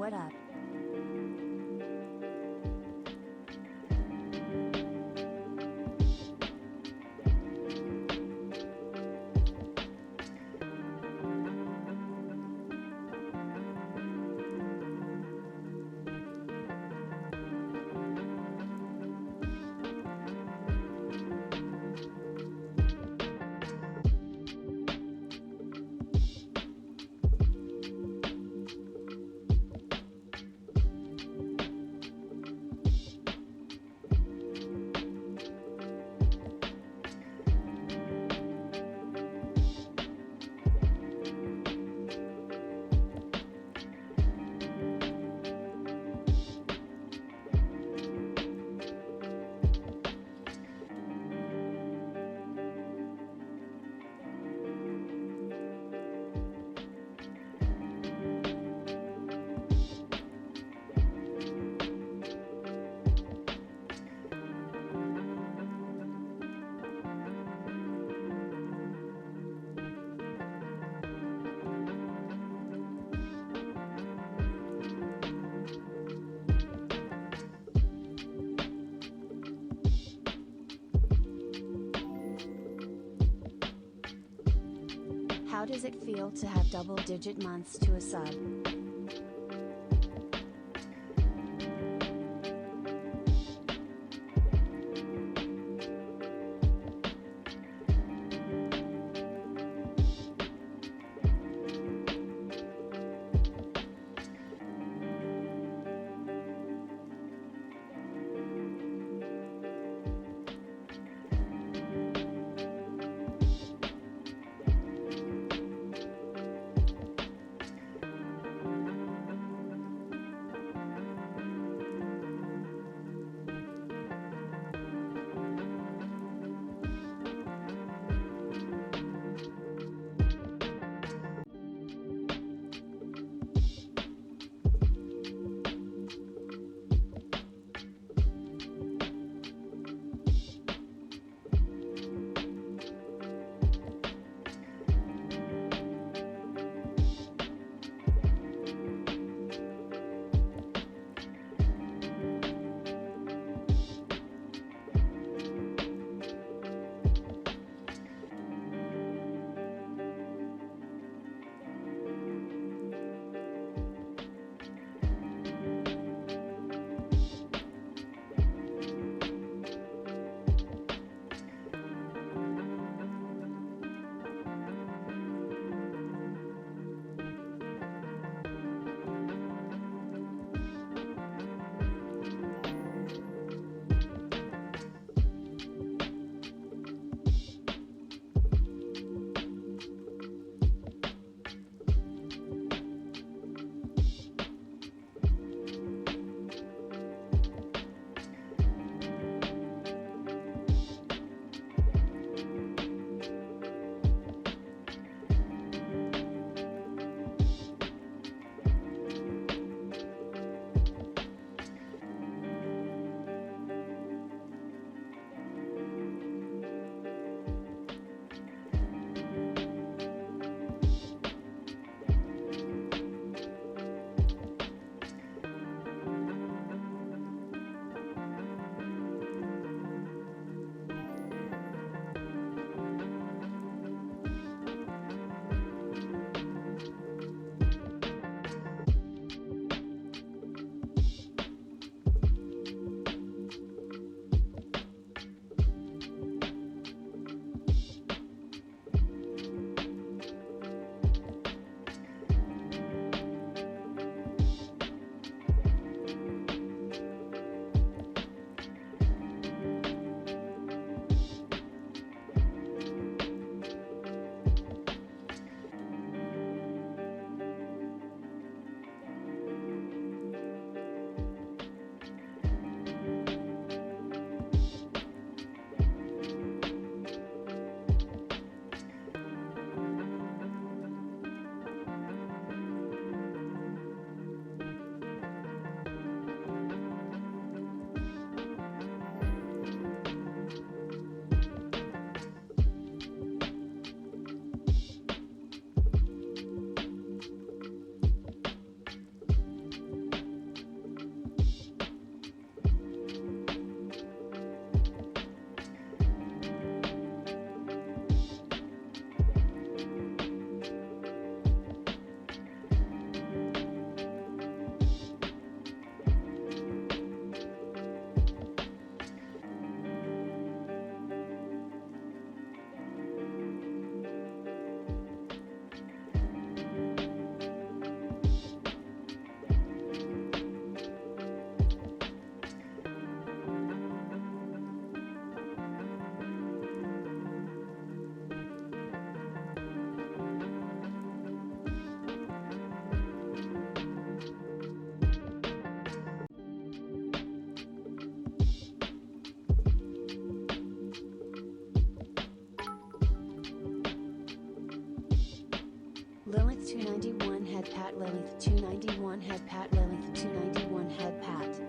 What up? How does it feel to have double-digit months to a sub? Lilith 291 Head Pat Lilith 291 Head Pat.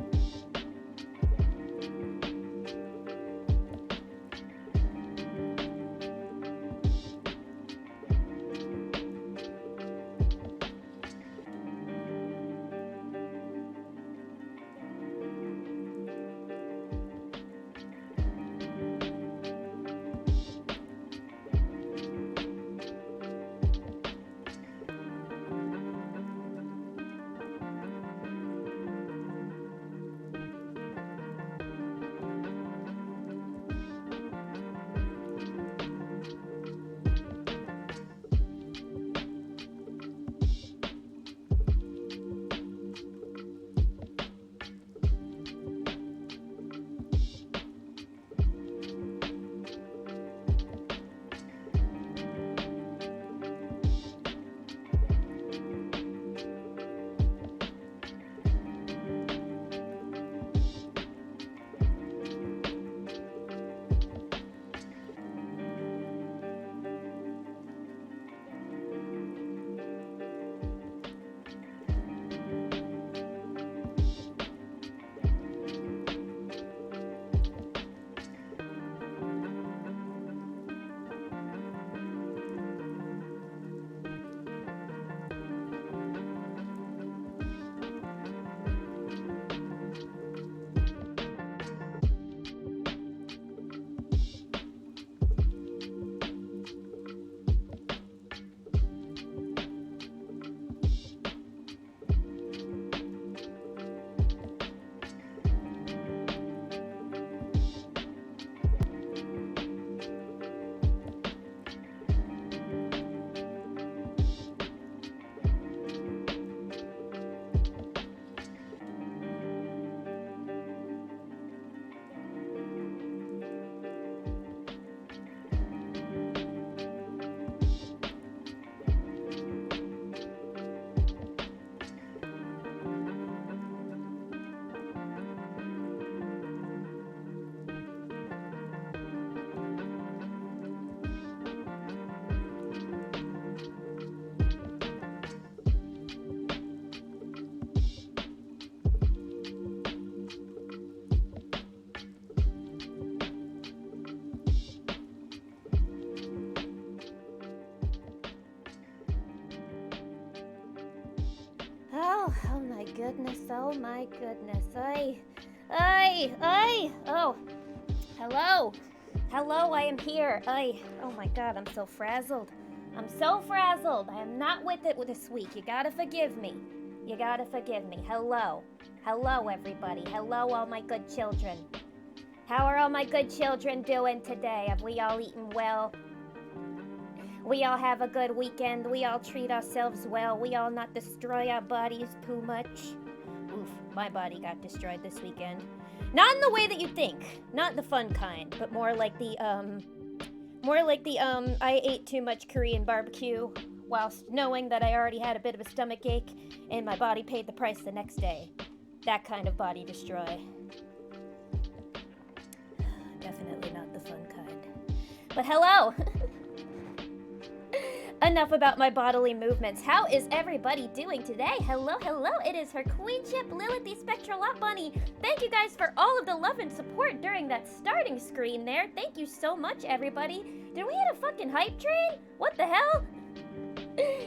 Oh my goodness, oh my goodness. Oh, hello, I am here. Oh my god, I'm so frazzled. I am not with it this week. You gotta forgive me. Hello, everybody. Hello, all my good children. How are all my good children doing today? Have we all eaten well? We all have a good weekend. We all treat ourselves well. We all not destroy our bodies too much. Oof, my body got destroyed this weekend. Not in the way that you think. Not the fun kind, but more like the I ate too much Korean barbecue whilst knowing that I already had a bit of a stomach ache and my body paid the price the next day. That kind of body destroy. Definitely not the fun kind. But hello! Enough about my bodily movements. How is everybody doing today? Hello. It is her queenship, Lilith the Spectral Lot Bunny. Thank you guys for all of the love and support during that starting screen there. Thank you so much, everybody. Did we hit a fucking hype train? What the hell?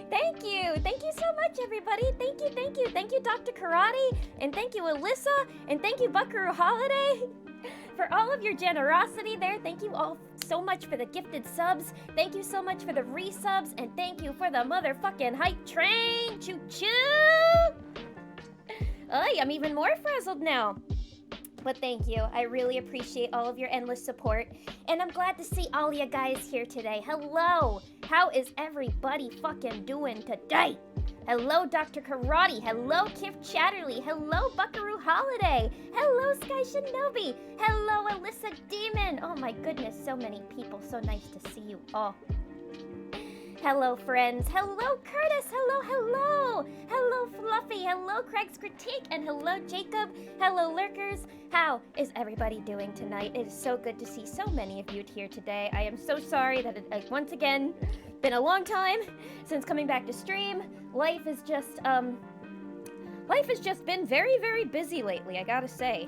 Thank you so much, everybody. Thank you, Dr. Karate, and thank you, Alyssa, and thank you, Buckaroo Holiday, for all of your generosity there. Thank you all so much for the gifted subs. Thank you so much for the resubs, and thank you for the motherfucking hype train. Choo choo! I'm even more frazzled now. But thank you. I really appreciate all of your endless support. And I'm glad to see all you guys here today. Hello. How is everybody fucking doing today? Hello, Dr. Karate. Hello, Kif Chatterley. Hello, Buckaroo Holiday. Hello, Sky Shinobi. Hello, Alyssa Demon. Oh my goodness, so many people. So nice to see you all. Hello, friends. Hello, Curtis. Hello. Hello, Fluffy. Hello, Craig's Critique. And hello, Jacob. Hello, Lurkers. How is everybody doing tonight? It is so good to see so many of you here today. I am so sorry that it, once again, been a long time since coming back to stream. life is just, life has just been very, very busy lately, I gotta say.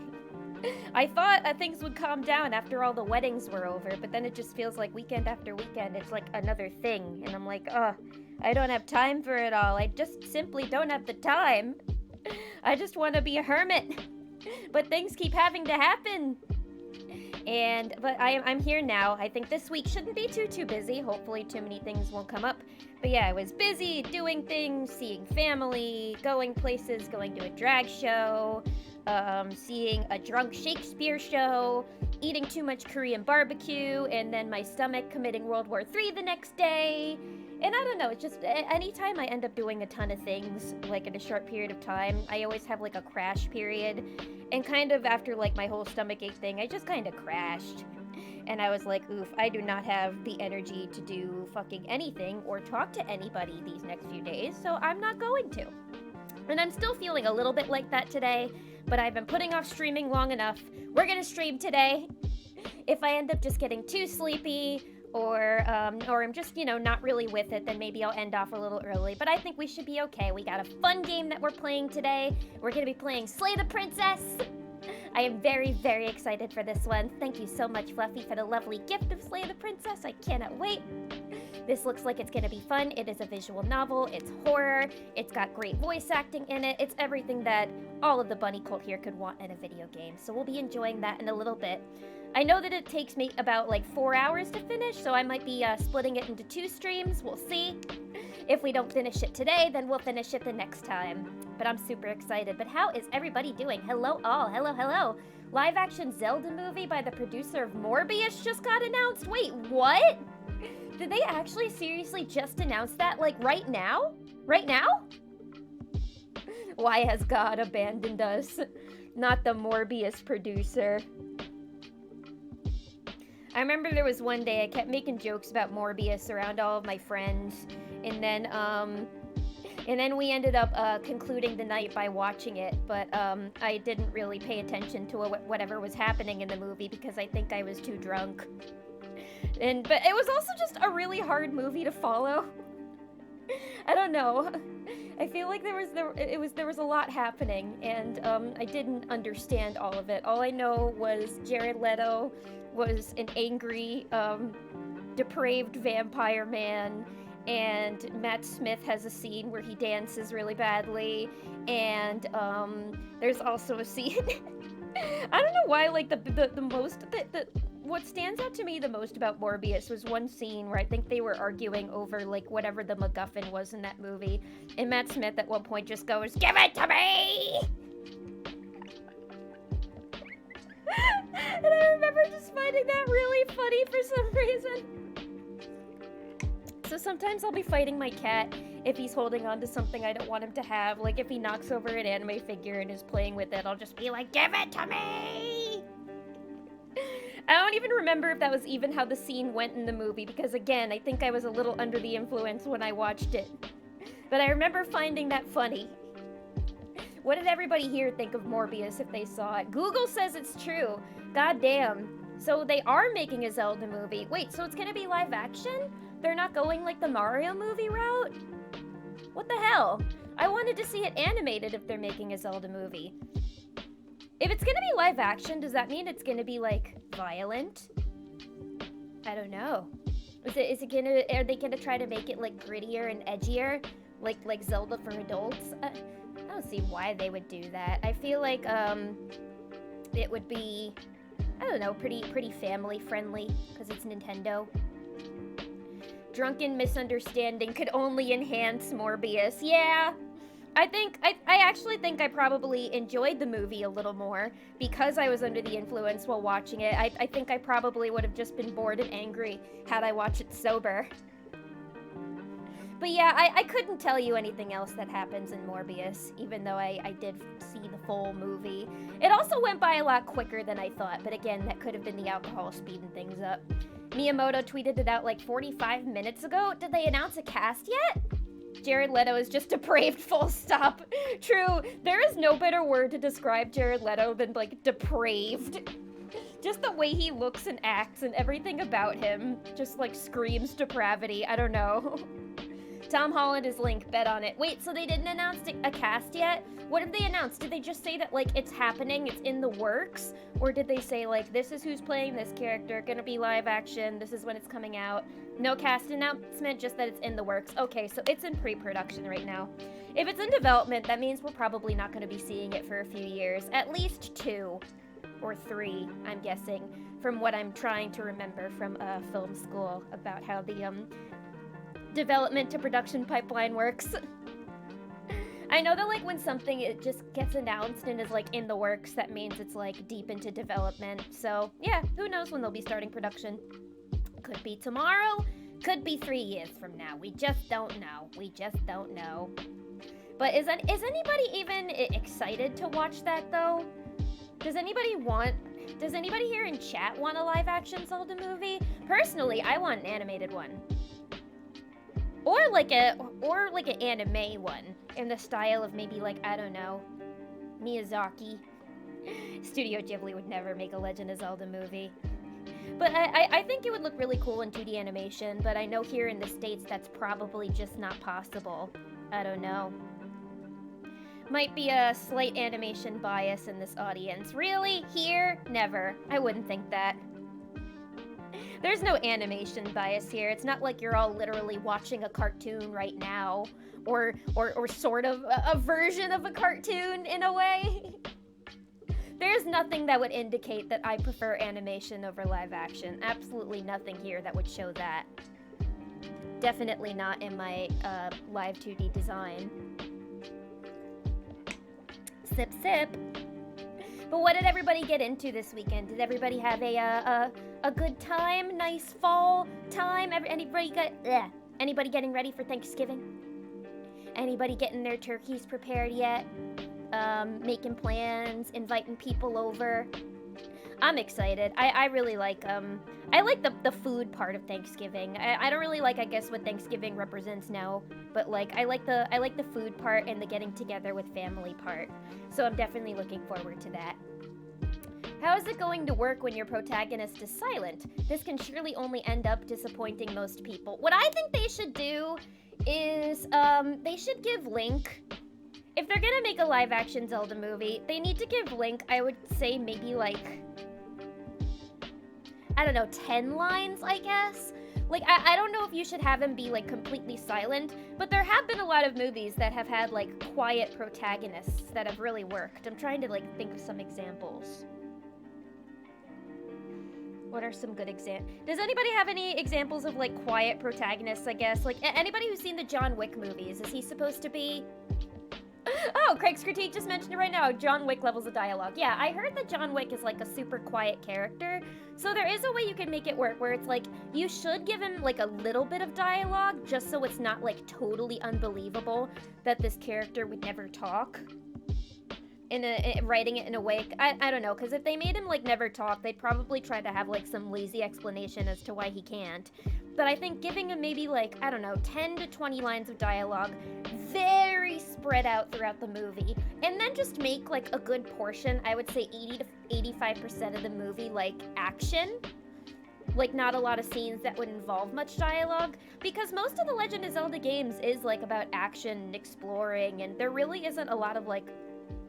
I thought things would calm down after all the weddings were over, but then it just feels like weekend after weekend, it's like another thing, and I'm like, I don't have time for it all. I just simply don't have the time. I just want to be a hermit, but things keep having to happen. But I'm here now. I think this week shouldn't be too busy. Hopefully too many things won't come up. But yeah, I was busy doing things, seeing family, going places, going to a drag show, seeing a drunk Shakespeare show, eating too much Korean barbecue, and then my stomach committing World War III the next day. And I don't know, it's just anytime I end up doing a ton of things, like in a short period of time, I always have like a crash period. And kind of after like my whole stomach ache thing, I just kind of crashed. And I was like, oof, I do not have the energy to do fucking anything or talk to anybody these next few days, so I'm not going to. And I'm still feeling a little bit like that today, but I've been putting off streaming long enough. We're gonna stream today. If I end up just getting too sleepy, or I'm just, not really with it, then maybe I'll end off a little early. But I think we should be okay. We got a fun game that we're playing today. We're gonna be playing Slay the Princess. I am very, very excited for this one. Thank you so much, Fluffy, for the lovely gift of Slay the Princess. I cannot wait. This looks like it's gonna be fun. It is a visual novel, it's horror, it's got great voice acting in it, it's everything that all of the bunny cult here could want in a video game. So we'll be enjoying that in a little bit. I know that it takes me about like 4 hours to finish, so I might be splitting it into 2 streams. We'll see. If we don't finish it today, then we'll finish it the next time. But I'm super excited. But how is everybody doing? Hello all. Hello, hello. Live action Zelda movie by the producer of Morbius just got announced. Wait, what? Did they actually seriously just announce that, like, right now? Right now? Why has God abandoned us? Not the Morbius producer. I remember there was one day I kept making jokes about Morbius around all of my friends, and then we ended up concluding the night by watching it, but I didn't really pay attention to whatever was happening in the movie because I think I was too drunk. But it was also just a really hard movie to follow. I don't know. I feel like there was a lot happening, and I didn't understand all of it. All I know was Jared Leto was an angry, depraved vampire man, and Matt Smith has a scene where he dances really badly, and there's also a scene. I don't know why, like what stands out to me the most about Morbius was one scene where I think they were arguing over like whatever the MacGuffin was in that movie, and Matt Smith at one point just goes, "Give it to me!" And I remember just finding that really funny for some reason. So sometimes I'll be fighting my cat if he's holding on to something I don't want him to have. Like if he knocks over an anime figure and is playing with it, I'll just be like, "Give it to me!" I don't even remember if that was even how the scene went in the movie, because again, I think I was a little under the influence when I watched it. But I remember finding that funny. What did everybody here think of Morbius if they saw it? Google says it's true. God damn. So they are making a Zelda movie. Wait, so it's gonna be live action? They're not going like the Mario movie route? What the hell? I wanted to see it animated if they're making a Zelda movie. If it's gonna be live action, does that mean it's gonna be like violent? I don't know. Are they gonna try to make it like grittier and edgier? Like Zelda for adults? I don't see why they would do that. I feel like it would be, I don't know, pretty family friendly because it's Nintendo. Drunken misunderstanding could only enhance Morbius. Yeah, I actually think I probably enjoyed the movie a little more because I was under the influence while watching it. I think I probably would have just been bored and angry had I watched it sober. But yeah, I couldn't tell you anything else that happens in Morbius, even though I did see the full movie. It also went by a lot quicker than I thought, but again, that could have been the alcohol speeding things up. Miyamoto tweeted it out like 45 minutes ago. Did they announce a cast yet? Jared Leto is just depraved, full stop. True, there is no better word to describe Jared Leto than like depraved. Just the way he looks and acts and everything about him just like screams depravity. I don't know. Tom Holland is Link, bet on it. Wait, so they didn't announce a cast yet? What did they announce? Did they just say that, like, it's happening, it's in the works? Or did they say, like, this is who's playing this character, gonna be live action, this is when it's coming out? No cast announcement, just that it's in the works. Okay, so it's in pre-production right now. If it's in development, that means we're probably not gonna be seeing it for a few years. At least 2 or 3, I'm guessing, from what I'm trying to remember from film school about how the, development to production pipeline works. I know that, like, when something it just gets announced and is, like, in the works, that means it's, like, deep into development. So, yeah, who knows when they'll be starting production. Could be tomorrow, could be 3 years from now. We just don't know. We just don't know. But is anybody even excited to watch that, though? Does anybody here in chat want a live-action Zelda movie? Personally, I want an animated one. Or like an anime one, in the style of maybe, like, I don't know, Miyazaki. Studio Ghibli would never make a Legend of Zelda movie. But I think it would look really cool in 2D animation, but I know here in the States that's probably just not possible. I don't know. Might be a slight animation bias in this audience. Really? Here? Never. I wouldn't think that. There's no animation bias here. It's not like you're all literally watching a cartoon right now, or sort of a version of a cartoon in a way. There's nothing that would indicate that I prefer animation over live action. Absolutely nothing here that would show that. Definitely not in my live 2D design. Sip, sip. But what did everybody get into this weekend? Did everybody have a good time? Nice fall time? Anybody getting ready for Thanksgiving? Anybody getting their turkeys prepared yet? Making plans, inviting people over? I'm excited. I really like I like the food part of Thanksgiving. I don't really like, I guess, what Thanksgiving represents now, but like I like the food part and the getting together with family part. So I'm definitely looking forward to that. How is it going to work when your protagonist is silent? This can surely only end up disappointing most people. What I think they should do is they should give Link, if they're gonna make a live action Zelda movie, they need to give Link, I would say maybe like, I don't know, 10 lines, I guess? Like, I don't know if you should have him be, like, completely silent, but there have been a lot of movies that have had, like, quiet protagonists that have really worked. I'm trying to, like, think of some examples. What are some good examples? Does anybody have any examples of, like, quiet protagonists, I guess? Like, anybody who's seen the John Wick movies, is he supposed to be... Oh, Craig's Critique just mentioned it right now. John Wick levels of dialogue. Yeah, I heard that John Wick is like a super quiet character. So there is a way you can make it work where it's like, you should give him like a little bit of dialogue just so it's not like totally unbelievable that this character would never talk. Writing it in a way, I don't know, because if they made him like never talk, they'd probably try to have like some lazy explanation as to why he can't. But I think giving him maybe like, I don't know, 10 to 20 lines of dialogue, very spread out throughout the movie, and then just make like a good portion, I would say 80 to 85% of the movie like action. Like not a lot of scenes that would involve much dialogue, because most of the Legend of Zelda games is like about action and exploring, and there really isn't a lot of like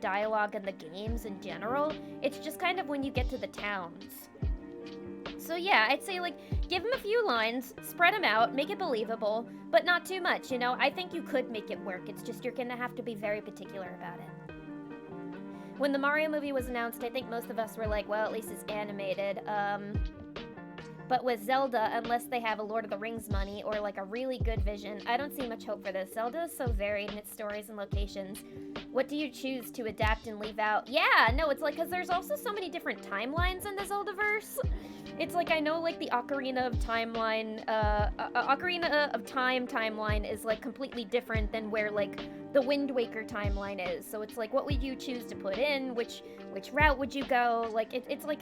dialogue in the games in general. It's just kind of when you get to the towns. So yeah, I'd say like give him a few lines, spread them out, make it believable, but not too much, you know? I think you could make it work. It's just you're gonna have to be very particular about it. When the Mario movie was announced, I think most of us were like, well, at least it's animated. But with Zelda, unless they have a Lord of the Rings money or like a really good vision, I don't see much hope for this. Zelda is so varied in its stories and locations. What do you choose to adapt and leave out? Yeah, no, it's like, because there's also so many different timelines in the Zeldaverse. It's like, I know like the Ocarina of Time timeline is like completely different than where like the Wind Waker timeline is. So it's like, what would you choose to put in? Which route would you go? Like, it's like,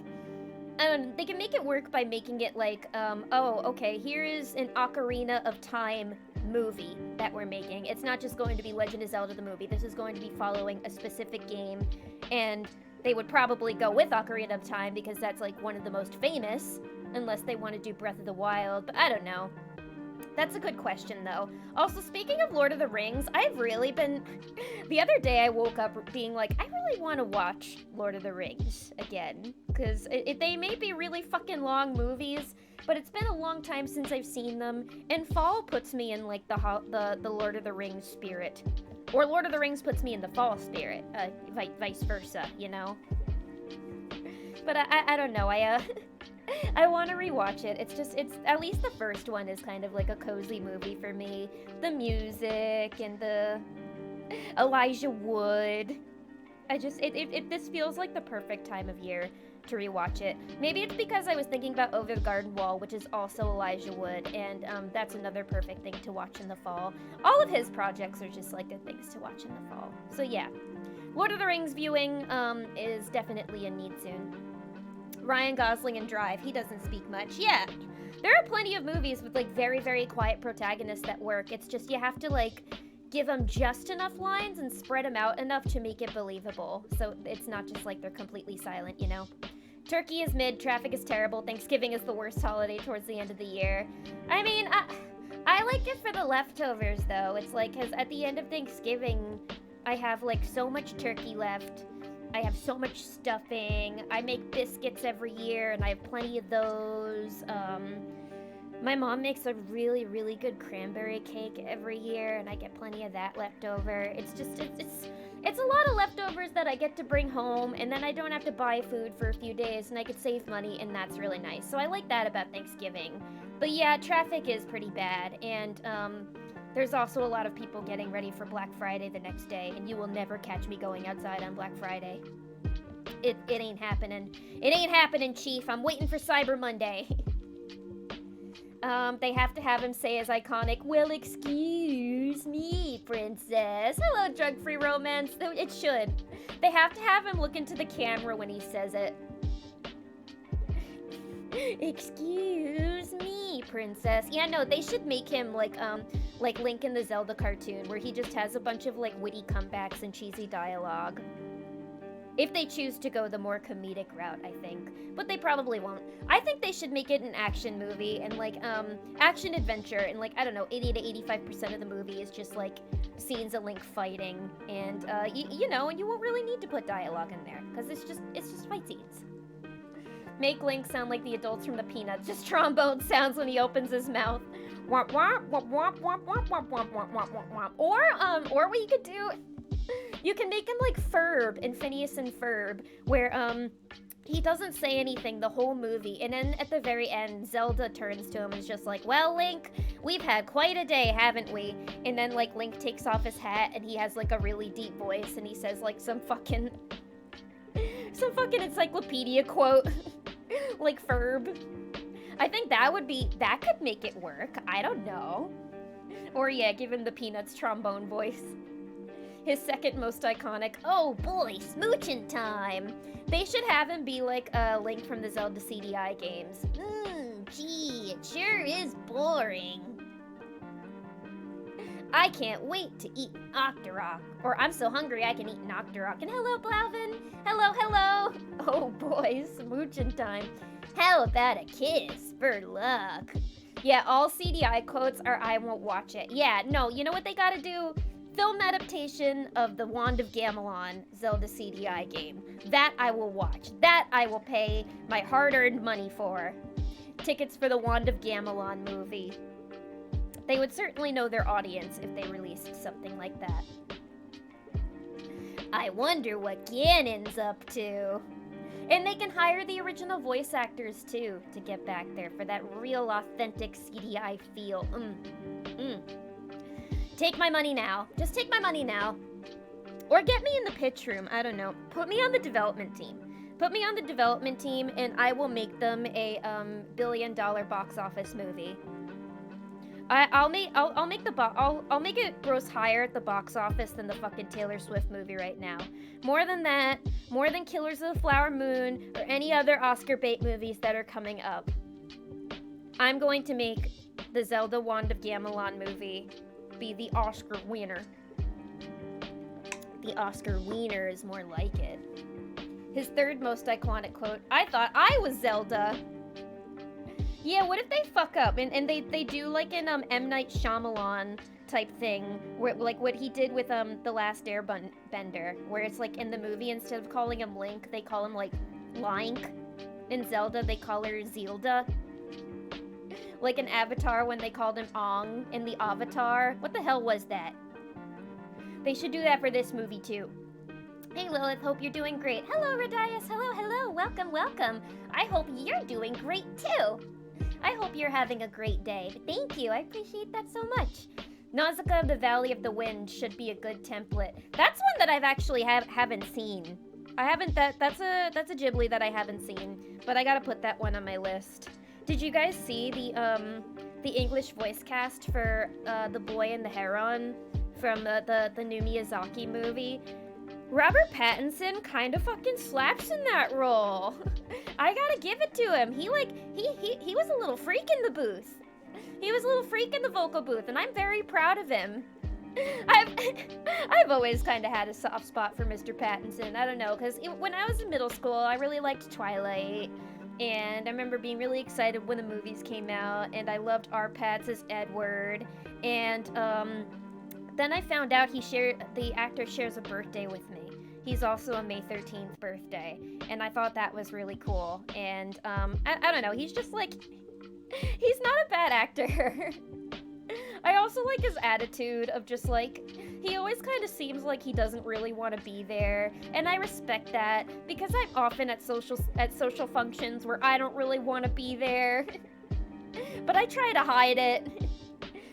they can make it work by making it like, oh, okay, here is an Ocarina of Time movie that we're making. It's not just going to be Legend of Zelda the movie. This is going to be following a specific game, and they would probably go with Ocarina of Time because that's like one of the most famous, unless they want to do Breath of the Wild, but I don't know. That's a good question, though. Also, speaking of Lord of the Rings, I've really been... The other day I woke up being like, I really want to watch Lord of the Rings again. Because they may be really fucking long movies, but it's been a long time since I've seen them. And fall puts me in, like, the Lord of the Rings spirit. Or Lord of the Rings puts me in the fall spirit. Vice versa, you know? But I don't know, I want to rewatch it. It's at least the first one is kind of like a cozy movie for me. The music and the Elijah Wood. This feels like the perfect time of year to rewatch it. Maybe it's because I was thinking about Over the Garden Wall, which is also Elijah Wood, and that's another perfect thing to watch in the fall. All of his projects are just like good things to watch in the fall. So yeah, Lord of the Rings viewing is definitely a need soon. Ryan Gosling in Drive, he doesn't speak much. Yeah, there are plenty of movies with like very, very quiet protagonists that work. It's just you have to like give them just enough lines and spread them out enough to make it believable. So it's not just like they're completely silent, you know? Turkey is mid, traffic is terrible, Thanksgiving is the worst holiday towards the end of the year. I mean, I like it for the leftovers though. It's like, cause at the end of Thanksgiving, I have like so much turkey left. I have so much stuffing. I make biscuits every year, and I have plenty of those. My mom makes a really, really good cranberry cake every year, and I get plenty of that left over. It's just, it's a lot of leftovers that I get to bring home, and then I don't have to buy food for a few days, and I could save money, and that's really nice. So I like that about Thanksgiving. But yeah, traffic is pretty bad, and there's also a lot of people getting ready for Black Friday the next day, and you will never catch me going outside on Black Friday. It ain't happening. It ain't happening, Chief. I'm waiting for Cyber Monday. They have to have him say his iconic, "Well, excuse me, princess." Hello, drug-free romance. It should. They have to have him look into the camera when he says it. "Excuse me, princess." Yeah, no, they should make him like Link in the Zelda cartoon, where he just has a bunch of like witty comebacks and cheesy dialogue. If they choose to go the more comedic route, I think. But they probably won't. I think they should make it an action movie and like action adventure, and like, I don't know, 80 to 85% of the movie is just like scenes of Link fighting, and you know, and you won't really need to put dialogue in there because it's just fight scenes. Make Link sound like the adults from the Peanuts, just trombone sounds when he opens his mouth. Womp womp womp womp womp womp womp womp womp womp womp. Or what you could do, you can make him like Ferb in Phineas and Ferb, where he doesn't say anything the whole movie, and then at the very end, Zelda turns to him and is just like, "Well, Link, we've had quite a day, haven't we?" And then like Link takes off his hat and he has like a really deep voice and he says like some fucking encyclopedia quote. Like Ferb. I think that could make it work. I don't know. Or yeah, give him the Peanuts trombone voice. His second most iconic, "Oh boy, smoochin' time." They should have him be like Link from the Zelda CDI games. Gee, it sure is boring. I can't wait to eat an Octorok. Or I'm so hungry I can eat an Octorok. And hello, Blauvin. Hello. Oh boy, smoochin' time. How about a kiss for luck? Yeah, all CDI quotes are "I won't watch it." Yeah, no, you know what they gotta do? Film adaptation of the Wand of Gamelon Zelda CDI game. That I will watch. That I will pay my hard-earned money for. Tickets for the Wand of Gamelon movie. They would certainly know their audience if they released something like that. I wonder what Ganon's up to. And they can hire the original voice actors too to get back there for that real authentic CDI feel. Take my money now. Just take my money now. Or get me in the pitch room. I don't know. Put me on the development team. Put me on the development team and I will make them a billion-dollar box office movie. I'll make it gross higher at the box office than the fucking Taylor Swift movie right now. More than that, more than Killers of the Flower Moon or any other Oscar bait movies that are coming up. I'm going to make the Zelda Wand of Gamelon movie be the Oscar winner. The Oscar wiener is more like it. His third most iconic quote, "I thought I was Zelda." Yeah, what if they fuck up and they do like an M. Night Shyamalan type thing, where like what he did with The Last Airbender, where it's like in the movie instead of calling him Link, they call him like Link. In Zelda, they call her Zelda. Like in Avatar when they called him Aang in the Avatar. What the hell was that? They should do that for this movie too. Hey Lilith, hope you're doing great. Hello Radias, hello, welcome, welcome. I hope you're doing great too. I hope you're having a great day. Thank you, I appreciate that so much. Nausicaa of the Valley of the Wind should be a good template. That's one that I've actually haven't seen. I haven't, that's a Ghibli that I haven't seen, but I gotta put that one on my list. Did you guys see the English voice cast for The Boy and the Heron from the new Miyazaki movie? Robert Pattinson kind of fucking slaps in that role. I gotta give it to him. He was a little freak in the booth. He was a little freak in the vocal booth, and I'm very proud of him. I've always kind of had a soft spot for Mr. Pattinson. I don't know, because when I was in middle school, I really liked Twilight. And I remember being really excited when the movies came out, and I loved Arpats as Edward. And then I found out the actor shares a birthday with me. He's also a May 13th birthday, and I thought that was really cool. And I don't know, he's just like, he's not a bad actor. I also like his attitude of just like, he always kind of seems like he doesn't really want to be there, and I respect that because I'm often at social functions where I don't really want to be there, but I try to hide it.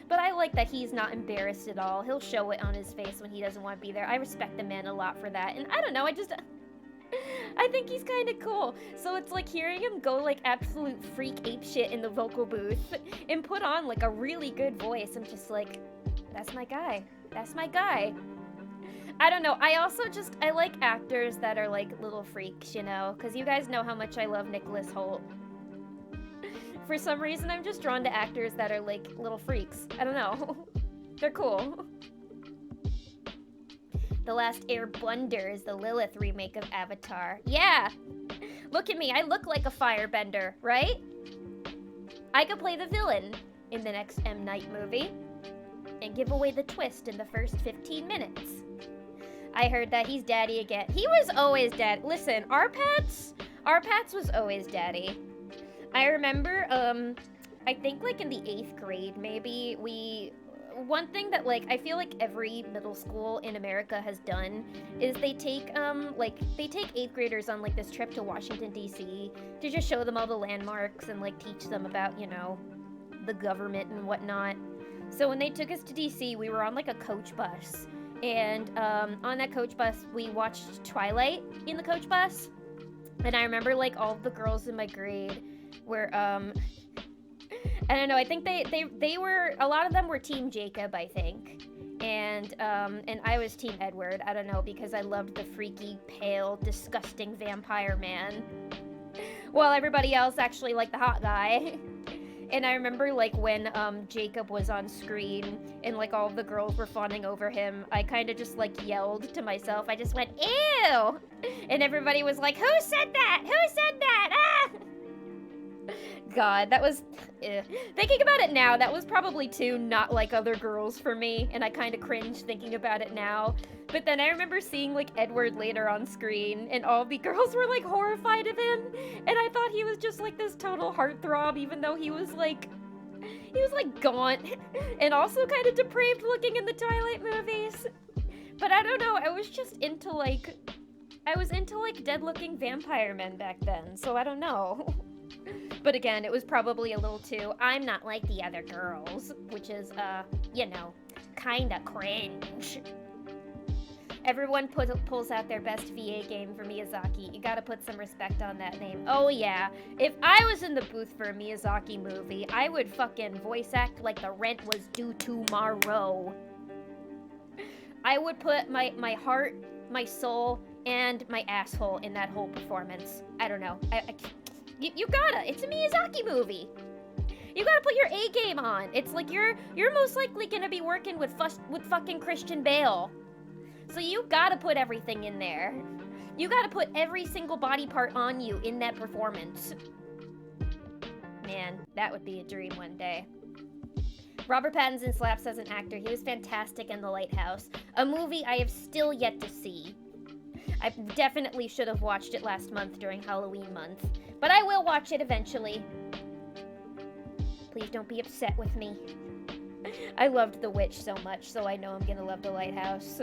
But I like that he's not embarrassed at all. He'll show it on his face when he doesn't want to be there. I respect the man a lot for that, and I don't know, I think he's kind of cool. So it's like hearing him go like absolute freak ape shit in the vocal booth and put on like a really good voice. I'm just like, that's my guy. That's my guy. I don't know. I like actors that are like little freaks, you know, because you guys know how much I love Nicholas Hoult. For some reason, I'm just drawn to actors that are like little freaks. I don't know. They're cool. The Last Airbender is the Lilith remake of Avatar. Yeah! Look at me, I look like a firebender, right? I could play the villain in the next M. Night movie and give away the twist in the first 15 minutes. I heard that he's daddy again. He was always dad. Listen, Arpats was always daddy. I remember, I think like in the 8th grade, maybe, one thing that like I feel like every middle school in America has done is they take 8th graders on like this trip to Washington DC to just show them all the landmarks and like teach them about, you know, the government and whatnot. So when they took us to DC, we were on like a coach bus, and on that coach bus we watched Twilight in the coach bus, and I remember like all of the girls in my grade were I don't know, I think they were, a lot of them were Team Jacob, I think. And I was Team Edward, I don't know, because I loved the freaky, pale, disgusting vampire man. While everybody else actually liked the hot guy. And I remember, like, when Jacob was on screen and, like, all of the girls were fawning over him, I kind of just, like, yelled to myself. I just went, ew! And everybody was like, who said that? Who said that? Ah! God, that was... Thinking about it now, that was probably too not like other girls for me, and I kind of cringe thinking about it now. But then I remember seeing, like, Edward later on screen, and all the girls were, like, horrified of him, and I thought he was just, like, this total heartthrob, even though he was, like, gaunt, and also kind of depraved looking in the Twilight movies. But I don't know, I was into, like, dead-looking vampire men back then, so I don't know. But again, it was probably a little too, I'm not like the other girls, which is, you know, kinda cringe. Everyone pulls out their best VA game for Miyazaki. You gotta put some respect on that name. Oh yeah, if I was in the booth for a Miyazaki movie, I would fucking voice act like the rent was due tomorrow. I would put my heart, my soul, and my asshole in that whole performance. I don't know. You gotta. It's a Miyazaki movie. You gotta put your A game on. It's like you're most likely gonna be working with fucking Christian Bale. So you gotta put everything in there. You gotta put every single body part on you in that performance. Man, that would be a dream one day. Robert Pattinson slaps as an actor. He was fantastic in The Lighthouse, a movie I have still yet to see. I definitely should have watched it last month during Halloween month, but I will watch it eventually. Please don't be upset with me. I loved The Witch so much, so I know I'm gonna love The Lighthouse.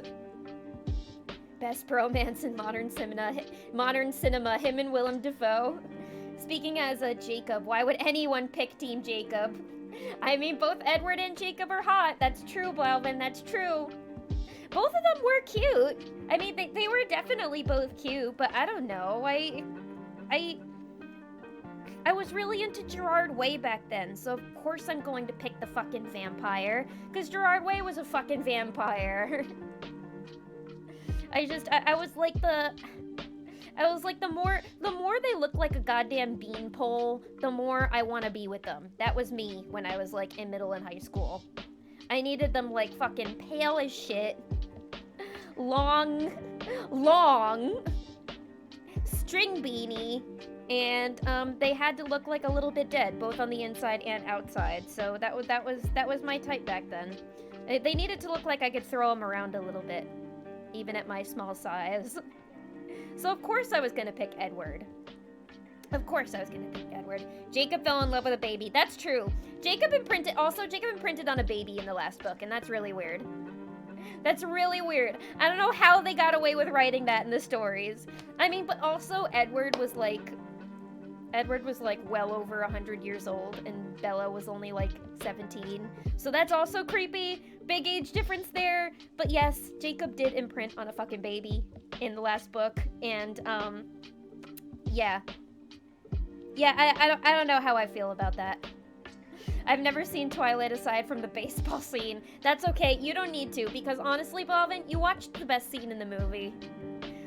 Best bromance in modern cinema, him and Willem Dafoe. Speaking as a Jacob, why would anyone pick Team Jacob? I mean, both Edward and Jacob are hot. That's true, Blauvin, that's true. Both of them were cute. I mean, they were definitely both cute, but I don't know. I was really into Gerard Way back then, so of course I'm going to pick the fucking vampire, because Gerard Way was a fucking vampire. I was like the more they look like a goddamn beanpole, the more I want to be with them. That was me when I was like in middle and high school. I needed them like fucking pale as shit, long string beanie, and they had to look like a little bit dead, both on the inside and outside. So that was my type back then. They needed to look like I could throw them around a little bit, even at my small size. So of course I was gonna pick Edward. Of course I was gonna pick Edward. Jacob fell in love with a baby. That's true. Jacob imprinted on a baby in the last book, and that's really weird. That's really weird. I don't know how they got away with writing that in the stories. I mean, but also Edward was like well over 100 years old, and Bella was only like 17. So that's also creepy. Big age difference there. But yes, Jacob did imprint on a fucking baby in the last book, and yeah. Yeah, I don't know how I feel about that. I've never seen Twilight aside from the baseball scene. That's okay, you don't need to, because honestly, Balvin, you watched the best scene in the movie.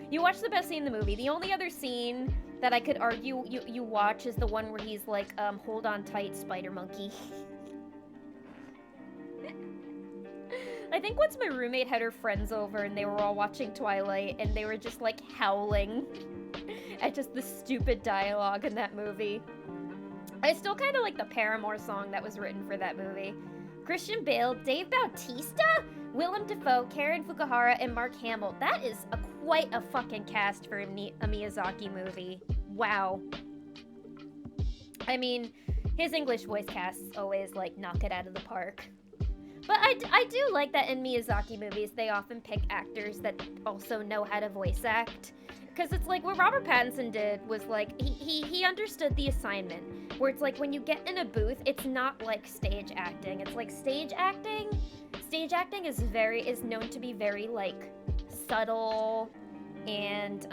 You watched the best scene in the movie. The only other scene that I could argue you watch is the one where he's like, hold on tight, spider monkey. I think once my roommate had her friends over and they were all watching Twilight and they were just like howling at just the stupid dialogue in that movie. I still kind of like the Paramore song that was written for that movie. Christian Bale, Dave Bautista, Willem Dafoe, Karen Fukuhara, and Mark Hamill. That is quite a fucking cast for a Miyazaki movie. Wow. I mean, his English voice casts always like knock it out of the park. But I do like that in Miyazaki movies, they often pick actors that also know how to voice act. Because it's like what Robert Pattinson did was like, he understood the assignment. Where it's like when you get in a booth, it's not like stage acting. It's like stage acting. Stage acting is known to be very like subtle, and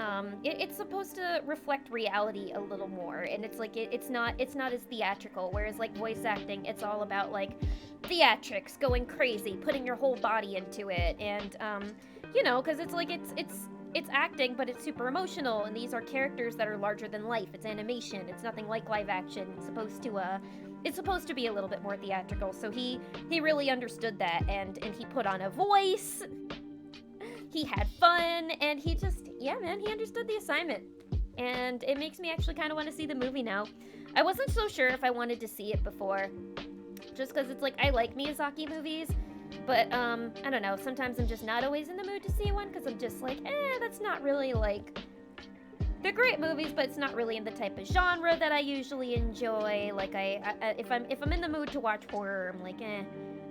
it's supposed to reflect reality a little more. And it's like it's not as theatrical. Whereas like voice acting, it's all about like theatrics, going crazy, putting your whole body into it, and you know, because it's like it's acting, but it's super emotional, and these are characters that are larger than life. It's animation. It's nothing like live action. It's supposed to be a little bit more theatrical. So he really understood that, and he put on a voice. He had fun, and he understood the assignment. And it makes me actually kind of want to see the movie now. I wasn't so sure if I wanted to see it before, just because it's like I like Miyazaki movies. But, I don't know, sometimes I'm just not always in the mood to see one, because I'm just like, that's not really, like... They're great movies, but it's not really in the type of genre that I usually enjoy. Like, if I'm in the mood to watch horror, I'm like, I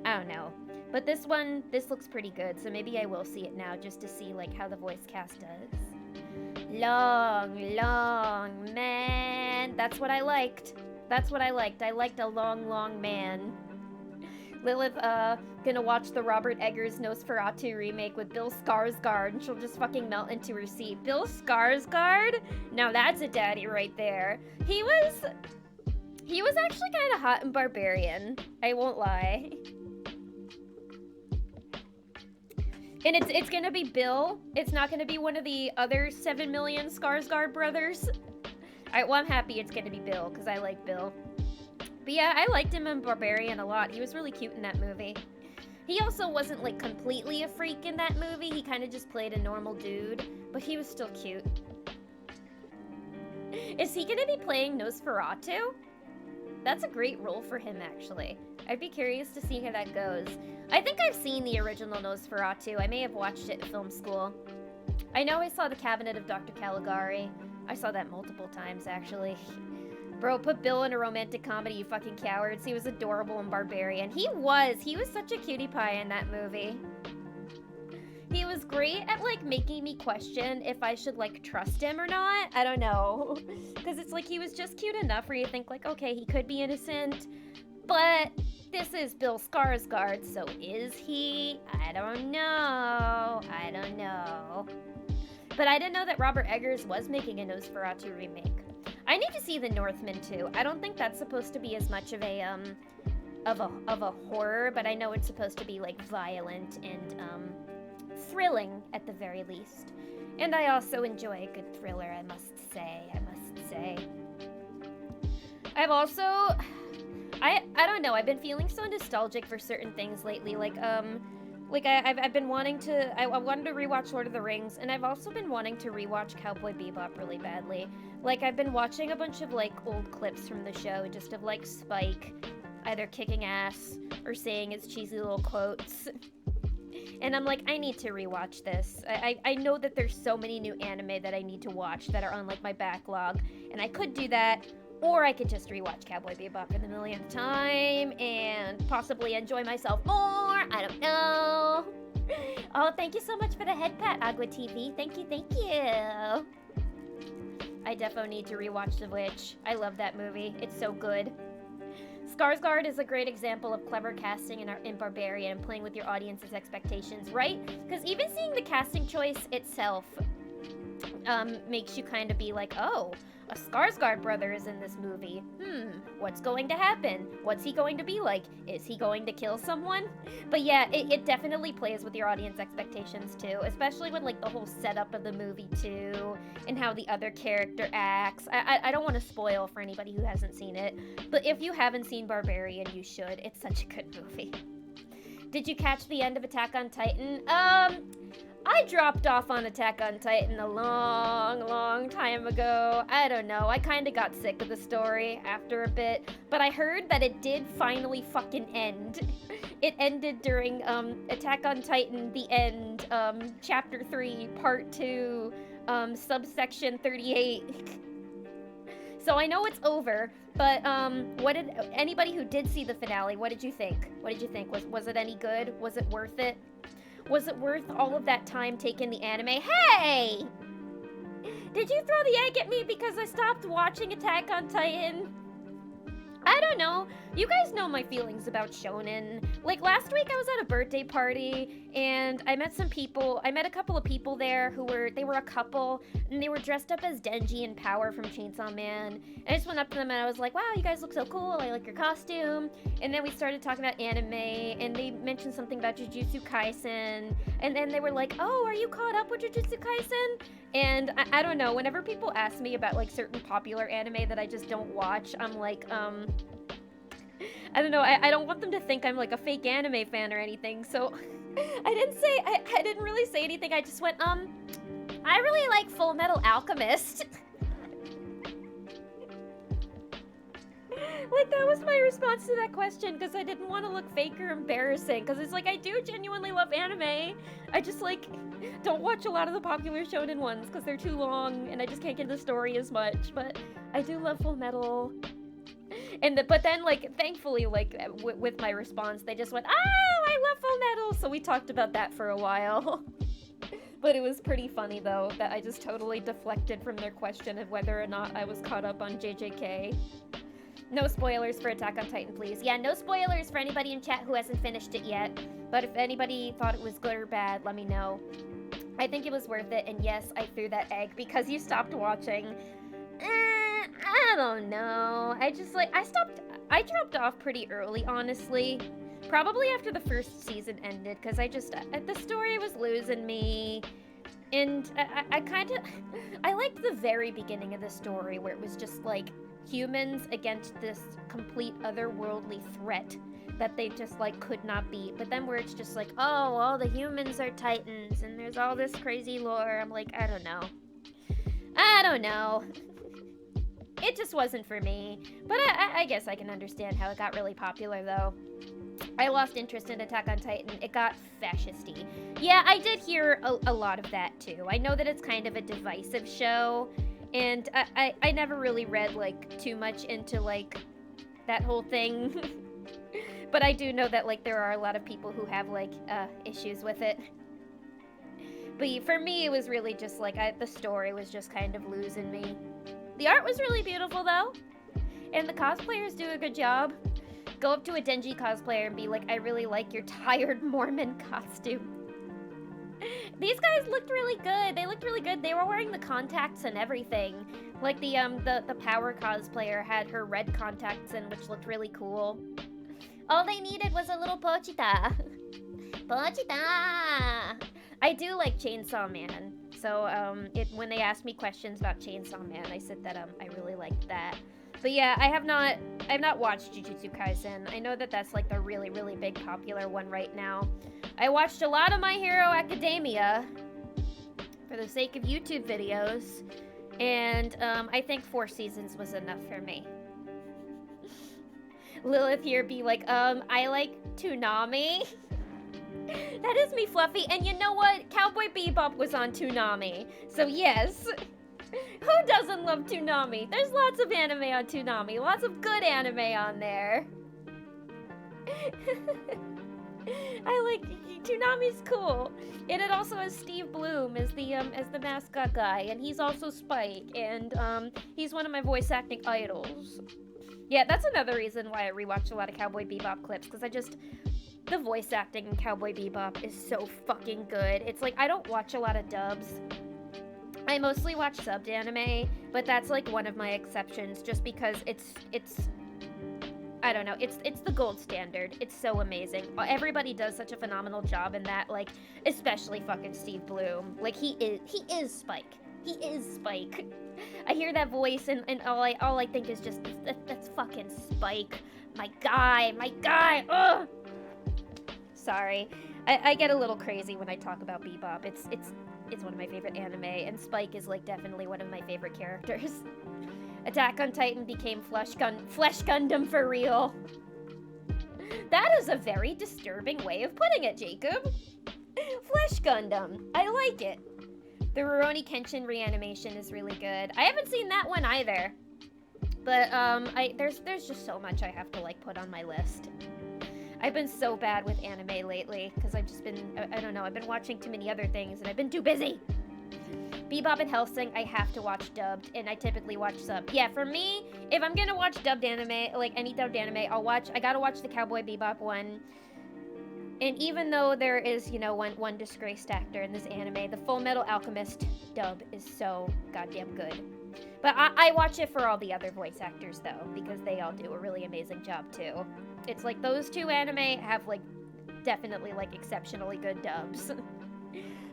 don't know. But this looks pretty good, so maybe I will see it now, just to see, like, how the voice cast does. Long, man. That's what I liked. I liked a long man. Lilith, gonna watch the Robert Eggers Nosferatu remake with Bill Skarsgård, and she'll just fucking melt into her seat. Bill Skarsgård? Now that's a daddy right there. He was actually kind of hot in Barbarian. I won't lie. And it's gonna be Bill. It's not gonna be one of the other 7 million Skarsgård brothers. Alright, well, I'm happy it's gonna be Bill, because I like Bill. But yeah, I liked him in Barbarian a lot. He was really cute in that movie. He also wasn't, like, completely a freak in that movie. He kind of just played a normal dude, but he was still cute. Is he gonna be playing Nosferatu? That's a great role for him, actually. I'd be curious to see how that goes. I think I've seen the original Nosferatu. I may have watched it in film school. I know I saw The Cabinet of Dr. Caligari. I saw that multiple times, actually. Bro, put Bill in a romantic comedy, you fucking cowards. He was adorable in Barbarian. He was such a cutie pie in that movie. He was great at, like, making me question if I should, like, trust him or not. I don't know. Because it's like he was just cute enough where you think, like, okay, he could be innocent. But this is Bill Skarsgård, so is he? I don't know. I don't know. But I didn't know that Robert Eggers was making a Nosferatu remake. I need to see The Northman, too. I don't think that's supposed to be as much of a horror, but I know it's supposed to be, like, violent and, thrilling at the very least. And I also enjoy a good thriller, I must say. I've also, I don't know, I've been feeling so nostalgic for certain things lately, I've been wanting to, I wanted to rewatch Lord of the Rings, and I've also been wanting to rewatch Cowboy Bebop really badly. Like, I've been watching a bunch of, like, old clips from the show, just of, like, Spike either kicking ass or saying his cheesy little quotes. And I'm like, I need to rewatch this. I know that there's so many new anime that I need to watch that are on, like, my backlog, and I could do that, or I could just rewatch Cowboy Bebop for the millionth time and possibly enjoy myself more. I don't know. Oh, thank you so much for the head pat, Agua TV. Thank you. I defo need to rewatch The Witch. I love that movie. It's so good. Skarsgård is a great example of clever casting in Barbarian and playing with your audience's expectations, right? Because even seeing the casting choice itself makes you kind of be like, oh, a Skarsgård brother is in this movie. What's going to happen? What's he going to be like? Is he going to kill someone? But yeah, it definitely plays with your audience expectations too, especially with, like, the whole setup of the movie too, and how the other character acts. I don't want to spoil for anybody who hasn't seen it, but if you haven't seen Barbarian, you should. It's such a good movie. Did you catch the end of Attack on Titan? I dropped off on Attack on Titan a long time ago. I don't know. I kind of got sick of the story after a bit, but I heard that it did finally fucking end. It ended during Attack on Titan, the end, Chapter 3, Part 2, subsection 38. So I know it's over, but anybody who did see the finale, what did you think? Was it any good? Was it worth it? Was it worth all of that time taking the anime? Hey! Did you throw the egg at me because I stopped watching Attack on Titan? I don't know. You guys know my feelings about shonen. Like, last week I was at a birthday party, and I met some people. I met a couple of people there they were a couple, and they were dressed up as Denji and Power from Chainsaw Man. And I just went up to them and I was like, wow, you guys look so cool. I like your costume. And then we started talking about anime, and they mentioned something about Jujutsu Kaisen. And then they were like, oh, are you caught up with Jujutsu Kaisen? And I don't know, whenever people ask me about, like, certain popular anime that I just don't watch, I'm like, I don't know, I don't want them to think I'm, like, a fake anime fan or anything, so I didn't really say anything. I just went, I really like Full Metal Alchemist. Like, that was my response to that question, because I didn't want to look fake or embarrassing, because it's like, I do genuinely love anime. I just, like, don't watch a lot of the popular shonen ones, because they're too long, and I just can't get the story as much, but I do love Full Metal. But then, like, thankfully, like, with my response, they just went, oh, I love Full Metal, so we talked about that for a while. But it was pretty funny, though, that I just totally deflected from their question of whether or not I was caught up on JJK. No spoilers for Attack on Titan, please. Yeah, no spoilers for anybody in chat who hasn't finished it yet. But if anybody thought it was good or bad, let me know. I think it was worth it, and yes, I threw that egg because you stopped watching. I don't know. I dropped off pretty early, honestly. Probably after the first season ended, because the story was losing me. And I liked the very beginning of the story where it was just like humans against this complete otherworldly threat that they just, like, could not beat. But then where it's just like, oh, all the humans are titans and there's all this crazy lore. I'm like, I don't know. it just wasn't for me. But I guess I can understand how it got really popular, though. I lost interest in Attack on Titan. It got fascisty. Yeah, I did hear a lot of that, too. I know that it's kind of a divisive show, and I never really read, like, too much into, like, that whole thing. But I do know that, like, there are a lot of people who have, like, issues with it. But for me, it was really just, like, the story was just kind of losing me. The art was really beautiful, though. And the cosplayers do a good job. Go up to a Denji cosplayer and be like, I really like your tired Mormon costume. These guys looked really good. They looked really good. They were wearing the contacts and everything. Like the Power cosplayer had her red contacts in, which looked really cool. All they needed was a little Pochita. Pochita! I do like Chainsaw Man. So when they asked me questions about Chainsaw Man, I said that I really liked that. But yeah, I have not watched Jujutsu Kaisen. I know that that's like the really, really big popular one right now. I watched a lot of My Hero Academia for the sake of YouTube videos, and I think 4 seasons was enough for me. Lilith here be like, I like Toonami. That is me, Fluffy, and you know what? Cowboy Bebop was on Toonami, so yes. Who doesn't love Toonami? There's lots of anime on Toonami. Lots of good anime on there. I like Toonami's cool. And it also has Steve Bloom as the mascot guy, and he's also Spike, and he's one of my voice acting idols. Yeah, that's another reason why I rewatch a lot of Cowboy Bebop clips, because the voice acting in Cowboy Bebop is so fucking good. It's like, I don't watch a lot of dubs. I mostly watch subbed anime, but that's like one of my exceptions just because it's I don't know, it's the gold standard. It's so amazing. Everybody does such a phenomenal job in that, like, especially fucking Steve Bloom. Like, he is Spike. He is Spike. I hear that voice and all I think is just that's fucking Spike. My guy. Ugh. Sorry. I get a little crazy when I talk about Bebop. It's one of my favorite anime, and Spike is, like, definitely one of my favorite characters. Attack on Titan became Flesh Gundam for real. That is a very disturbing way of putting it, Jacob. Flesh Gundam. I like it. The Rurouni Kenshin reanimation is really good. I haven't seen that one either. But, there's just so much I have to, like, put on my list. I've been so bad with anime lately, because I've just been, I don't know, I've been watching too many other things, and I've been too busy. Bebop and Hellsing, I have to watch dubbed, and I typically watch subbed. Yeah, for me, if I'm gonna watch dubbed anime, like any dubbed anime, I gotta watch the Cowboy Bebop one. And even though there is, you know, one disgraced actor in this anime, the Full Metal Alchemist dub is so goddamn good. But I watch it for all the other voice actors, though, because they all do a really amazing job, too. It's like those two anime have, like, definitely, like, exceptionally good dubs.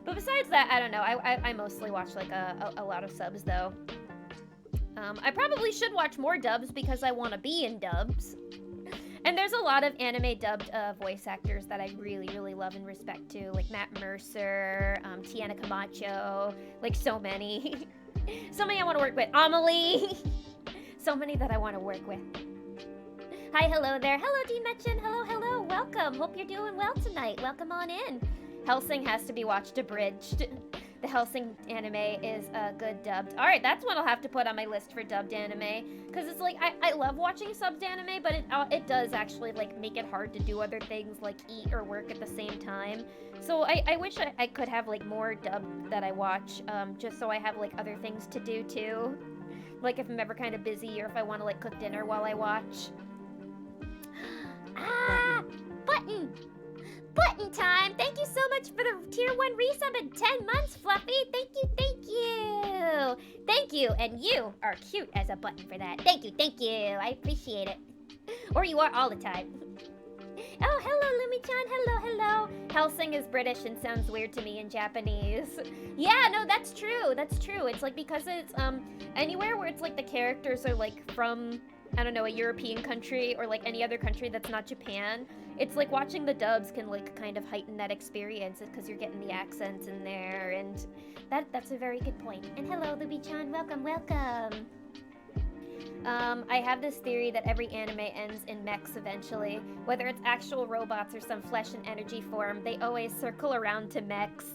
But besides that, I don't know. I mostly watch, like, a lot of subs, though. I probably should watch more dubs because I want to be in dubs. And there's a lot of anime dubbed voice actors that I really, really love and respect, too. Like Matt Mercer, Tiana Camacho, like, so many. So many I want to work with. Amelie! So many that I want to work with. Hi, hello there. Hello, D-Metchin. Hello. Welcome. Hope you're doing well tonight. Welcome on in. Hellsing has to be watched abridged. The Hellsing anime is good dubbed. Alright, that's what I'll have to put on my list for dubbed anime. Because it's like, I love watching subbed anime, but it does actually, like, make it hard to do other things like eat or work at the same time. So I wish I could have, like, more dubbed that I watch, just so I have, like, other things to do too. Like if I'm ever kind of busy or if I want to, like, cook dinner while I watch. Button! Button time! Thank you so much for the tier 1 resub in 10 months, Fluffy! Thank you! Thank you! And you are cute as a button for that. Thank you! I appreciate it. Or you are all the time. Oh, hello, Lumi-chan! Hello! Hellsing is British and sounds weird to me in Japanese. Yeah, no, that's true. It's like because it's, anywhere where it's like the characters are like from, I don't know, a European country or like any other country that's not Japan, it's like watching the dubs can like kind of heighten that experience because you're getting the accents in there, and that's a very good point. And hello, Luby-chan, welcome. I have this theory that every anime ends in mechs eventually. Whether it's actual robots or some flesh and energy form, they always circle around to mechs.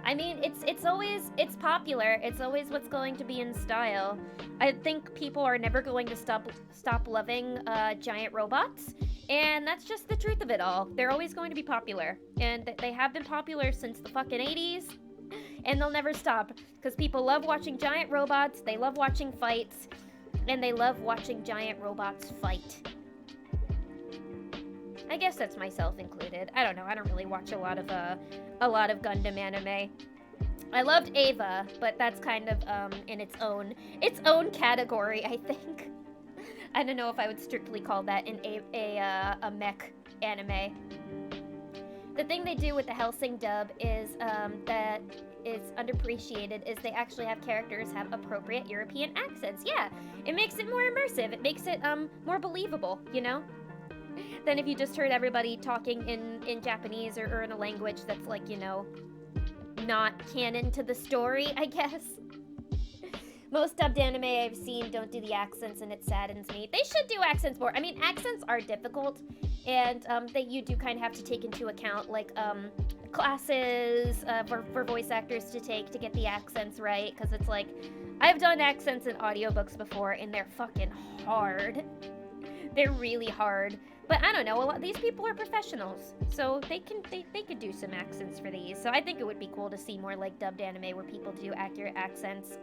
I mean, it's popular. It's always what's going to be in style. I think people are never going to stop loving giant robots, and that's just the truth of it all. They're always going to be popular, and they have been popular since the fucking 80s, and they'll never stop because people love watching giant robots. They love watching fights. And they love watching giant robots fight. I guess that's myself included. I don't know. I don't really watch a lot of Gundam anime. I loved Ava, but that's kind of in its own category, I think. I don't know if I would strictly call that a mech anime. The thing they do with the Hellsing dub is that is underappreciated is they actually have characters have appropriate European accents. Yeah, it makes it more immersive. It makes it more believable, you know? Than if you just heard everybody talking in Japanese or in a language that's like, you know, not canon to the story, I guess. Most dubbed anime I've seen don't do the accents, and it saddens me. They should do accents more. I mean, accents are difficult, and that you do kind of have to take into account, like, classes for voice actors to take to get the accents right, because it's like, I've done accents in audiobooks before, and they're fucking hard. They're really hard. But I don't know, these people are professionals, so they could do some accents for these. So I think it would be cool to see more like dubbed anime where people do accurate accents.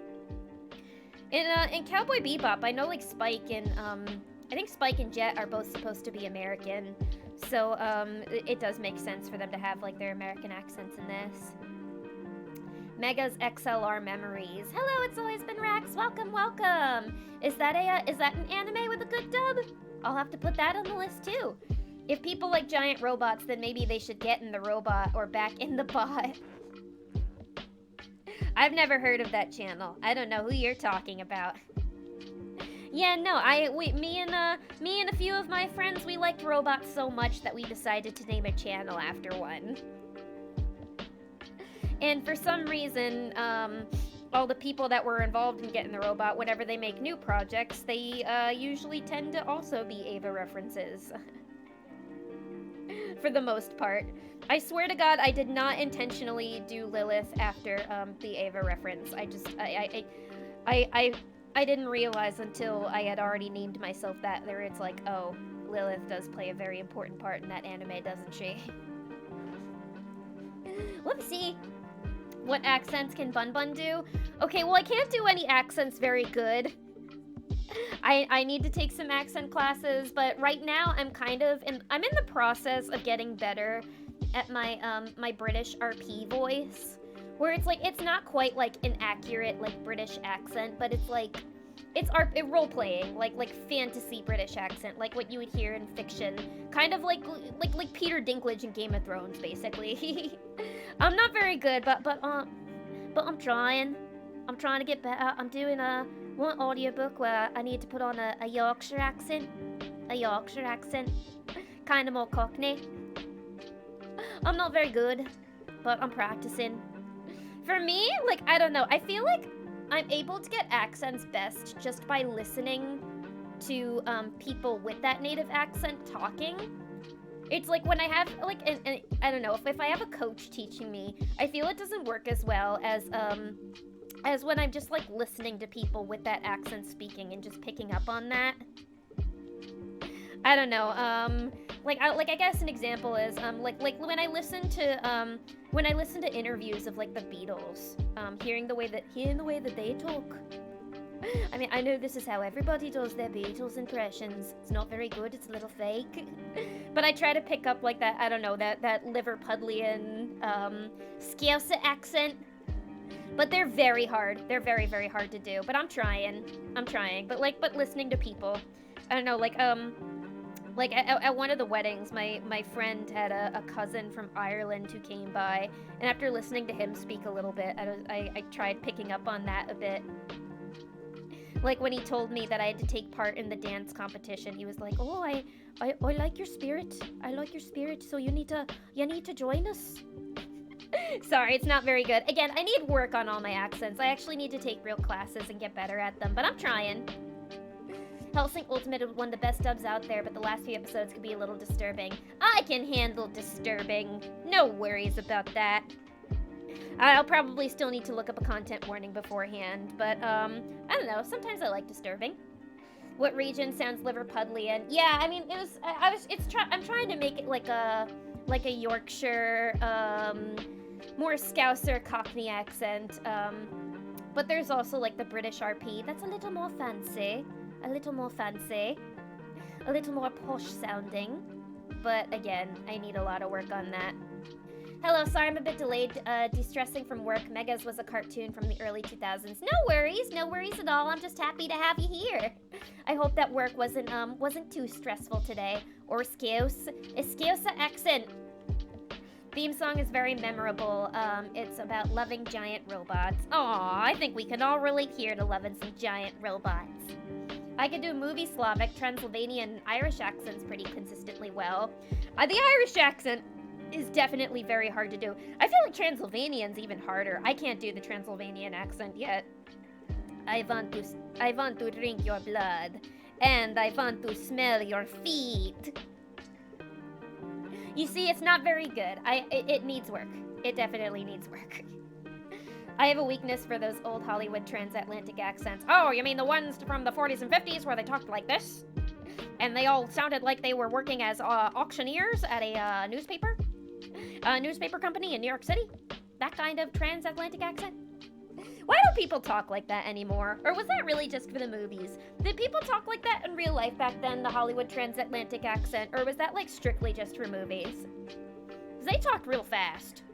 In Cowboy Bebop, I know like Spike and I think Spike and Jet are both supposed to be American, so it does make sense for them to have like their American accents in this. Mega's XLR Memories. Hello, it's always been Rax. Welcome, welcome. Is that an anime with a good dub? I'll have to put that on the list too. If people like giant robots, then maybe they should get in the robot or back in the bot. I've never heard of that channel. I don't know who you're talking about. Yeah, no, me and a few of my friends, we liked robots so much that we decided to name a channel after one. And for some reason, all the people that were involved in getting the robot, whenever they make new projects, they usually tend to also be Ava references. For the most part. I swear to God, I did not intentionally do Lilith after the Ava reference. I didn't realize until I had already named myself that there it's like, oh, Lilith does play a very important part in that anime, doesn't she? Whoopsie. What accents can Bun Bun do? Okay, well I can't do any accents very good. I need to take some accent classes, but right now I'm in the process of getting better at my my British RP voice, where it's like it's not quite like an accurate like British accent, but it's like it's role playing like fantasy British accent, like what you would hear in fiction, kind of like Peter Dinklage in Game of Thrones, basically. I'm not very good, but I'm trying. I'm trying to get better. I'm doing one audiobook where I need to put on a Yorkshire accent. A Yorkshire accent. Kind of more Cockney. I'm not very good, but I'm practicing. For me, like, I don't know. I feel like I'm able to get accents best just by listening to people with that native accent talking. It's like when I have, like, and I don't know, if I have a coach teaching me, I feel it doesn't work as well as when I'm just, like, listening to people with that accent speaking and just picking up on that. I don't know, I guess an example is, like when I listen to interviews of, like, the Beatles, hearing the way that they talk. I mean, I know this is how everybody does their Beatles impressions. It's not very good, it's a little fake. But I try to pick up, like, that, I don't know, that Liverpudlian, Scouser accent. But they're very hard. They're very, very hard to do. But I'm trying. But listening to people. I don't know, like at one of the weddings, my friend had a cousin from Ireland who came by. And after listening to him speak a little bit, I tried picking up on that a bit. Like when he told me that I had to take part in the dance competition, he was like, "Oh, I like your spirit. I like your spirit. So you need to join us." Sorry, it's not very good. Again, I need work on all my accents. I actually need to take real classes and get better at them, but I'm trying. Hellsing Ultimate is one of the best dubs out there, but the last few episodes could be a little disturbing. I can handle disturbing. No worries about that. I'll probably still need to look up a content warning beforehand, but, I don't know, sometimes I like disturbing. What region sounds Liverpudlian? Yeah, I mean, I'm trying to make it like a Yorkshire, more Scouser Cockney accent, but there's also, like, the British RP. That's a little more fancy. A little more posh sounding. But, again, I need a lot of work on that. Hello, sorry I'm a bit delayed, de-stressing from work. Megas was a cartoon from the early 2000s. No worries at all. I'm just happy to have you here. I hope that work wasn't too stressful today. Or Esciosa accent. Theme song is very memorable. It's about loving giant robots. Aw, I think we can all relate here to loving some giant robots. I can do movie Slavic, Transylvanian, and Irish accents pretty consistently well. The Irish accent is definitely very hard to do. I feel like Transylvanian's even harder. I can't do the Transylvanian accent yet. I want to drink your blood, and I want to smell your feet. You see, it's not very good. It needs work. It definitely needs work. I have a weakness for those old Hollywood transatlantic accents. Oh, you mean the ones from the 40s and 50s where they talked like this? And they all sounded like they were working as auctioneers at a newspaper company in New York City? That kind of transatlantic accent? Why don't people talk like that anymore? Or was that really just for the movies? Did people talk like that in real life back then, the Hollywood transatlantic accent? Or was that like strictly just for movies? 'Cause they talked real fast.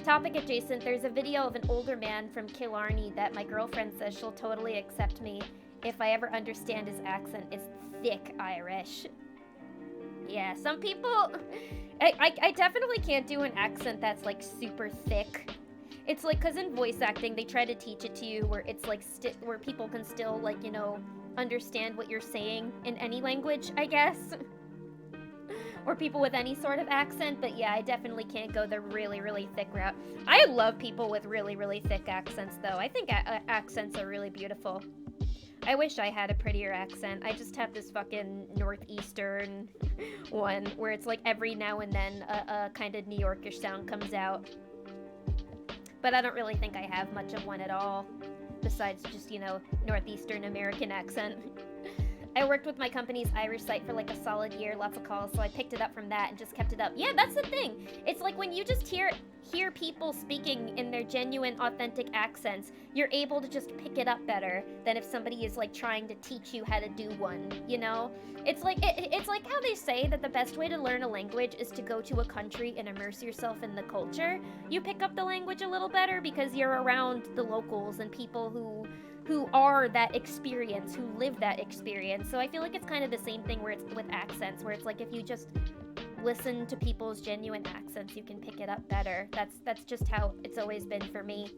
Topic adjacent, there's a video of an older man from Killarney that my girlfriend says she'll totally accept me if I ever understand his accent is thick Irish. Yeah, some people... I definitely can't do an accent that's, like, super thick. It's like, because in voice acting, they try to teach it to you where it's, like, where people can still, like, you know, understand what you're saying in any language, I guess. Or people with any sort of accent, but yeah, I definitely can't go the really, really thick route. I love people with really, really thick accents, though. I think accents are really beautiful. I wish I had a prettier accent. I just have this fucking northeastern one where it's like every now and then a kind of New Yorkish sound comes out. But I don't really think I have much of one at all, besides just, you know, northeastern American accent. I worked with my company's Irish site for like a solid year, lots of calls, so I picked it up from that and just kept it up. Yeah, that's the thing. It's like when you just hear people speaking in their genuine, authentic accents, you're able to just pick it up better than if somebody is like trying to teach you how to do one, you know? It's like it's like how they say that the best way to learn a language is to go to a country and immerse yourself in the culture. You pick up the language a little better because you're around the locals and people who are that experience, who live that experience. So I feel like it's kind of the same thing where it's with accents, where it's like if you just listen to people's genuine accents, you can pick it up better. That's just how it's always been for me.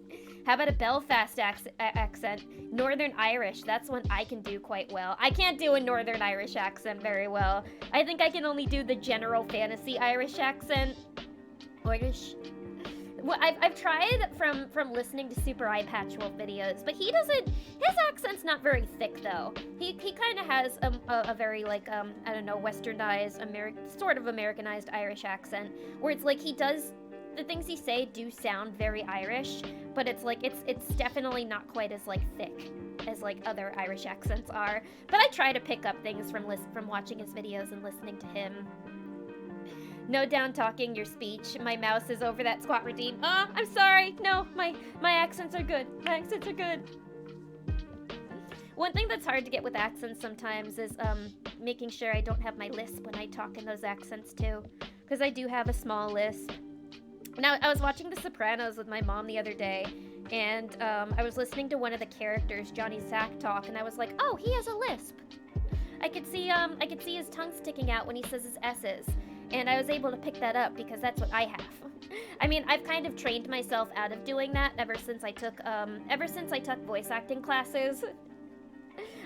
How about a Belfast accent? Northern Irish, that's one I can do quite well. I can't do a Northern Irish accent very well. I think I can only do the general fantasy Irish accent. Irish. Well, I've tried from listening to Super Eye Patchwolf videos, but he doesn't. His accent's not very thick though. He kind of has a very like I don't know, westernized sort of Americanized Irish accent, where it's like he does the things he say do sound very Irish, but it's like it's definitely not quite as like thick as like other Irish accents are. But I try to pick up things from watching his videos and listening to him. No down talking your speech. My mouse is over that squat redeem. Oh, I'm sorry. No, my accents are good. My accents are good. One thing that's hard to get with accents sometimes is making sure I don't have my lisp when I talk in those accents too, because I do have a small lisp. Now, I was watching The Sopranos with my mom the other day, and I was listening to one of the characters, Johnny Sack, talk, and I was like, oh, he has a lisp. I could see his tongue sticking out when he says his S's. And I was able to pick that up because that's what I have. I mean, I've kind of trained myself out of doing that ever since I took voice acting classes.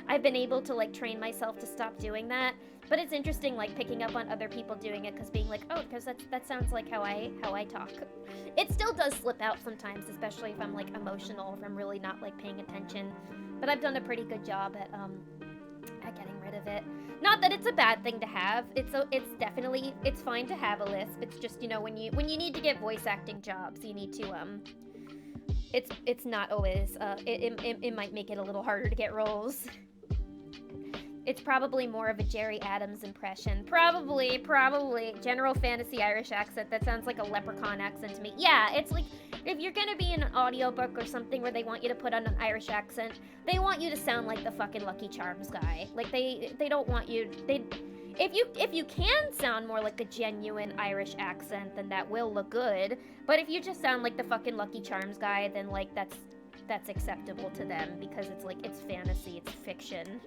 I've been able to like train myself to stop doing that. But it's interesting like picking up on other people doing it, because being like, oh, because that sounds like how I talk. It still does slip out sometimes, especially if I'm like emotional, if I'm really not like paying attention. But I've done a pretty good job at getting rid of it. Not that it's a bad thing to have. It's definitely, it's fine to have a lisp. It's just, you know, when you need to get voice acting jobs, you need to it's not always it might make it a little harder to get roles. It's probably more of a Jerry Adams impression. Probably. General fantasy Irish accent. That sounds like a leprechaun accent to me. Yeah, it's like if you're gonna be in an audiobook or something where they want you to put on an Irish accent, they want you to sound like the fucking Lucky Charms guy. Like they don't want you if you can sound more like a genuine Irish accent, then that will look good. But if you just sound like the fucking Lucky Charms guy, then like that's acceptable to them because it's like it's fantasy, it's fiction.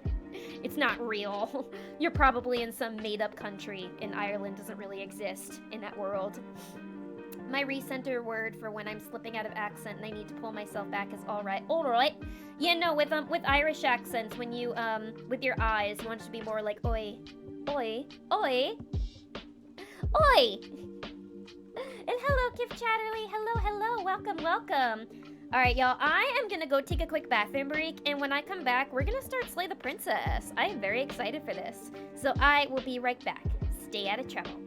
It's not real. You're probably in some made-up country, and Ireland doesn't really exist in that world. My recenter word for when I'm slipping out of accent and I need to pull myself back is alright. Alright. Yeah, no, with Irish accents, when you, with your eyes, you want it to be more like, oi. Oi. Oi. Oi! And hello, Kif Chatterley. Hello. Welcome. Alright, y'all, I am gonna go take a quick bathroom break, and when I come back, we're gonna start Slay the Princess. I am very excited for this. So I will be right back. Stay out of trouble.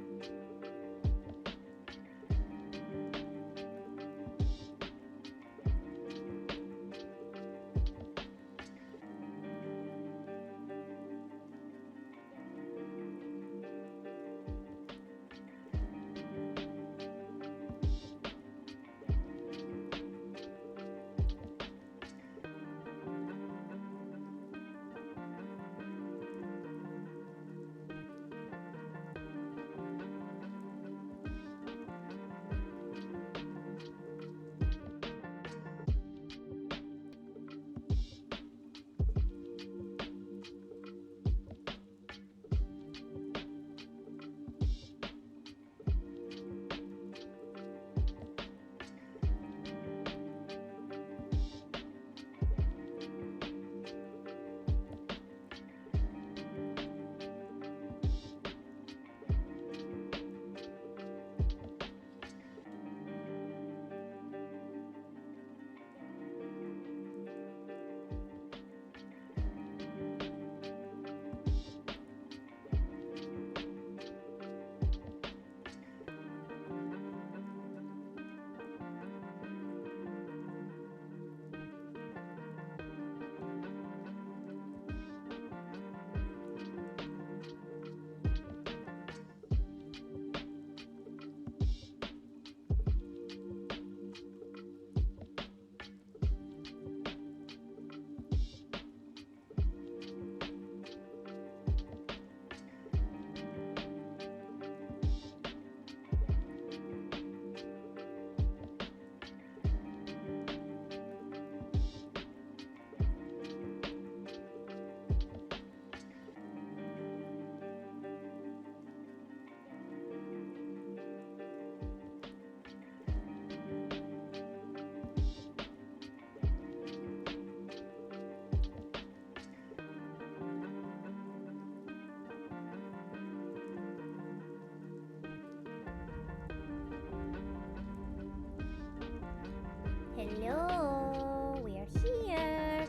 Hello, we are here.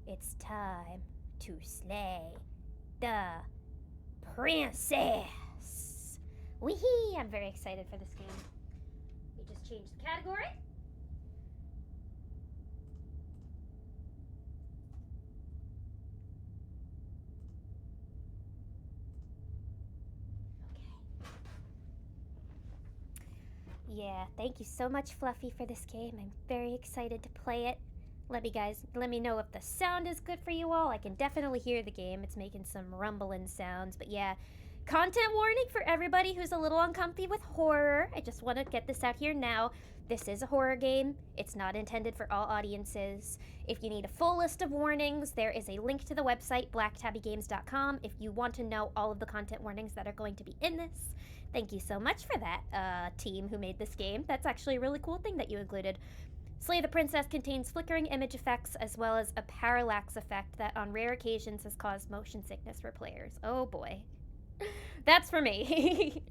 It's time to slay the princess. Wee-hee, I'm very excited for this game. We just changed the category. Yeah, thank you so much, Fluffy, for this game. I'm very excited to play it. Let me know if the sound is good for you all. I can definitely hear the game. It's making some rumbling sounds, but yeah. Content warning for everybody who's a little uncomfy with horror. I just want to get this out here now. This is a horror game. It's not intended for all audiences. If you need a full list of warnings, there is a link to the website, blacktabbygames.com, if you want to know all of the content warnings that are going to be in this. Thank you so much for that, team who made this game. That's actually a really cool thing that you included. Slay the Princess contains flickering image effects as well as a parallax effect that on rare occasions has caused motion sickness for players. Oh boy. That's for me.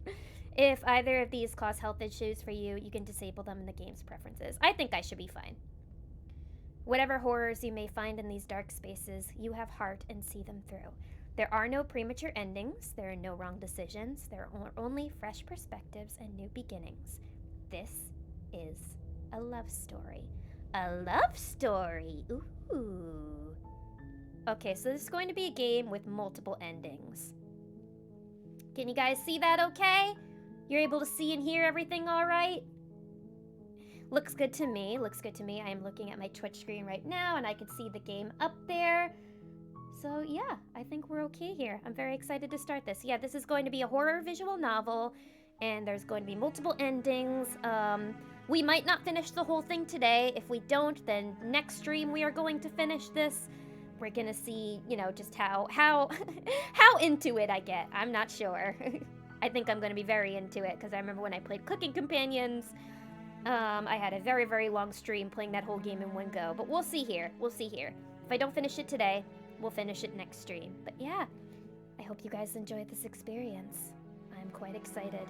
If either of these cause health issues for you, you can disable them in the game's preferences. I think I should be fine. Whatever horrors you may find in these dark spaces, you have heart and see them through. There are no premature endings, there are no wrong decisions, there are only fresh perspectives and new beginnings. This is a love story. A love story! Ooh. Okay, so this is going to be a game with multiple endings. Can you guys see that okay? You're able to see and hear everything all right? Looks good to me, looks good to me. I am looking at my Twitch screen right now and I can see the game up there. So yeah, I think we're okay here. I'm very excited to start this. Yeah, this is going to be a horror visual novel, and there's going to be multiple endings. We might not finish the whole thing today. If we don't, then next stream we are going to finish this. We're gonna see, you know, just how how into it I get. I'm not sure. I think I'm gonna be very into it, because I remember when I played Cooking Companions, I had a very, very long stream playing that whole game in one go. But we'll see here. We'll see here. If I don't finish it today, we'll finish it next stream. But yeah, I hope you guys enjoyed this experience. I'm quite excited.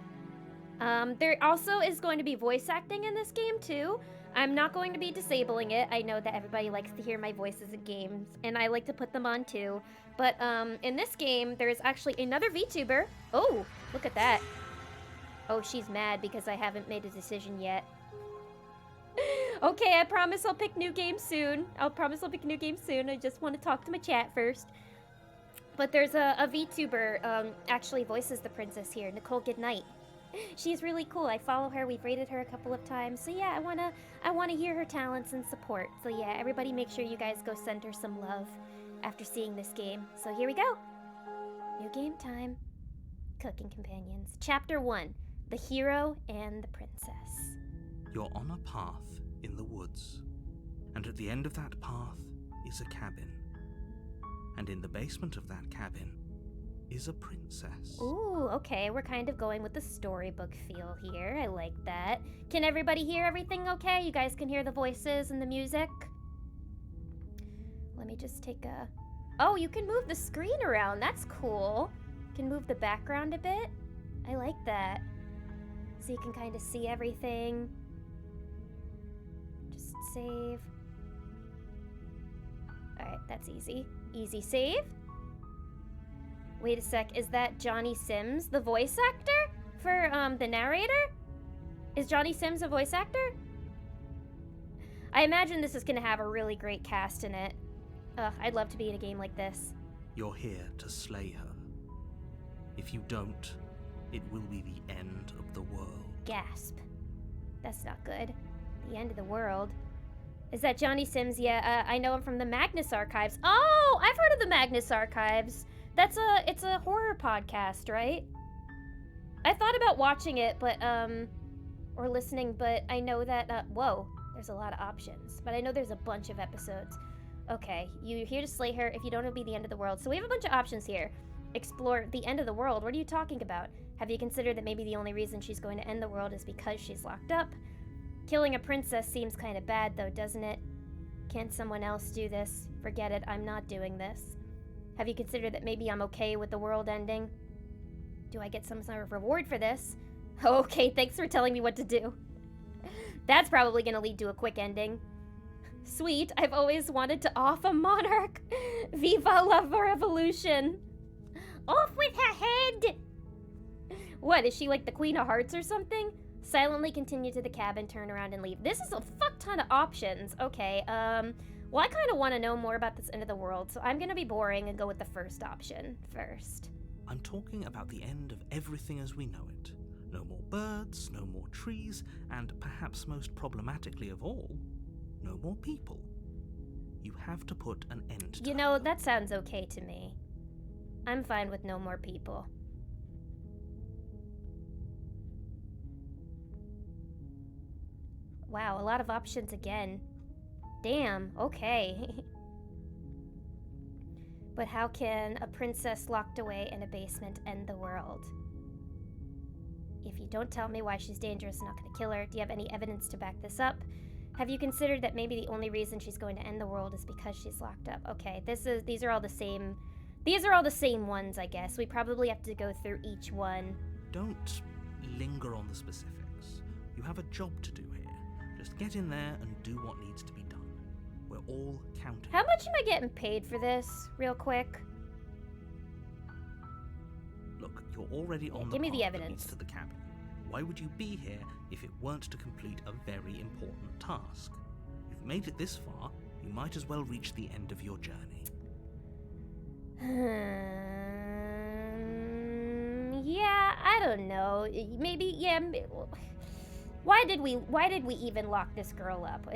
There also is going to be voice acting in this game too. I'm not going to be disabling it. I know that everybody likes to hear my voices in games, and I like to put them on too. But in this game, there's actually another VTuber. Oh, look at that. Oh, she's mad because I haven't made a decision yet. Okay, I promise I'll pick new games soon. I just want to talk to my chat first. But there's a VTuber actually voices the princess here, Nicole Goodnight. She's really cool. I follow her. We've rated her a couple of times. So yeah, I wanna hear her talents and support. So yeah, everybody make sure you guys go send her some love after seeing this game. So here we go. New game time. Cooking Companions. Chapter 1. The Hero and the Princess. You're on a path in the woods, and at the end of that path is a cabin. And in the basement of that cabin is a princess. Ooh, okay, we're kind of going with the storybook feel here. I like that. Can everybody hear everything okay? You guys can hear the voices and the music? Let me just take a... Oh, you can move the screen around. That's cool. You can move the background a bit. I like that. So you can kind of see everything. Just save. Alright, that's easy. Easy save. Wait a sec, is that Johnny Sims, the voice actor? For, the narrator? Is Johnny Sims a voice actor? I imagine this is gonna have a really great cast in it. Ugh, I'd love to be in a game like this. You're here to slay her. If you don't, it will be the end of the world. Gasp. That's not good. The end of the world. Is that Johnny Sims? Yeah, I know him from the Magnus Archives. Oh, I've heard of the Magnus Archives. It's a horror podcast, right? I thought about watching it, but, or listening, but I know that, whoa, there's a lot of options. But I know there's a bunch of episodes. Okay, you're here to slay her. If you don't, it'll be the end of the world. So we have a bunch of options here. Explore the end of the world. What are you talking about? Have you considered that maybe the only reason she's going to end the world is because she's locked up? Killing a princess seems kind of bad, though, doesn't it? Can't someone else do this? Forget it, I'm not doing this. Have you considered that maybe I'm okay with the world ending? Do I get some sort of reward for this? Okay, thanks for telling me what to do. That's probably gonna lead to a quick ending. Sweet, I've always wanted to off a monarch. Viva la revolution. Off with her head! What, is she like the Queen of Hearts or something? Silently continue to the cabin, turn around and leave. This is a fuck ton of options. Okay, well, I kind of want to know more about this end of the world, so I'm gonna be boring and go with the first option first. I'm talking about the end of everything as we know it. No more birds, no more trees, and perhaps most problematically of all, no more people. You have to put an end to You know, that sounds okay to me. I'm fine with no more people. Wow, a lot of options again. Damn, okay. But how can a princess locked away in a basement end the world? If you don't tell me why she's dangerous and not gonna kill her, do you have any evidence to back this up? Have you considered that maybe the only reason she's going to end the world is because she's locked up? Okay, these are all the same. These are all the same ones, I guess. We probably have to go through each one. Don't linger on the specifics. You have a job to do here. Just get in there and do what needs to be done. We're all counting. How much am I getting paid for this, real quick? Look, you're already on the give me the path that evidence. leads to the cabin. Why would you be here if it weren't to complete a very important task? You've made it this far, you might as well reach the end of your journey. Yeah, I don't know. Maybe, yeah. Why did we even lock this girl up?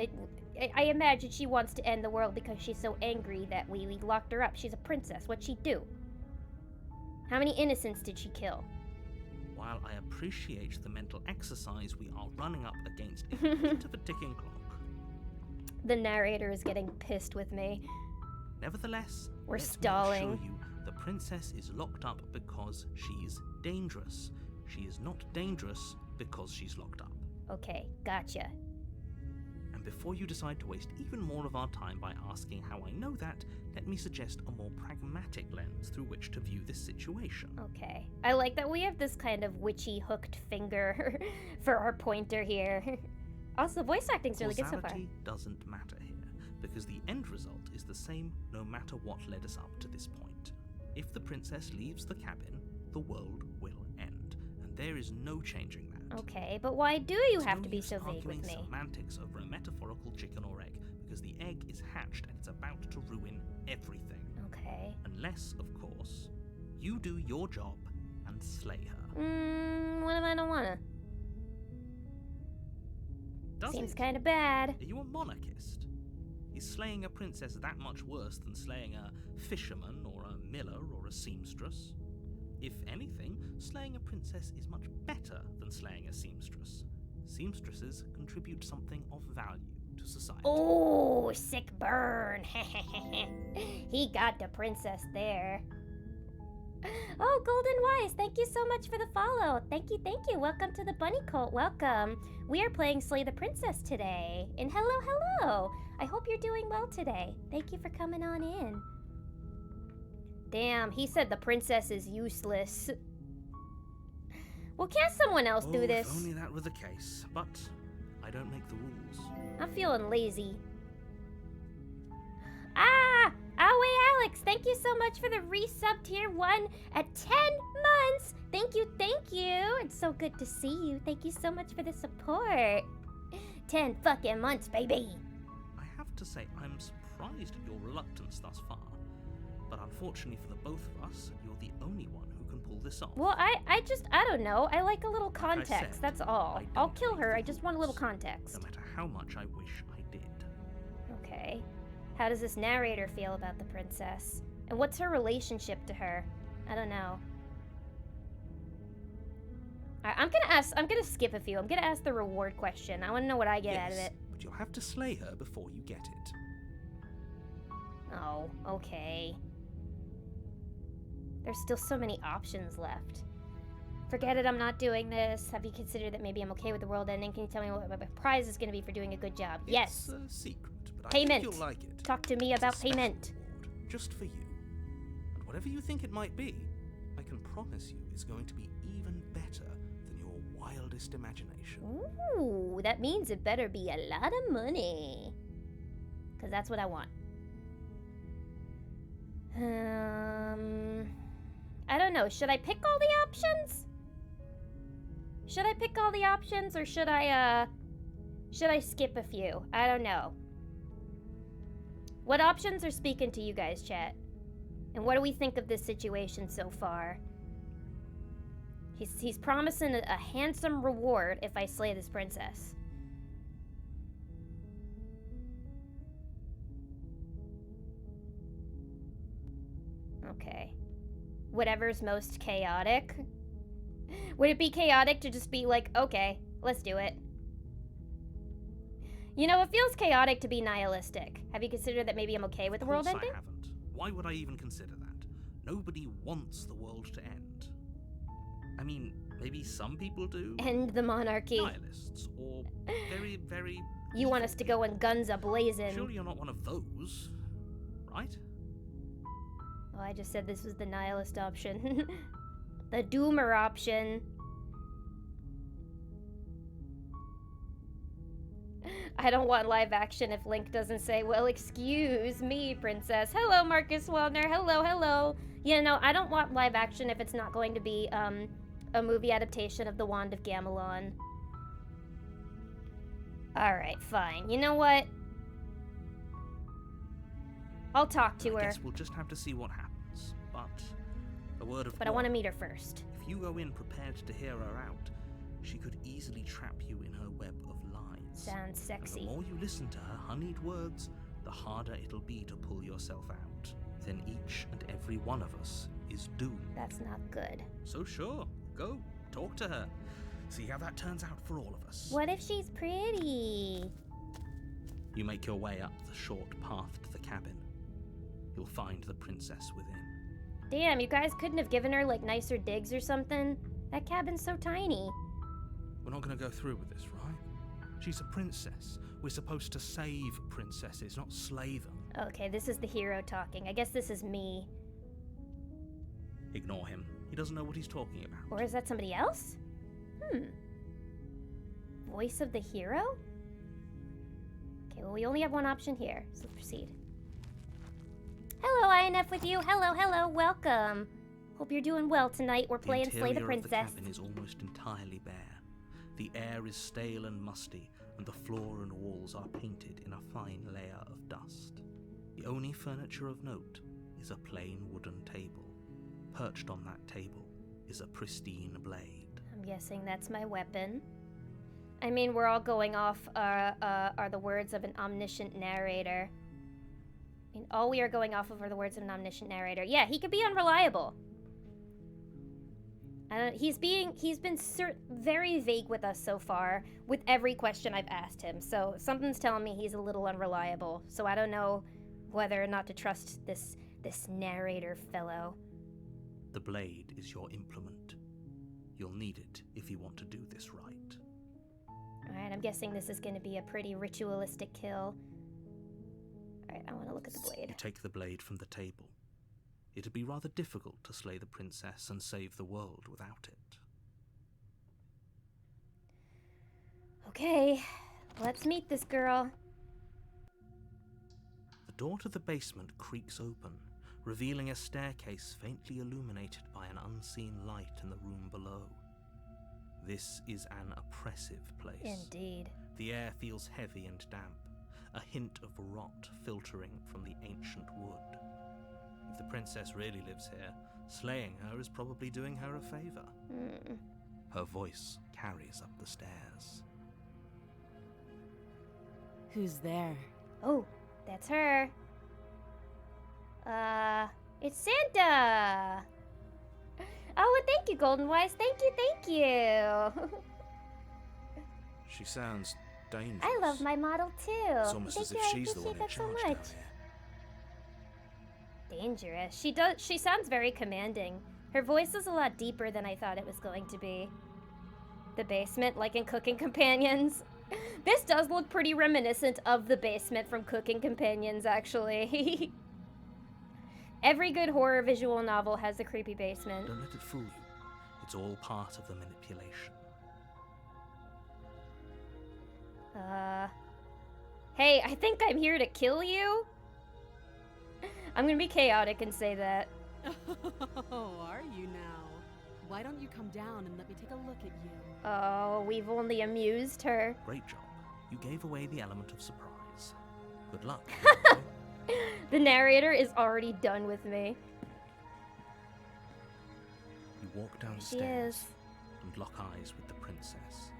I imagine she wants to end the world because she's so angry that we locked her up. She's a princess. What'd she do? How many innocents did she kill? While I appreciate the mental exercise, we are running up against a bit of a ticking clock. The narrator is getting pissed with me. Nevertheless, We're let me stalling. assure you, the princess is locked up because she's dangerous. She is not dangerous because she's locked up. Okay, gotcha. And before you decide to waste even more of our time by asking how I know that, let me suggest a more pragmatic lens through which to view this situation. Okay. I like that we have this kind of witchy hooked finger for our pointer here. Also, voice acting's really good so far. Causality doesn't matter here, because the end result is the same no matter what led us up to this point. If the princess leaves the cabin, the world will end, and there is no changing that. Okay, but why do you It's have no to be use so vague with arguing me? semantics over a metaphorical chicken or egg, because the egg is hatched and it's about to ruin everything. Okay. Unless, of course, you do your job and slay her. What if I don't wanna? Does Seems it? kind of bad. Are you a monarchist? Is slaying a princess that much worse than slaying a fisherman or a miller or a seamstress? If anything, slaying a princess is much better than slaying a seamstress. Seamstresses contribute something of value to society. Oh, sick burn. He got the princess there. Oh, Golden Wise, thank you so much for the follow. Thank you, thank you. Welcome to the Bunny Cult. Welcome. We are playing Slay the Princess today. And hello, hello. I hope you're doing well today. Thank you for coming on in. Damn, he said the princess is useless. Well, can't someone else do this? If only that were the case, but I don't make the rules. I'm feeling lazy. Ah! Away Alex, thank you so much for the resub tier 1 at 10 months. Thank you, thank you. It's so good to see you. Thank you so much for the support. 10 fucking months, baby. I have to say, I'm surprised at your reluctance thus far. But unfortunately for the both of us, you're the only one who can pull this off. Well, I don't know. I like a little Like I context, said, that's all. I I'll don't kill make her, the I just want a little rules, context. No matter how much I wish I did. Okay. How does this narrator feel about the princess? And what's her relationship to her? I don't know. I'm gonna skip a few. I'm gonna ask the reward question. I wanna know what I get out of it. But you'll have to slay her before you get it. Oh, okay. There's still so many options left. Forget it, I'm not doing this. Have you considered that maybe I'm okay with the world ending? Can you tell me what my prize is gonna be for doing a good job? Yes. It's a secret, but I Payment. think you'll like it. Talk to me It's a about special payment. reward, just for you. And whatever you think it might be, I can promise you it's going to be even better than your wildest imagination. Ooh, that means it better be a lot of money. 'Cause that's what I want. I don't know. Should I pick all the options? Should I pick all the options or should I skip a few? I don't know. What options are speaking to you guys, chat? And what do we think of this situation so far? He's promising a handsome reward if I slay this princess. Okay. Whatever's most chaotic. Would it be chaotic to just be like, okay, let's do it? You know, it feels chaotic to be nihilistic. Have you considered that maybe I'm okay with the world Of course ending? I haven't. Why would I even consider that? Nobody wants the world to end. I mean, maybe some people do. End the monarchy. Nihilists, or very, very... You want us to go in guns a-blazing. Surely you're not one of those, right? Oh, I just said this was the nihilist option. The doomer option. I don't want live action if Link doesn't say, well, excuse me, princess. Hello, Marcus Wellner. Hello, hello. You know, I don't want live action if it's not going to be a movie adaptation of The Wand of Gamelon. Alright, fine. You know what? I'll talk to her. I guess we'll just have to see what happens. But a word of But I want to meet her first. If you go in prepared to hear her out, she could easily trap you in her web of lies. Sounds sexy. And the more you listen to her honeyed words, the harder it'll be to pull yourself out. Then each and every one of us is doomed. That's not good. So sure, go, talk to her. See how that turns out for all of us. What if she's pretty? You make your way up the short path to the cabin. You'll find the princess within. Damn, you guys couldn't have given her, like, nicer digs or something? That cabin's so tiny. We're not going to go through with this, right? She's a princess. We're supposed to save princesses, not slay them. Okay, this is the hero talking. I guess this is me. Ignore him. He doesn't know what he's talking about. Or is that somebody else? Voice of the hero? Okay, well, we only have one option here, so let's proceed. Hello, INF with you. Hello, hello, welcome. Hope you're doing well tonight. We're playing Slay the Princess. The cabin is almost entirely bare. The air is stale and musty, and the floor and walls are painted in a fine layer of dust. The only furniture of note is a plain wooden table. Perched on that table is a pristine blade. I'm guessing that's my weapon. I mean, we're all going off are the words of an omniscient narrator. I mean, all we are going off of are the words of an omniscient narrator. Yeah, he could be unreliable. He's been very vague with us so far with every question I've asked him. So something's telling me he's a little unreliable. So I don't know whether or not to trust this narrator fellow. The blade is your implement. You'll need it if you want to do this right. Alright, I'm guessing this is going to be a pretty ritualistic kill. Alright, I want to look at the blade. You take the blade from the table. It'd be rather difficult to slay the princess and save the world without it. Okay, let's meet this girl. The door to the basement creaks open, revealing a staircase faintly illuminated by an unseen light in the room below. This is an oppressive place. Indeed. The air feels heavy and damp, a hint of rot filtering from the ancient wood. If the princess really lives here, slaying her is probably doing her a favor. Her voice carries up the stairs. Who's there? Oh, that's her. It's Santa! Oh, well, thank you, Golden Wise. Thank you. She sounds dangerous. I love my model, too. It's almost as if she's the one in charge down here. Dangerous. She sounds very commanding. Her voice is a lot deeper than I thought it was going to be. The basement, like in Cooking Companions. This does look pretty reminiscent of the basement from Cooking Companions, actually. Every good horror visual novel has a creepy basement. Don't let it fool you. It's all part of the manipulation. Hey, I think I'm here to kill you? I'm gonna be chaotic and say that. Oh, are you now? Why don't you come down and let me take a look at you? Oh, we've only amused her. Great job. You gave away the element of surprise. Good luck. The narrator is already done with me. You walk She downstairs is. and lock eyes with the princess.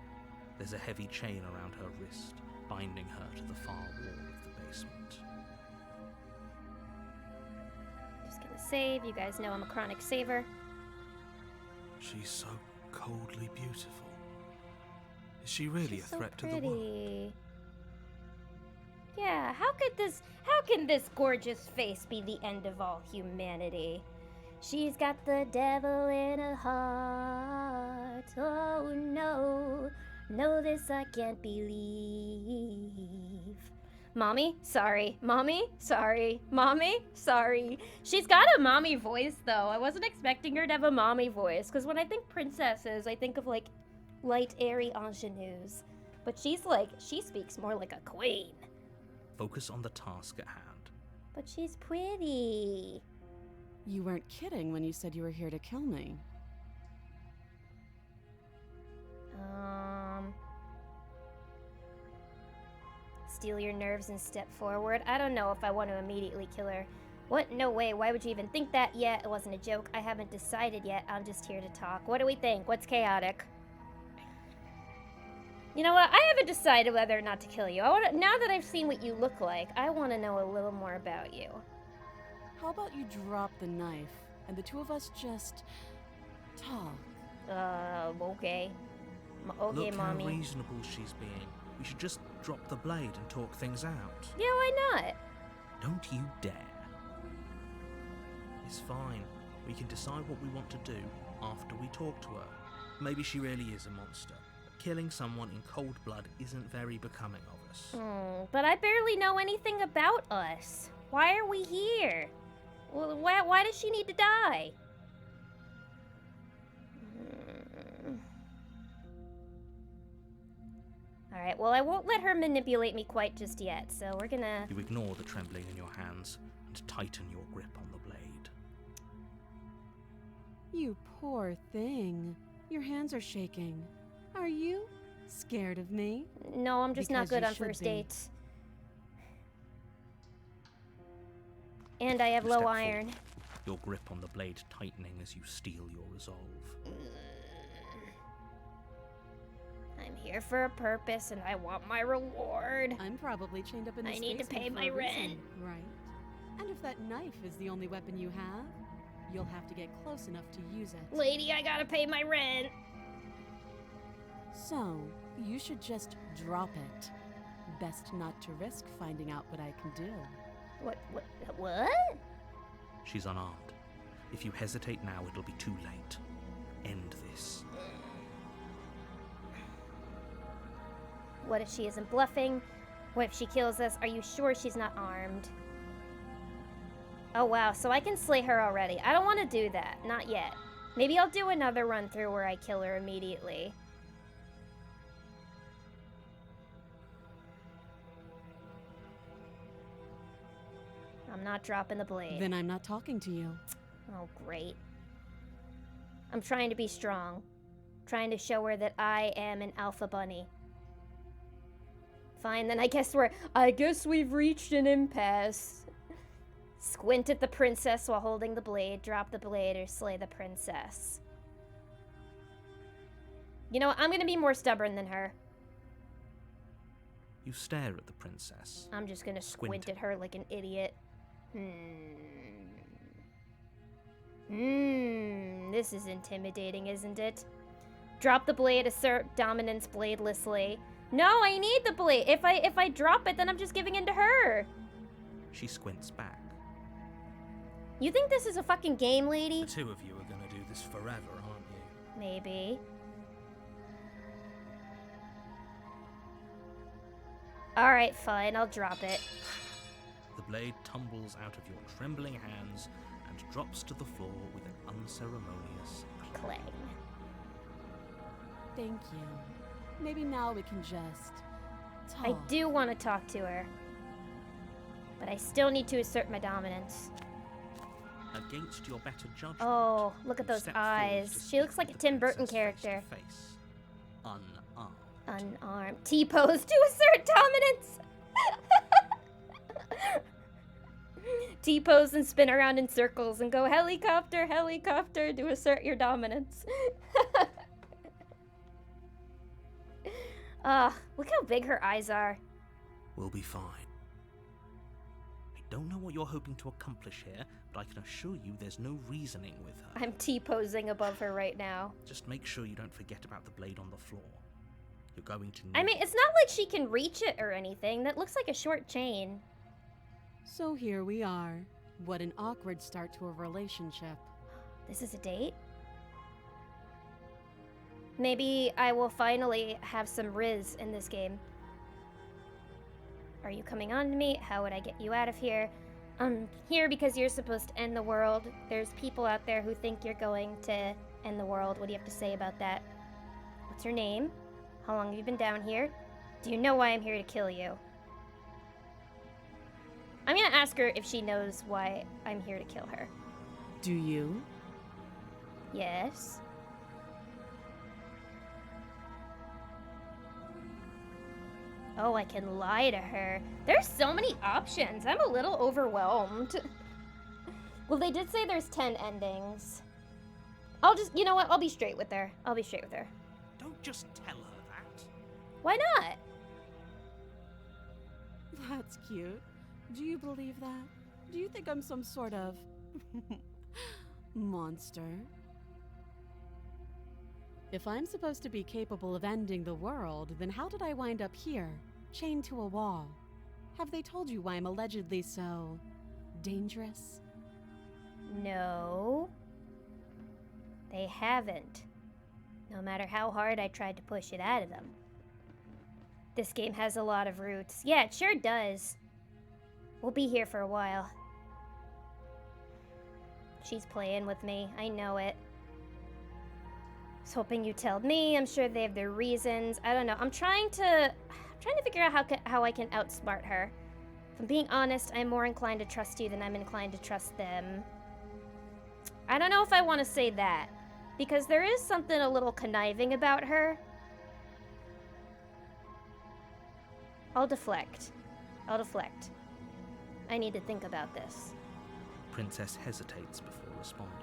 There's a heavy chain around her wrist, binding her to the far wall of the basement. Just gonna save. You guys know I'm a chronic saver. She's so coldly beautiful. Is she really She's a so threat to the world? pretty. Yeah, how can this gorgeous face be the end of all humanity? She's got the devil in her heart. Oh no, this I can't believe. Mommy? Sorry. Mommy? Sorry. Mommy? Sorry. She's got a mommy voice, though. I wasn't expecting her to have a mommy voice, because when I think princesses, I think of, like, light, airy ingenues. But she speaks more like a queen. Focus on the task at hand. But she's pretty. You weren't kidding when you said you were here to kill me. Steal your nerves and step forward. I don't know if I want to immediately kill her. What? No way. Why would you even think that yet? It wasn't a joke. I haven't decided yet. I'm just here to talk. What do we think? What's chaotic? You know what? I haven't decided whether or not to kill you. Now that I've seen what you look like, I want to know a little more about you. How about you drop the knife and the two of us just talk? Okay. Okay, Look mommy. how reasonable she's being. We should just drop the blade and talk things out. Yeah, why not? Don't you dare. It's fine. We can decide what we want to do after we talk to her. Maybe she really is a monster. Killing someone in cold blood isn't very becoming of us. But I barely know anything about us. Why are we here? Well, why does she need to die? Alright, well, I won't let her manipulate me quite just yet, so we're gonna... You ignore the trembling in your hands and tighten your grip on the blade. You poor thing. Your hands are shaking. Are you scared of me? No, I'm just not Because good you on should first be. dates. And I have You low step iron. forward, your grip on the blade tightening as you steel your resolve. I'm here for a purpose and I want my reward. I'm probably chained up in I this need to basement pay for my a reason, rent. right? And if that knife is the only weapon you have, you'll have to get close enough to use it. Lady, I gotta pay my rent. So, you should just drop it. Best not to risk finding out what I can do. What? She's unarmed. If you hesitate now, it'll be too late. End this. What if she isn't bluffing? What if she kills us? Are you sure she's not armed? Oh wow, so I can slay her already. I don't want to do that. Not yet. Maybe I'll do another run through where I kill her immediately. I'm not dropping the blade. Then I'm not talking to you. Oh, great. I'm trying to be strong. Trying to show her that I am an alpha bunny. Fine, then I guess we've reached an impasse. Squint at the princess while holding the blade, drop the blade, or slay the princess. You know what? I'm gonna be more stubborn than her. You stare at the princess. I'm just gonna squint at her like an idiot. This is intimidating, isn't it? Drop the blade, assert dominance bladelessly. No, I need the blade. If I drop it, then I'm just giving in to her. She squints back. You think this is a fucking game, lady? The two of you are gonna do this forever, aren't you? Maybe. Alright, fine, I'll drop it. The blade tumbles out of your trembling hands and drops to the floor with an unceremonious Clang. Thank you. Maybe now we can just talk. I do want to talk to her. But I still need to assert my dominance. Against your better judgment. Oh, look at you those step forward to eyes. speak She looks like a with the Tim Burton princess character. face to face. Unarmed. Unarmed. T-pose to assert dominance! T-pose and spin around in circles and go helicopter, helicopter to assert your dominance. Look how big her eyes are. We'll be fine. I don't know what you're hoping to accomplish here, but I can assure you there's no reasoning with her. I'm T-posing above her right now. Just make sure you don't forget about the blade on the floor. You're going to need I mean, it's not like she can reach it or anything. That looks like a short chain. So here we are. What an awkward start to a relationship. This is a date? Maybe I will finally have some Riz in this game. Are you coming on to me? How would I get you out of here? I'm here because you're supposed to end the world. There's people out there who think you're going to end the world. What do you have to say about that? What's your name? How long have you been down here? Do you know why I'm here to kill you? I'm gonna ask her if she knows why I'm here to kill her. Do you? Yes. Oh, I can lie to her. There's so many options. I'm a little overwhelmed. Well, they did say there's 10 endings. I'll just, you know what? I'll be straight with her. I'll be straight with her. Don't just tell her that. Why not? That's cute. Do you believe that? Do you think I'm some sort of monster? If I'm supposed to be capable of ending the world, then how did I wind up here, chained to a wall? Have they told you why I'm allegedly so dangerous? No. They haven't. No matter how hard I tried to push it out of them. This game has a lot of roots. Yeah, it sure does. We'll be here for a while. She's playing with me. I know it. I was hoping you told me. I'm sure they have their reasons. I don't know. I'm trying to figure out how I can outsmart her. If I'm being honest, I'm more inclined to trust you than I'm inclined to trust them. I don't know if I want to say that, because there is something a little conniving about her. I'll deflect. I'll deflect. I need to think about this. Princess hesitates before responding.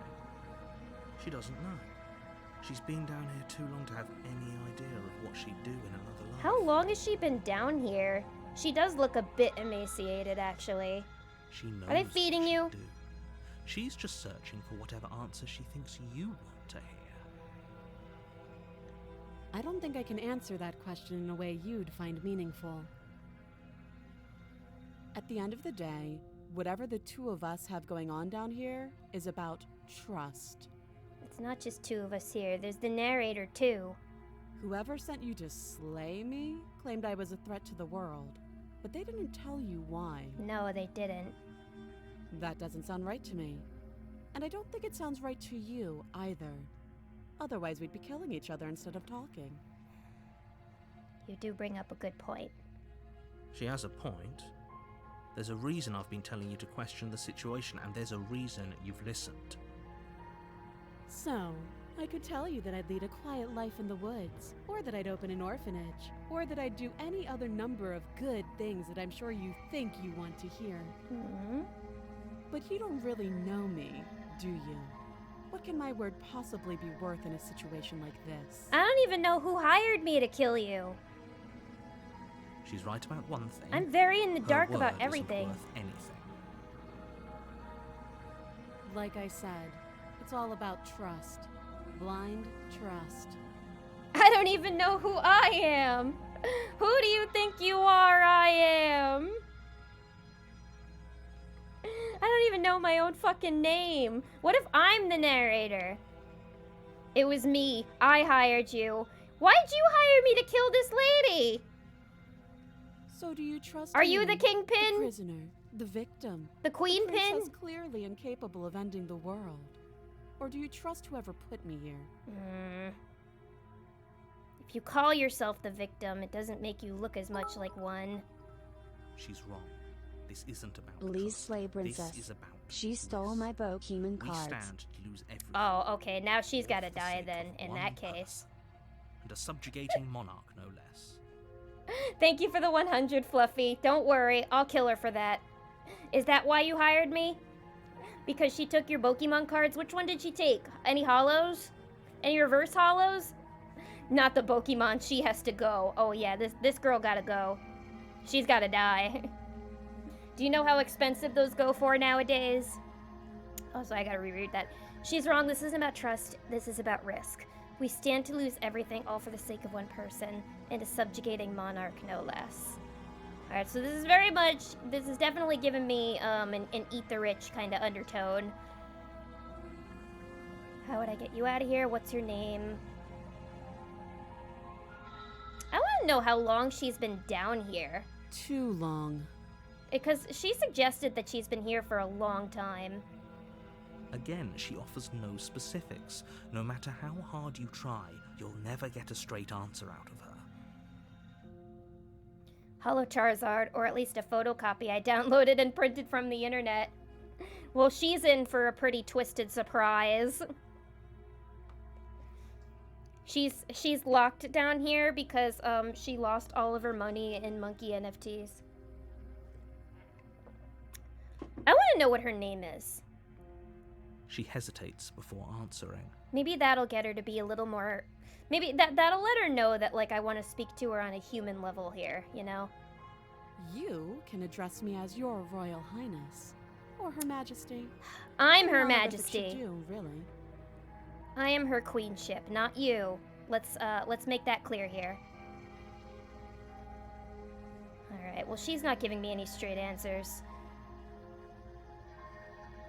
She doesn't know. She's been down here too long to have any idea of what she'd do in another life. How long has she been down here? She does look a bit emaciated, actually. She knows Are they feeding what you? she'd do. She's just searching for whatever answer she thinks you want to hear. I don't think I can answer that question in a way you'd find meaningful. At the end of the day, whatever the two of us have going on down here is about trust. It's not just two of us here. There's the narrator, too. Whoever sent you to slay me claimed I was a threat to the world, but they didn't tell you why. No, they didn't. That doesn't sound right to me. And I don't think it sounds right to you, either. Otherwise, we'd be killing each other instead of talking. You do bring up a good point. She has a point. There's a reason I've been telling you to question the situation, and there's a reason you've listened. So, I could tell you that I'd lead a quiet life in the woods, or that I'd open an orphanage, or that I'd do any other number of good things that I'm sure you think you want to hear. Hmm? But you don't really know me, do you? What can my word possibly be worth in a situation like this? I don't even know who hired me to kill you. She's right about one thing. I'm very in the Her dark word about isn't everything. worth anything. Like I said, it's all about trust. Blind trust. I don't even know who I am. Who do you think you are? I am. I don't even know my own fucking name. What if I'm the narrator? It was me. I hired you. Why'd you hire me to kill this lady? So do you trust Are you me, the kingpin? the prisoner, the victim, The queen the pin? princess clearly incapable of ending the world? Or do you trust whoever put me here? If you call yourself the victim, it doesn't make you look as much like one. She's wrong. This isn't about Please trust. slay princess. This is about She stole peace. my Pokemon We cards. stand to lose everything. Oh, okay. Now she's all gotta for the die sake then, of in one that case. person. And a subjugating monarch, no less. Thank you for the 100, Fluffy. Don't worry, I'll kill her for that. Is that why you hired me? Because she took your Pokemon cards? Which one did she take? Any hollows? Any reverse hollows? Not the Pokemon, she has to go. Oh yeah, this girl gotta go. She's gotta die. Do you know how expensive those go for nowadays? Oh, so I gotta reread that. She's wrong, this isn't about trust, this is about risk. We stand to lose everything, all for the sake of one person, and a subjugating monarch, no less. Alright, so this is definitely giving me an eat the rich kind of undertone. How would I get you out of here? What's your name? I want to know how long she's been down here. Too long. Because she suggested that she's been here for a long time. Again, she offers no specifics. No matter how hard you try, you'll never get a straight answer out of her. Holo Charizard, or at least a photocopy I downloaded and printed from the internet. Well, she's in for a pretty twisted surprise. She's locked down here because she lost all of her money in monkey NFTs. I want to know what her name is. She hesitates before answering. Maybe that'll get her to be a little more... Maybe that'll let her know that, like, I want to speak to her on a human level here, you know? You can address me as your Royal Highness. Or Her Majesty. I'm Her However that Majesty. should do, really. I am her queenship, not you. Let's make that clear here. Alright, well, she's not giving me any straight answers.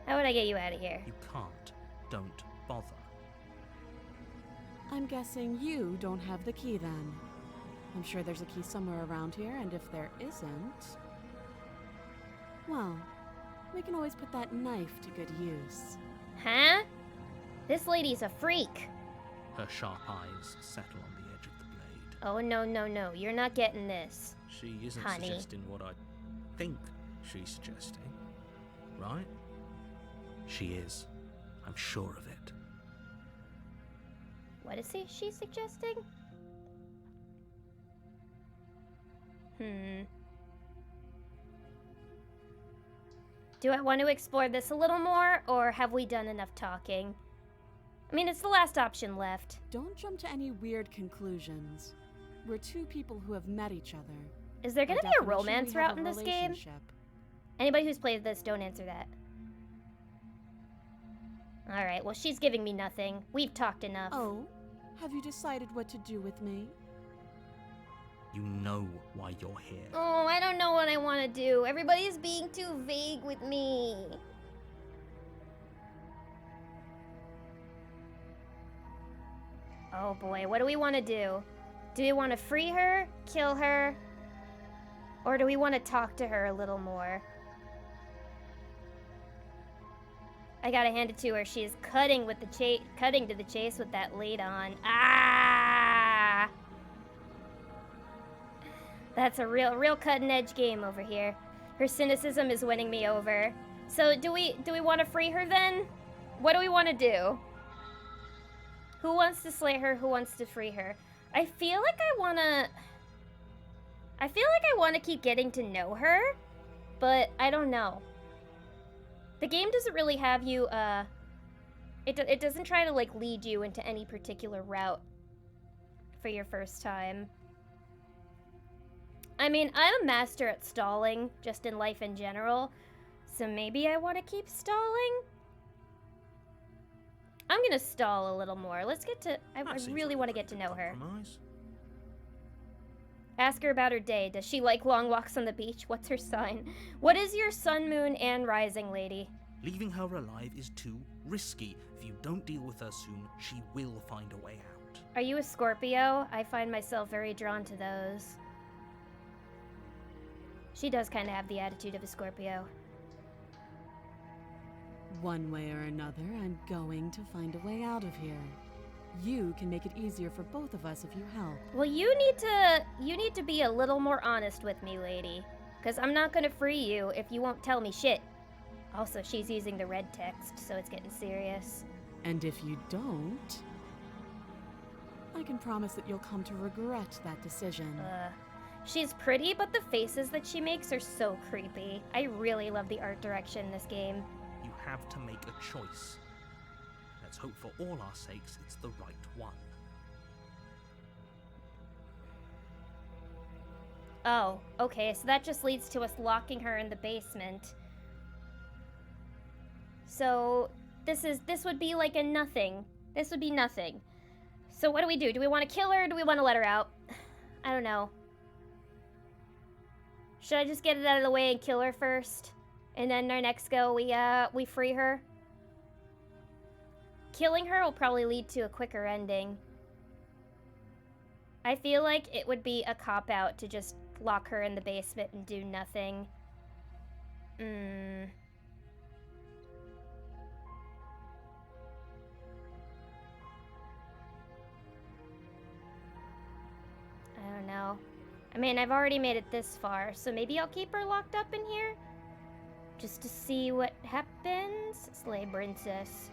How would I get you out of here? You can't. Don't bother. I'm guessing you don't have the key then. I'm sure there's a key somewhere around here, and if there isn't... well, we can always put that knife to good use. Huh? This lady's a freak. Her sharp eyes settle on the edge of the blade. Oh, no, you're not getting this. She isn't Honey. suggesting what I think she's suggesting, right? She is. I'm sure of it. What is she suggesting? Do I want to explore this a little more, or have we done enough talking? I mean, it's the last option left. Don't jump to any weird conclusions. We're two people who have met each other. Is there gonna By be a definition, romance we have route a in this game? relationship. Anybody who's played this, don't answer that. Alright, well, she's giving me nothing. We've talked enough. Oh, have you decided what to do with me? You know why you're here. Oh, I don't know what I want to do. Everybody's being too vague with me. Oh boy, what do we want to do? Do we want to free her, kill her, or do we want to talk to her a little more? I gotta hand it to her. She is cutting with the cutting to the chase with that lead on. Ah! That's a real cutting edge game over here. Her cynicism is winning me over. So do we want to free her then? What do we want to do? Who wants to slay her? Who wants to free her? I feel like I want to keep getting to know her, but I don't know. The game doesn't really have you, it doesn't try to, like, lead you into any particular route for your first time. I mean, I'm a master at stalling, just in life in general, so maybe I want to keep stalling? I'm gonna stall a little more. Let's get to, I really want to get to know her. Compromise. Ask her about her day. Does she like long walks on the beach? What's her sign? What is your sun, moon, and rising, lady? Leaving her alive is too risky. If you don't deal with her soon, she will find a way out. Are you a Scorpio? I find myself very drawn to those. She does kind of have the attitude of a Scorpio. One way or another, I'm going to find a way out of here. You can make it easier for both of us if you help. Well, you need to be a little more honest with me, lady. Because I'm not going to free you if you won't tell me shit. Also, she's using the red text, so it's getting serious. And if you don't, I can promise that you'll come to regret that decision. She's pretty, but the faces that she makes are so creepy. I really love the art direction in this game. You have to make a choice. Let's hope for all our sakes it's the right one. Oh, okay, so that just leads to us locking her in the basement. So, this would be like a nothing. This would be nothing. So what do we do? Do we want to kill her or do we want to let her out? I don't know. Should I just get it out of the way and kill her first? And then our next go, we free her? Killing her will probably lead to a quicker ending. I feel like it would be a cop-out to just lock her in the basement and do nothing. I don't know. I mean, I've already made it this far, so maybe I'll keep her locked up in here? Just to see what happens? Slay princess.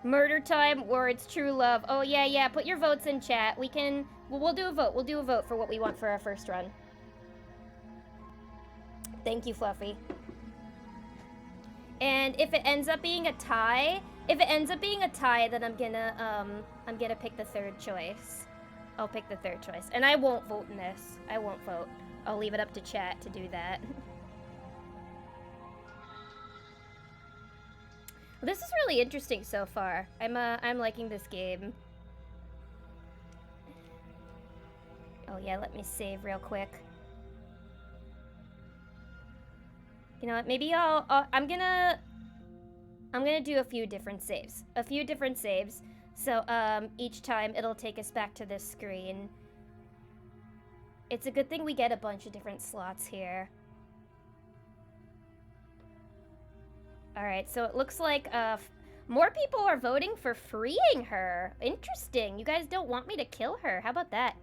Murder time or it's true love. Oh, yeah. Put your votes in chat. We'll do a vote. We'll do a vote for what we want for our first run. Thank you, Fluffy. And if it ends up being a tie, then I'm gonna pick the third choice. I'll pick the third choice. And I won't vote in this. I won't vote. I'll leave it up to chat to do that. This is really interesting so far. I'm liking this game. Oh yeah, let me save real quick. You know what? Maybe I'm gonna do a few different saves. So each time it'll take us back to this screen. It's a good thing we get a bunch of different slots here. Alright, so it looks like more people are voting for freeing her. Interesting. You guys don't want me to kill her. How about that?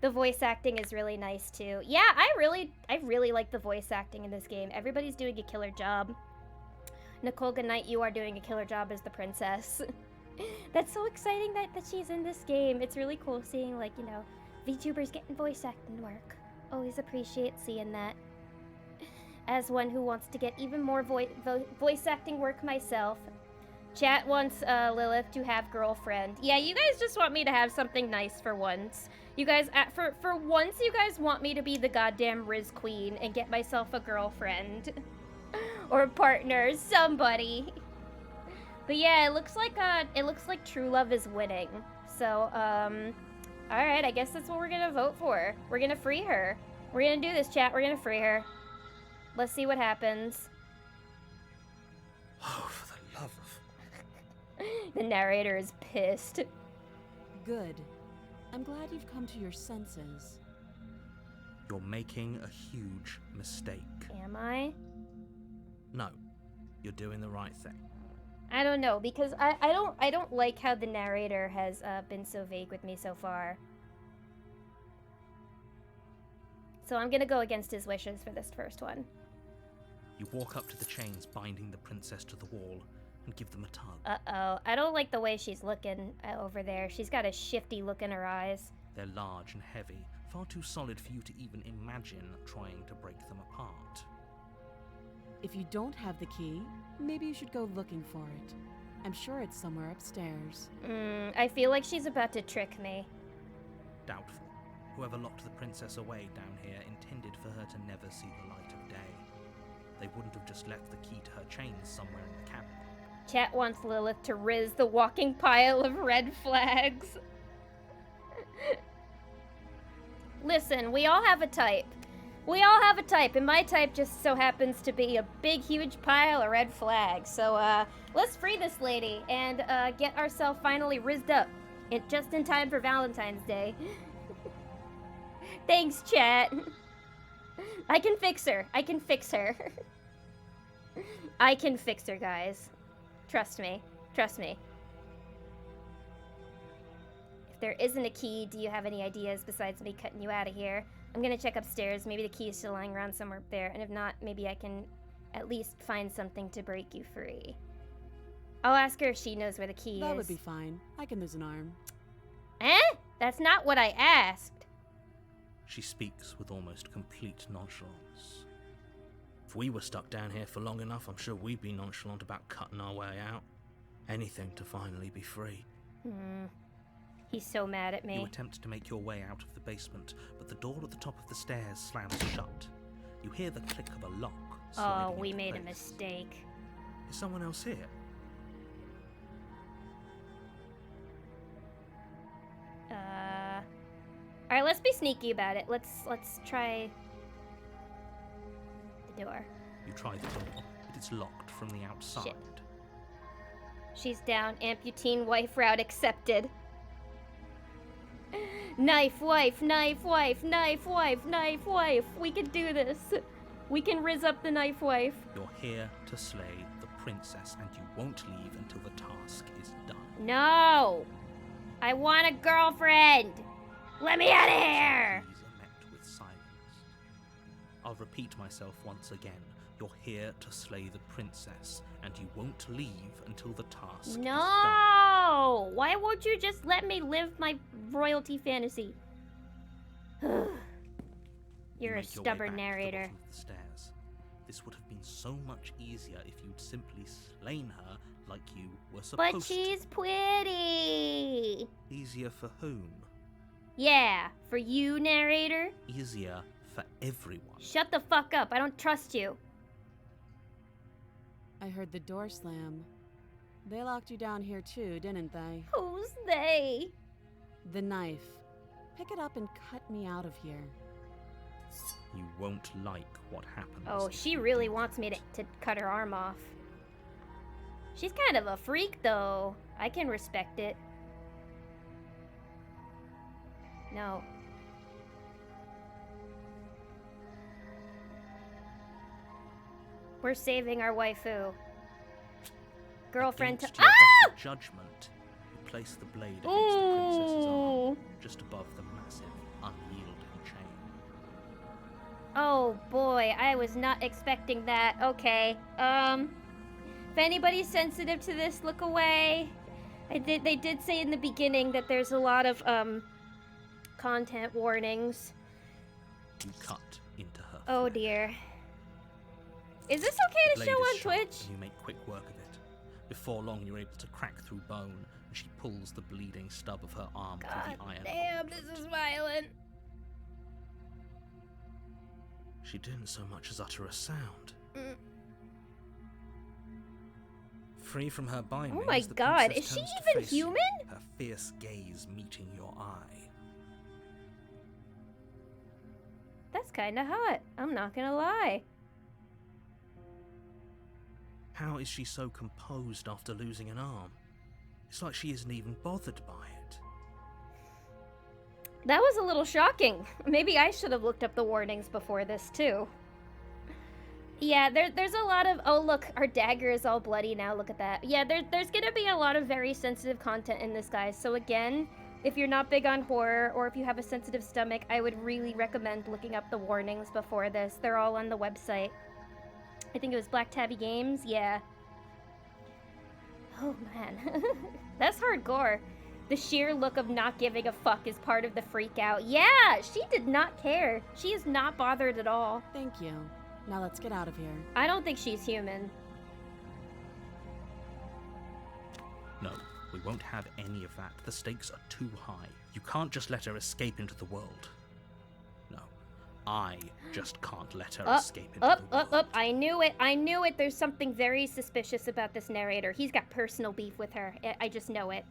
The voice acting is really nice too. Yeah, I really like the voice acting in this game. Everybody's doing a killer job. Nicole Goodnight, you are doing a killer job as the princess. That's so exciting that she's in this game. It's really cool seeing, like, you know, VTubers getting voice acting work. Always appreciate seeing that. As one who wants to get even more voice acting work myself. Chat wants Lilith to have girlfriend. Yeah, you guys just want me to have something nice for once. You guys, for once, you guys want me to be the goddamn Riz Queen and get myself a girlfriend. Or a partner, somebody. But yeah, it looks like true love is winning. So, alright, I guess that's what we're gonna vote for. We're gonna free her. We're gonna do this, chat. We're gonna free her. Let's see what happens. Oh, for the love of... The narrator is pissed. Good. I'm glad you've come to your senses. You're making a huge mistake. Am I? No, you're doing the right thing. I don't know, because I don't like how the narrator has been so vague with me so far. So I'm gonna go against his wishes for this first one. You walk up to the chains binding the princess to the wall and give them a tug. Uh-oh. I don't like the way she's looking over there. She's got a shifty look in her eyes. They're large and heavy, far too solid for you to even imagine trying to break them apart. If you don't have the key, maybe you should go looking for it. I'm sure it's somewhere upstairs. I feel like she's about to trick me. Doubtful. Whoever locked the princess away down here intended for her to never see the light of day. They wouldn't have just left the key to her chains somewhere in the cabin. Chat wants Lilith to riz the walking pile of red flags. Listen, we all have a type. We all have a type, and my type just so happens to be a big, huge pile of red flags. So, let's free this lady and get ourselves finally rizzed up. Just in time for Valentine's Day. Thanks, chat. I can fix her. I can fix her. I can fix her, guys. Trust me. Trust me. If there isn't a key, do you have any ideas besides me cutting you out of here? I'm gonna check upstairs. Maybe the key is still lying around somewhere up there. And if not, maybe I can at least find something to break you free. I'll ask her if she knows where the key is. That would be fine. I can lose an arm. Eh? That's not what I asked. She speaks with almost complete nonchalance. If we were stuck down here for long enough, I'm sure we'd be nonchalant about cutting our way out. Anything to finally be free. He's so mad at me. You attempt to make your way out of the basement, but the door at the top of the stairs slams shut. You hear the click of a lock sliding Oh, we into made a place. mistake. Is someone else here? Alright, let's be sneaky about it. Let's try the door. You try the door, but it's locked from the outside. Shit. She's down. Amputine wife route accepted. Knife wife, knife wife, knife wife, knife wife. We can do this. We can riz up the knife wife. You're here to slay the princess, and you won't leave until the task is done. No! I want a girlfriend! Let me out of here! These are met I'll repeat myself once again. You're here to slay the princess, and you won't leave until the task is done. No! Why won't you just let me live my royalty fantasy? You You're a make your way stubborn back to the narrator. bottom of the stairs. This would have been so much easier if you'd simply slain her like you were supposed But she's pretty! to. Easier for whom? Yeah, for you, narrator? Easier for everyone. Shut the fuck up, I don't trust you. I heard the door slam. They locked you down here too, didn't they? Who's they? The knife. Pick it up and cut me out of here. You won't like what happens. Oh, if she you really do. wants me to cut her arm off. She's kind of a freak, though. I can respect it. No. We're saving our waifu. Girlfriend to- Against your Ah! better judgment, you place the blade against the princess's arm, Ooh! just above the massive, unyielding chain. Oh boy, I was not expecting that. Okay. If anybody's sensitive to this, look away. They did say in the beginning that there's a lot of content warnings. You cut into her. Oh flesh. dear. Is this okay The to blade show is on sharp, Twitch? and you make quick work of it. Before long, you're able to crack through bone, and she pulls the bleeding stub of her arm through God the iron. damn, this gauntlet. is violent. She didn't so much as utter a sound. Mm. Free from her bindings, Oh my the god, princess is she turns to even face you, human? her fierce gaze meeting your eye. That's kinda hot. I'm not gonna lie. How is she so composed after losing an arm? It's like she isn't even bothered by it. That was a little shocking. Maybe I should have looked up the warnings before this, too. Yeah, there's a lot of... Oh, look, our dagger is all bloody now. Look at that. Yeah, there's gonna be a lot of very sensitive content in this, guys. So again, if you're not big on horror, or if you have a sensitive stomach, I would really recommend looking up the warnings before this. They're all on the website. I think it was Black Tabby Games. Yeah. Oh, man. That's hardcore. The sheer look of not giving a fuck is part of the freak out. Yeah, she did not care. She is not bothered at all. Thank you. Now let's get out of here. I don't think she's human. No, we won't have any of that. The stakes are too high. You can't just let her escape into the world. No, I just can't let her escape into the world. I knew it. I knew it. There's something very suspicious about this narrator. He's got personal beef with her. I just know it.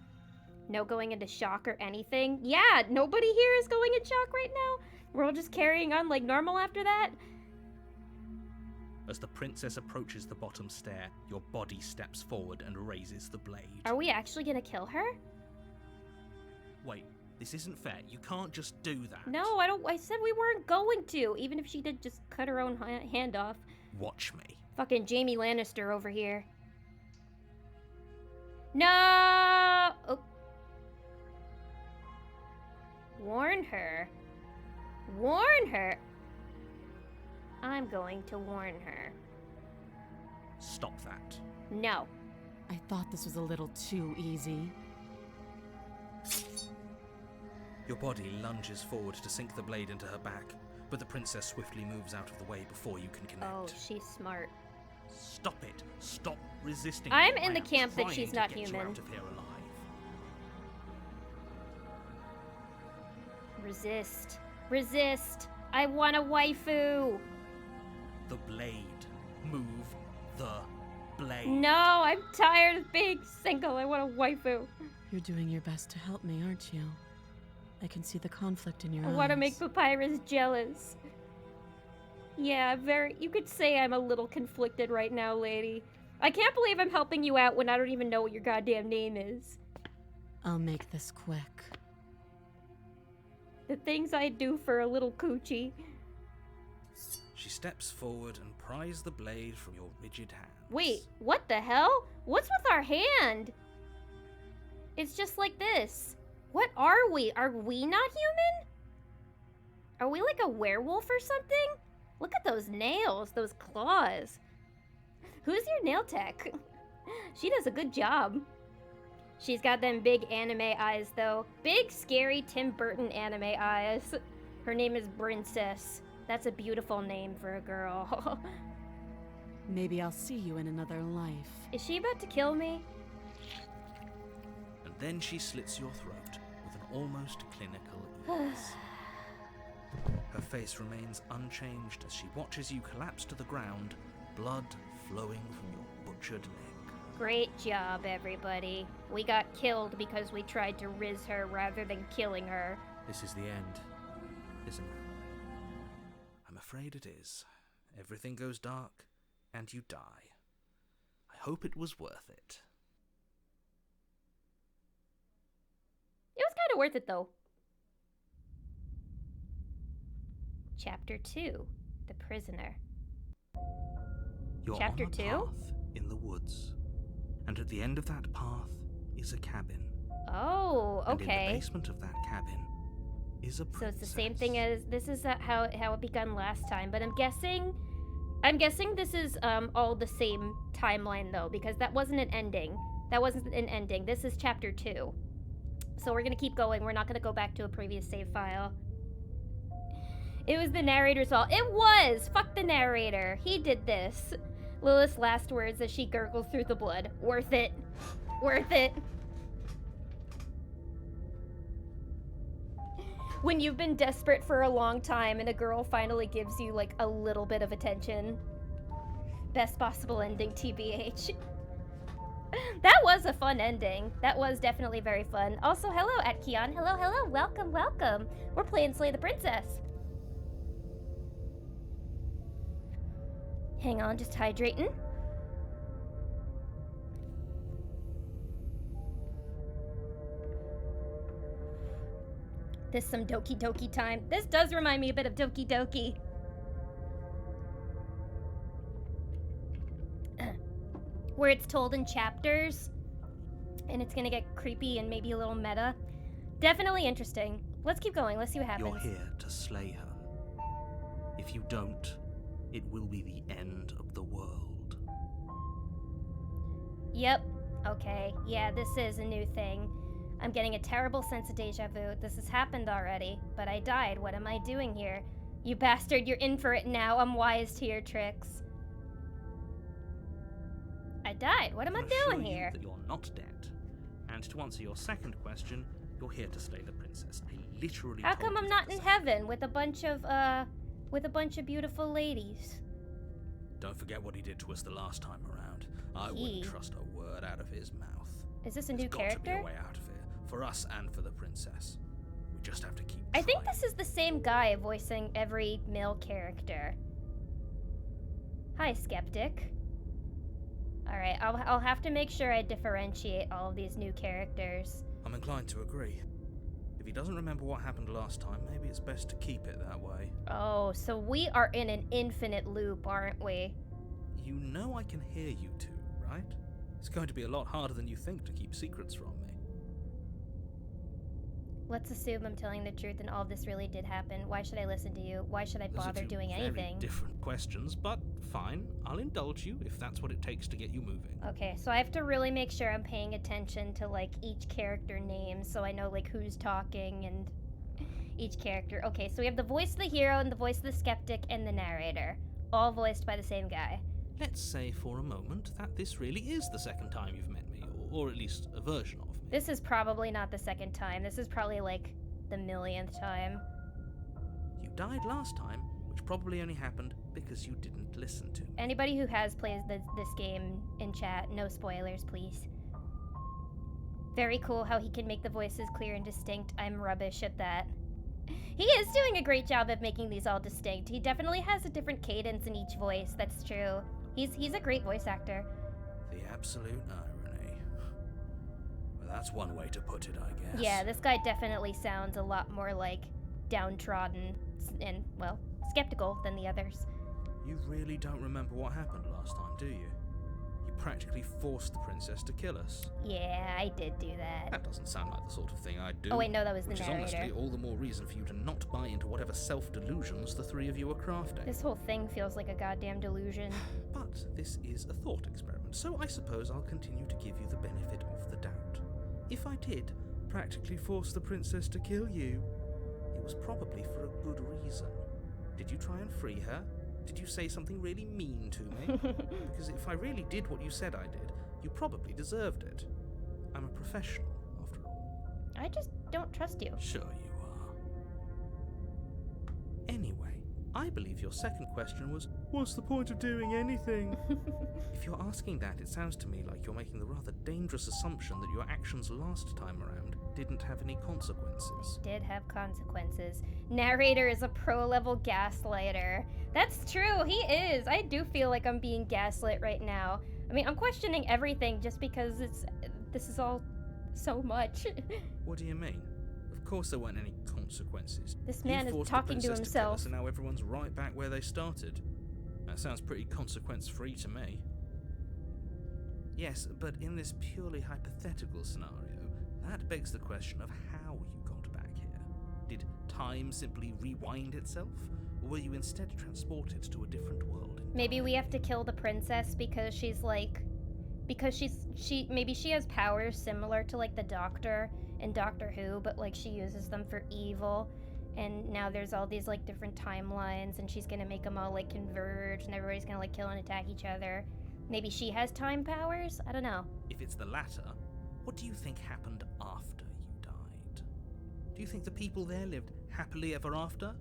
No going into shock or anything. Yeah, nobody here is going in shock right now. We're all just carrying on like normal after that. As the princess approaches the bottom stair, your body steps forward and raises the blade. Are we actually gonna kill her? Wait, this isn't fair. You can't just do that. No, I don't. I said we weren't going to. Even if she did just cut her own hand off. Watch me. Fucking Jaime Lannister over here. No! Oh. Warn her. Warn her. I'm going to warn her. Stop that. No. I thought this was a little too easy. Your body lunges forward to sink the blade into her back, but the princess swiftly moves out of the way before you can connect. Oh, she's smart. Stop it! Stop resisting. I'm me. in I the am camp that trying she's to not get you human. out of here alive. Resist. Resist. I want a waifu. The blade. Move the blade. No, I'm tired of being single. I want a waifu. You're doing your best to help me, aren't you? I can see the conflict in your I eyes. want to make Papyrus jealous. Yeah, you could say I'm a little conflicted right now, lady. I can't believe I'm helping you out when I don't even know what your goddamn name is. I'll make this quick. The things I do for a little coochie. She steps forward and pries the blade from your rigid hands. Wait, what the hell? What's with our hand? It's just like this. What are we? Are we not human? Are we like a werewolf or something? Look at those nails, those claws. Who's your nail tech? She does a good job. She's got them big anime eyes, though. Big, scary Tim Burton anime eyes. Her name is Princess. That's a beautiful name for a girl. Maybe I'll see you in another life. Is she about to kill me? And then she slits your throat with an almost clinical ease. Her face remains unchanged as she watches you collapse to the ground, blood flowing from your butchered leg. Great job, everybody. We got killed because we tried to riz her rather than killing her. This is the end, isn't it? I'm afraid it is. Everything goes dark, and you die. I hope it was worth it. It was kind of worth it, though. Chapter 2, The Prisoner. You're Chapter on a 2? path in the woods, and at the end of that path is a cabin. Oh, And in the okay. basement of that cabin is a So princess. it's the same thing as this is how it begun last time, but I'm guessing this is all the same timeline though, because that wasn't an ending. That wasn't an ending. This is chapter 2. So we're gonna keep going. We're not gonna go back to a previous save file. It was the narrator's fault. It was! Fuck the narrator. He did this. Lilith's last words as she gurgles through the blood. Worth it. Worth it. When you've been desperate for a long time and a girl finally gives you like a little bit of attention. Best possible ending, TBH. That was a fun ending. That was definitely very fun. Also, hello, Atkion. Hello, hello. Welcome, welcome. We're playing Slay the Princess. Hang on, just hydrating. This some Doki Doki time. This does remind me a bit of Doki Doki. Where it's told in chapters, and it's gonna get creepy and maybe a little meta. Definitely interesting. Let's keep going. Let's see what happens. You're here to slay her. If you don't, it will be the end of the world. Yep. Okay. Yeah, this is a new thing. I'm getting a terrible sense of deja vu. This has happened already, but I died. What am I doing here? You bastard, you're in for it now. I'm wise to your tricks. I died. What am I can assure doing you here? that you're not dead. And to answer your second question, you're here to slay the princess. I literally How told come you I'm that not the in second- heaven with a bunch of beautiful ladies? Don't forget what he did to us the last time around. I He? wouldn't trust a word out of his mouth. Is this a There's new got to be character? a way out of here, for us and for the princess. We just have to keep I think trying. this is the same guy voicing every male character. Hi, Skeptic. Alright, I'll have to make sure I differentiate all of these new characters. I'm inclined to agree. If he doesn't remember what happened last time, maybe it's best to keep it that way. Oh, so we are in an infinite loop, aren't we? You know I can hear you two, right? It's going to be a lot harder than you think to keep secrets from me. Let's assume I'm telling the truth and all of this really did happen. Why should I listen to you? Why should I Those are bother two doing very anything? different questions, but fine. I'll indulge you if that's what it takes to get you moving. Okay, so I have to really make sure I'm paying attention to like each character name so I know like who's talking and each character. Okay, so we have the voice of the hero and the voice of the skeptic and the narrator, all voiced by the same guy. Let's say for a moment that this really is the second time you've met me, or at least a version of me. This is probably not the second time. This is probably like the millionth time. You died last time, which probably only happened because you didn't listen to me. Anybody who has played this game in chat, no spoilers, please. Very cool how he can make the voices clear and distinct. I'm rubbish at that. He is doing a great job of making these all distinct. He definitely has a different cadence in each voice, that's true. He's a great voice actor. The absolute irony. Well, that's one way to put it, I guess. Yeah, this guy definitely sounds a lot more like downtrodden and, well, skeptical than the others. You really don't remember what happened last time, do you? You practically forced the princess to kill us. Yeah, I did do that. That doesn't sound like the sort of thing I'd do. Oh wait, no, that was the which narrator. is honestly all the more reason for you to not buy into whatever self-delusions the three of you are crafting. This whole thing feels like a goddamn delusion. But this is a thought experiment, so I suppose I'll continue to give you the benefit of the doubt. If I did practically force the princess to kill you, it was probably for a good reason. Did you try and free her? Did you say something really mean to me? Because if I really did what you said I did, you probably deserved it. I'm a professional, after all. I just don't trust you. Sure you are. Anyway, I believe your second question was, what's the point of doing anything? If you're asking that, it sounds to me like you're making the rather dangerous assumption that your actions last time around didn't have any consequences. Did have consequences. Narrator is a pro-level gaslighter. That's true, he is. I do feel like I'm being gaslit right now. I mean, I'm questioning everything just because this is all so much. What do you mean? Of course there weren't any consequences. This man You is forced talking the to princess kill himself. us, and now everyone's right back where they started. That sounds pretty consequence-free to me. Yes, but in this purely hypothetical scenario, that begs the question of how you got back here. Did time simply rewind itself, or were you instead transported to a different world? Maybe we have to kill the princess because she's like, maybe she has powers similar to like the Doctor in Doctor Who, but like she uses them for evil. And now there's all these like different timelines, and she's gonna make them all like converge, and everybody's gonna like kill and attack each other. Maybe she has time powers? I don't know. If it's the latter, what do you think happened after you died? Do you think the people there lived happily ever after?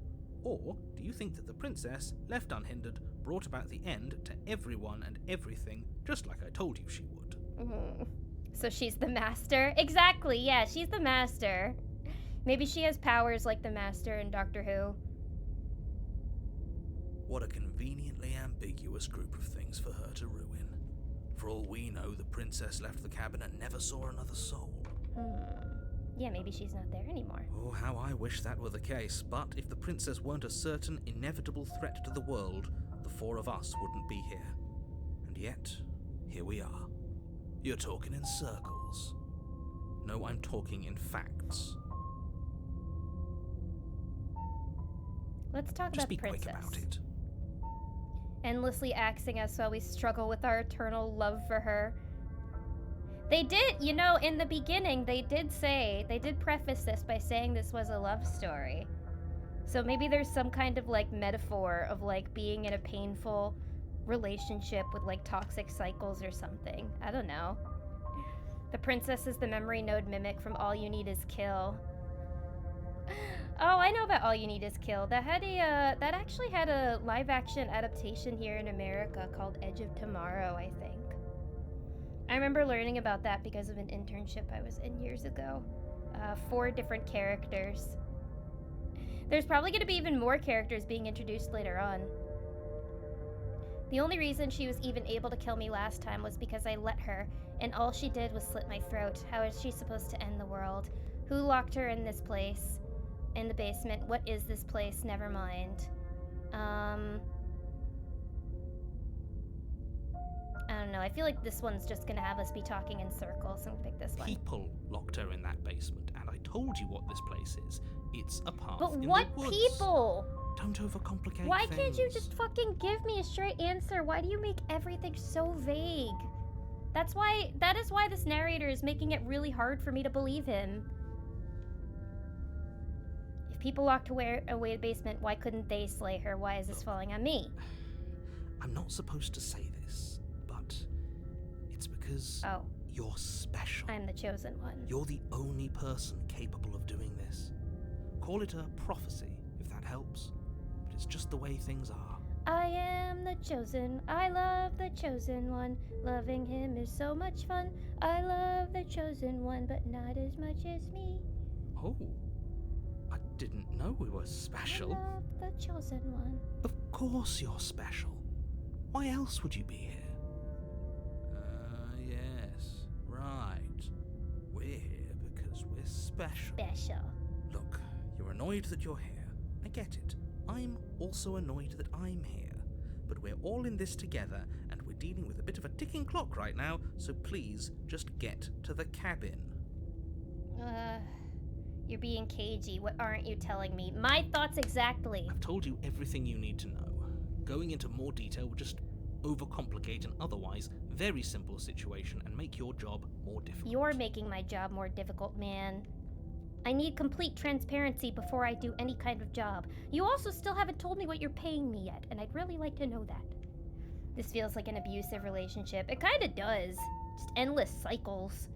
Or do you think that the princess, left unhindered, brought about the end to everyone and everything, just like I told you she would? So she's the master? Exactly, yeah, she's the master. Maybe she has powers like the master in Doctor Who. What a conveniently ambiguous group of things for her to ruin. For all we know, the princess left the cabin and never saw another soul. Yeah, maybe she's not there anymore. Oh, how I wish that were the case, but if the princess weren't a certain, inevitable threat to the world, the four of us wouldn't be here. And yet, here we are. You're talking in circles. No, I'm talking in facts. Let's talk Just about be the princess. quick about it. Endlessly axing us while we struggle with our eternal love for her. They did, you know, in the beginning, they did preface this by saying this was a love story. So maybe there's some kind of like metaphor of like being in a painful relationship with like toxic cycles or something. I don't know. The princess is the memory node mimic from All You Need Is Kill. Oh, I know about All You Need Is Kill. That actually had a live action adaptation here in America called Edge of Tomorrow, I think. I remember learning about that because of an internship I was in years ago. 4 different characters. There's probably going to be even more characters being introduced later on. The only reason she was even able to kill me last time was because I let her, and all she did was slit my throat. How is she supposed to end the world? Who locked her in this place? In the basement. What is this place? Never mind. I don't know. I feel like this one's just gonna have us be talking in circles. I'm gonna pick this one. People locked her in that basement, and I told you what this place is. It's a path But in what the woods. people? Don't overcomplicate Why things. can't you just fucking give me a straight answer? Why do you make everything so vague? That is why this narrator is making it really hard for me to believe him. If people locked away the basement, why couldn't they slay her? Why is this falling on me? I'm not supposed to say this, but it's because Oh, you're special. I'm the chosen one. You're the only person capable of doing this. Call it a prophecy, if that helps. But it's just the way things are. I am the chosen. I love the chosen one. Loving him is so much fun. I love the chosen one, but not as much as me. Oh, I didn't know we were special. I love the chosen one. Of course you're special. Why else would you be here? Yes, right. We're here because we're special. Special. Look, you're annoyed that you're here. I get it. I'm also annoyed that I'm here. But we're all in this together, and we're we're dealing with a bit of a ticking clock right now, so please just get to the cabin. You're being cagey. What aren't you telling me? My thoughts exactly. I've told you everything you need to know. Going into more detail will just overcomplicate an otherwise very simple situation and make your job more difficult. You're making my job more difficult, man. I need complete transparency before I do any kind of job. You also still haven't told me what you're paying me yet, and I'd really like to know that. This feels like an abusive relationship. It kinda does. Just endless cycles.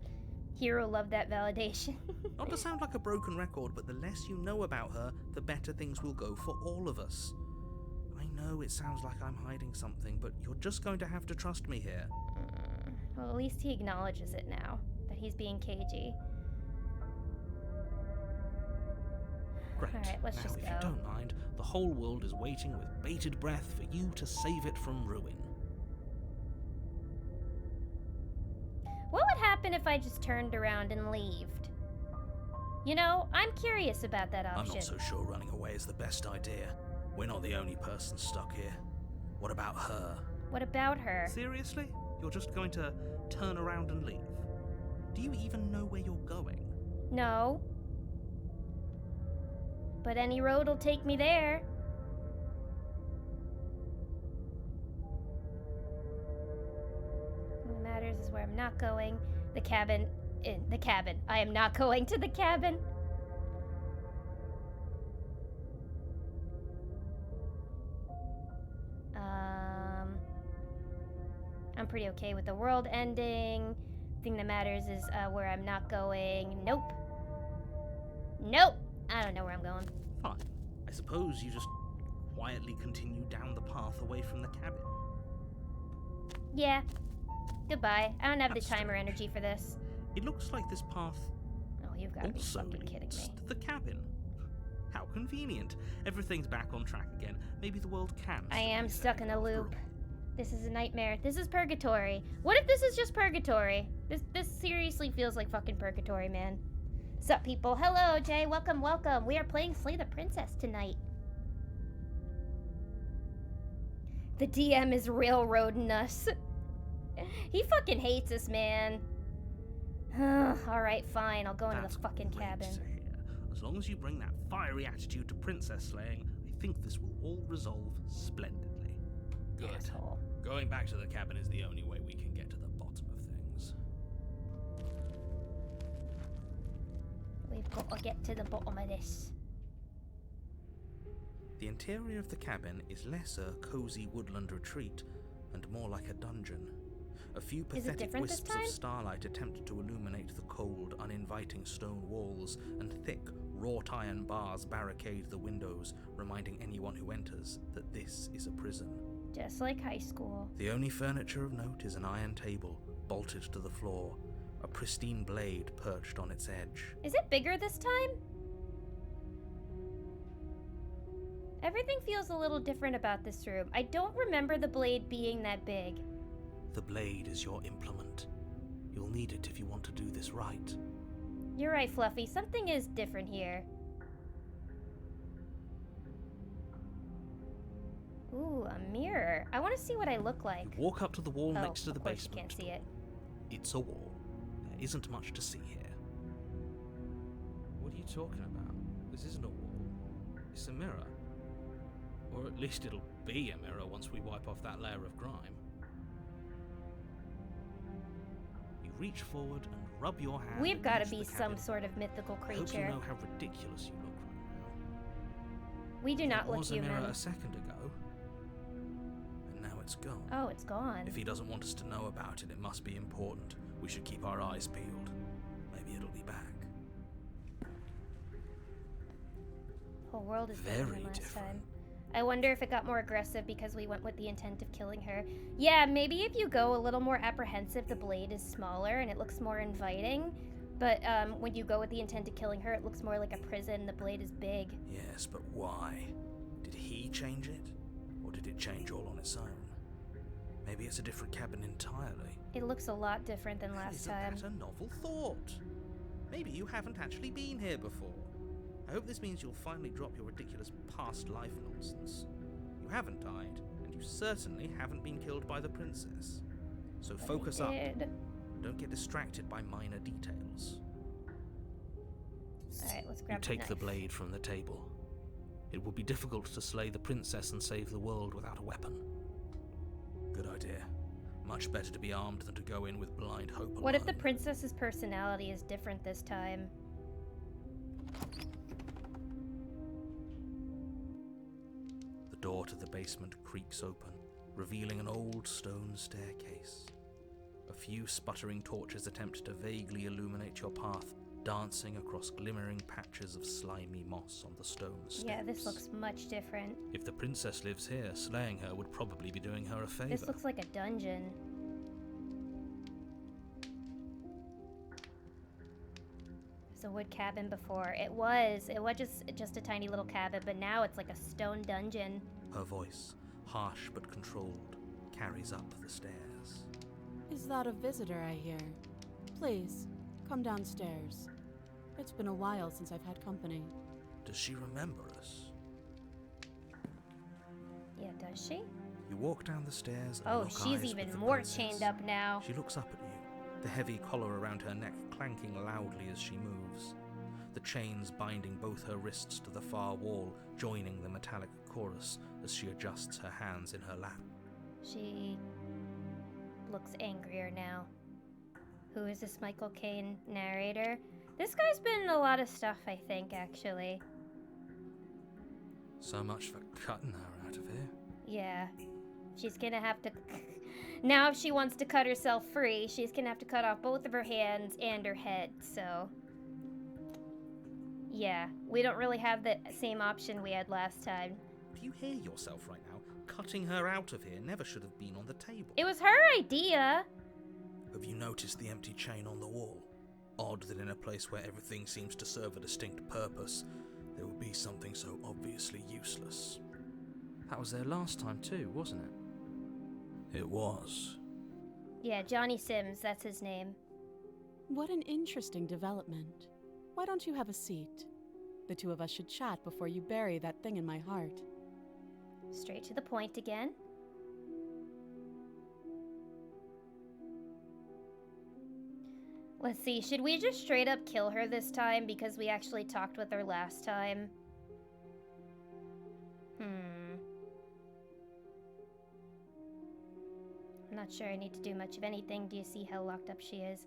Hero loved that validation. Not to sound like a broken record, but the less you know about her, the better things will go for all of us. I know it sounds like I'm hiding something, but you're just going to have to trust me here. Well, at least he acknowledges it now, that he's being cagey. Great. Alright, let's now, just if go. you don't mind, the whole world is waiting with bated breath for you to save it from ruin. What would happen if I just turned around and left? You know, I'm curious about that option. I'm not so sure running away is the best idea. We're not the only person stuck here. What about her? What about her? Seriously? You're just going to turn around and leave? Do you even know where you're going? No. But any road will take me there. What matters is where I'm not going. The cabin. The cabin. I am not going to the cabin. I'm pretty okay with the world ending. Thing that matters is where I'm not going. Nope. Nope. I don't know where I'm going. Fine. I suppose you just quietly continue down the path away from the cabin. Yeah. Goodbye. I don't have That's the time or strange. energy for this. It looks like this path Oh, you've got to be also fucking kidding leads me. to the cabin. How convenient. Everything's back on track again. Maybe the world can. I still am be stuck saved in a after loop. all. This is a nightmare. This is purgatory. What if this is just purgatory? This seriously feels like fucking purgatory, man. Sup, people? Hello, Jay. Welcome, welcome. We are playing Slay the Princess tonight. The DM is railroading us. He fucking hates us, man. Alright, fine. I'll go into That's the fucking great cabin. to hear. As long as you bring that fiery attitude to princess slaying, I think this will all resolve splendidly. Good. Asshole. Going back to the cabin is the only way we can get to the bottom of things. We've got to get to the bottom of this. The interior of the cabin is less a cozy woodland retreat and more like a dungeon. A few Is it pathetic different this wisps time? of starlight attempt to illuminate the cold, uninviting stone walls, and thick, wrought iron bars barricade the windows, reminding anyone who enters that this is a prison. Just like high school. The only furniture of note is an iron table, bolted to the floor, a pristine blade perched on its edge. Is it bigger this time? Everything feels a little different about this room. I don't remember the blade being that big. The blade is your implement. You'll need it if you want to do this right. You're right, Fluffy. Something is different here. Ooh, a mirror. I want to see what I look like. You walk up to the wall Oh, next to the of course basement you can't see door. it. It's a wall. There isn't much to see here. What are you talking about? This isn't a wall. It's a mirror. Or at least it'll be a mirror once we wipe off that layer of grime. You reach forward and rub your hand We've got to against be the some cabin. sort of mythical I hope you creature. know how ridiculous you look right now. We do not There look was a human. mirror a second ago, and now it's gone. Oh, it's gone. If he doesn't want us to know about it, it must be important. We should keep our eyes peeled. Maybe it'll be back. Whole world is Very different than last different. time. I wonder if it got more aggressive because we went with the intent of killing her. Yeah, maybe if you go a little more apprehensive, the blade is smaller and it looks more inviting. But when you go with the intent of killing her, it looks more like a prison. The blade is big. Yes, but why? Did he change it? Or did it change all on its own? Maybe it's a different cabin entirely. It looks a lot different than last Isn't time. that a novel thought? Maybe you haven't actually been here before. I hope this means you'll finally drop your ridiculous past life nonsense. You haven't died, and You certainly haven't been killed by the princess. So focus up. Don't get distracted by minor details. Alright, let's You grab take the knife. blade from the table. It will be difficult to slay the princess and save the world without a weapon. Good idea. Much better to be armed than to go in with blind hope alone. What if the princess's personality is different this time? The door to the basement creaks open, revealing an old stone staircase. A few sputtering torches attempt to vaguely illuminate your path, dancing across glimmering patches of slimy moss on the stone steps. Yeah, this looks much different. If the princess lives here, slaying her would probably be doing her a favor. This looks like a dungeon. It's a wood cabin before. It was just a tiny little cabin, but now it's like a stone dungeon. Her voice, harsh but controlled, carries up the stairs. Is that a visitor I hear? Please, come downstairs. It's been a while since I've had company. Does she remember us? Yeah, does she? You walk down the stairs and Oh, lock she's eyes even with the more princess. chained up now. She looks up at you, the heavy collar around her neck clanking loudly as she moves. The chains binding both her wrists to the far wall, joining the metallic chorus as she adjusts her hands in her lap. She looks angrier now. Who is this Michael Caine narrator? This guy's been in a lot of stuff, I think, actually. So much for cutting her out of here. Yeah. She's gonna have to... Now if she wants to cut herself free, she's gonna have to cut off both of her hands and her head, so... Yeah, we don't really have the same option we had last time. Do you hear yourself right now? Cutting her out of here never should have been on the table. It was her idea! Have you noticed the empty chain on the wall? Odd that in a place where everything seems to serve a distinct purpose, there would be something so obviously useless. That was there last time too, wasn't it? It was. Yeah, Johnny Sims, that's his name. What an interesting development. Why don't you have a seat? The two of us should chat before you bury that thing in my heart. Straight to the point again. Let's see, should we just straight up kill her this time because we actually talked with her last time? I'm not sure I need to do much of anything. Do you see how locked up she is?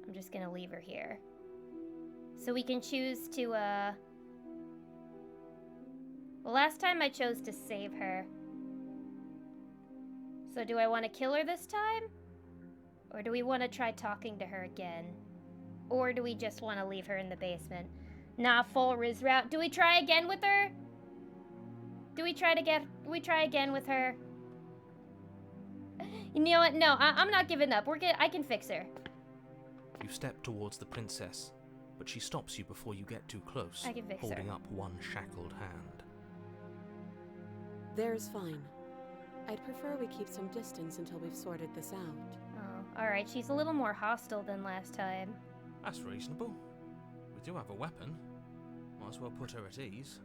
I'm just gonna leave her here. So we can choose to, Well, last time I chose to save her. So do I want to kill her this time? Or do we want to try talking to her again? Or do we just want to leave her in the basement? Nah, full Riz route. Do we try again with her? Do we try again with her? You know what? No, I'm not giving up. I can fix her. You step towards the princess, but she stops you before you get too close, I can fix her. holding up one shackled hand. There's fine. I'd prefer we keep some distance until we've sorted this out. Oh, alright. She's a little more hostile than last time. That's reasonable. We do have a weapon. Might as well put her at ease.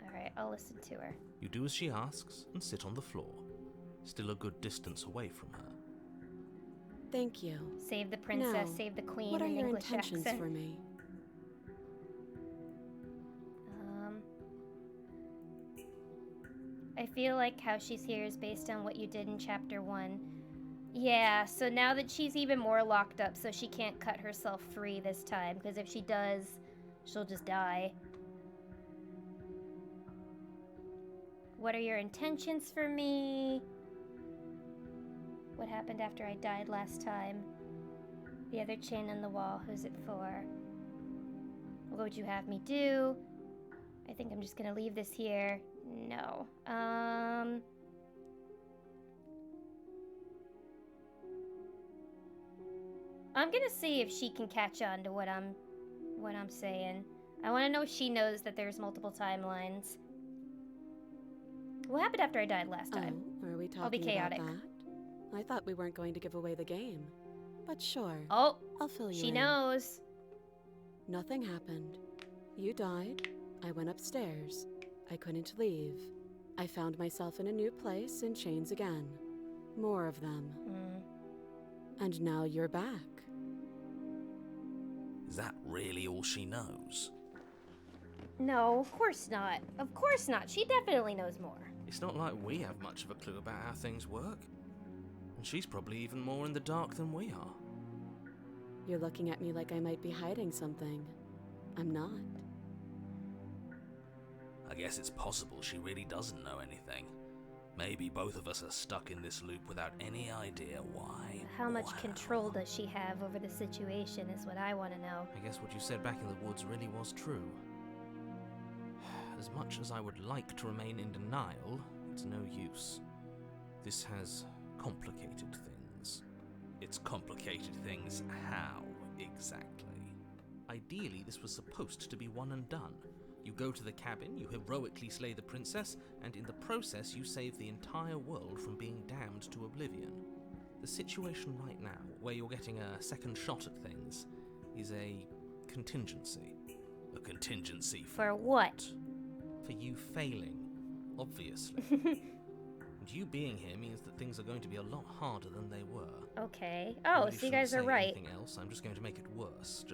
Alright, I'll listen to her. You do as she asks and sit on the floor, still a good distance away from her. Thank you. Save the princess, Now, save the queen What are in your English intentions accent. for me? I feel like how she's here is based on what you did in chapter 1. Yeah, so now that she's even more locked up, so she can't cut herself free this time, because if she does, she'll just die. What are your intentions for me? What happened after I died last time? The other chain on the wall, who's it for? What would you have me do? I think I'm just gonna leave this here. No. I'm gonna see if she can catch on to what I'm saying. I want to know if she knows that there's multiple timelines. What happened after I died last time? Oh, are we talking I'll be chaotic. about that? I thought we weren't going to give away the game. But sure, Oh, I'll fill you she in. knows. Nothing happened. You died. I went upstairs. I couldn't leave. I found myself in a new place in chains again. More of them. And now you're back. Is that really all she knows? No, of course not. Of course not. She definitely knows more. It's not like we have much of a clue about how things work. And she's probably even more in the dark than we are. You're looking at me like I might be hiding something. I'm not. I guess it's possible she really doesn't know anything. Maybe both of us are stuck in this loop without any idea why. How much or how. control does she have over the situation is what I want to know. I guess what you said back in the woods really was true. As much as I would like to remain in denial, it's no use. This has complicated things. It's complicated things how, exactly? Ideally, this was supposed to be one and done. You go to the cabin, you heroically slay the princess, and in the process you save the entire world from being damned to oblivion. The situation right now, where you're getting a second shot at things, is a contingency. A contingency For what? For you failing, obviously. And you being here means that things are going to be a lot harder than they were. Okay. I Oh, really so you guys shouldn't are say right. anything else. I'm just going to make it worse.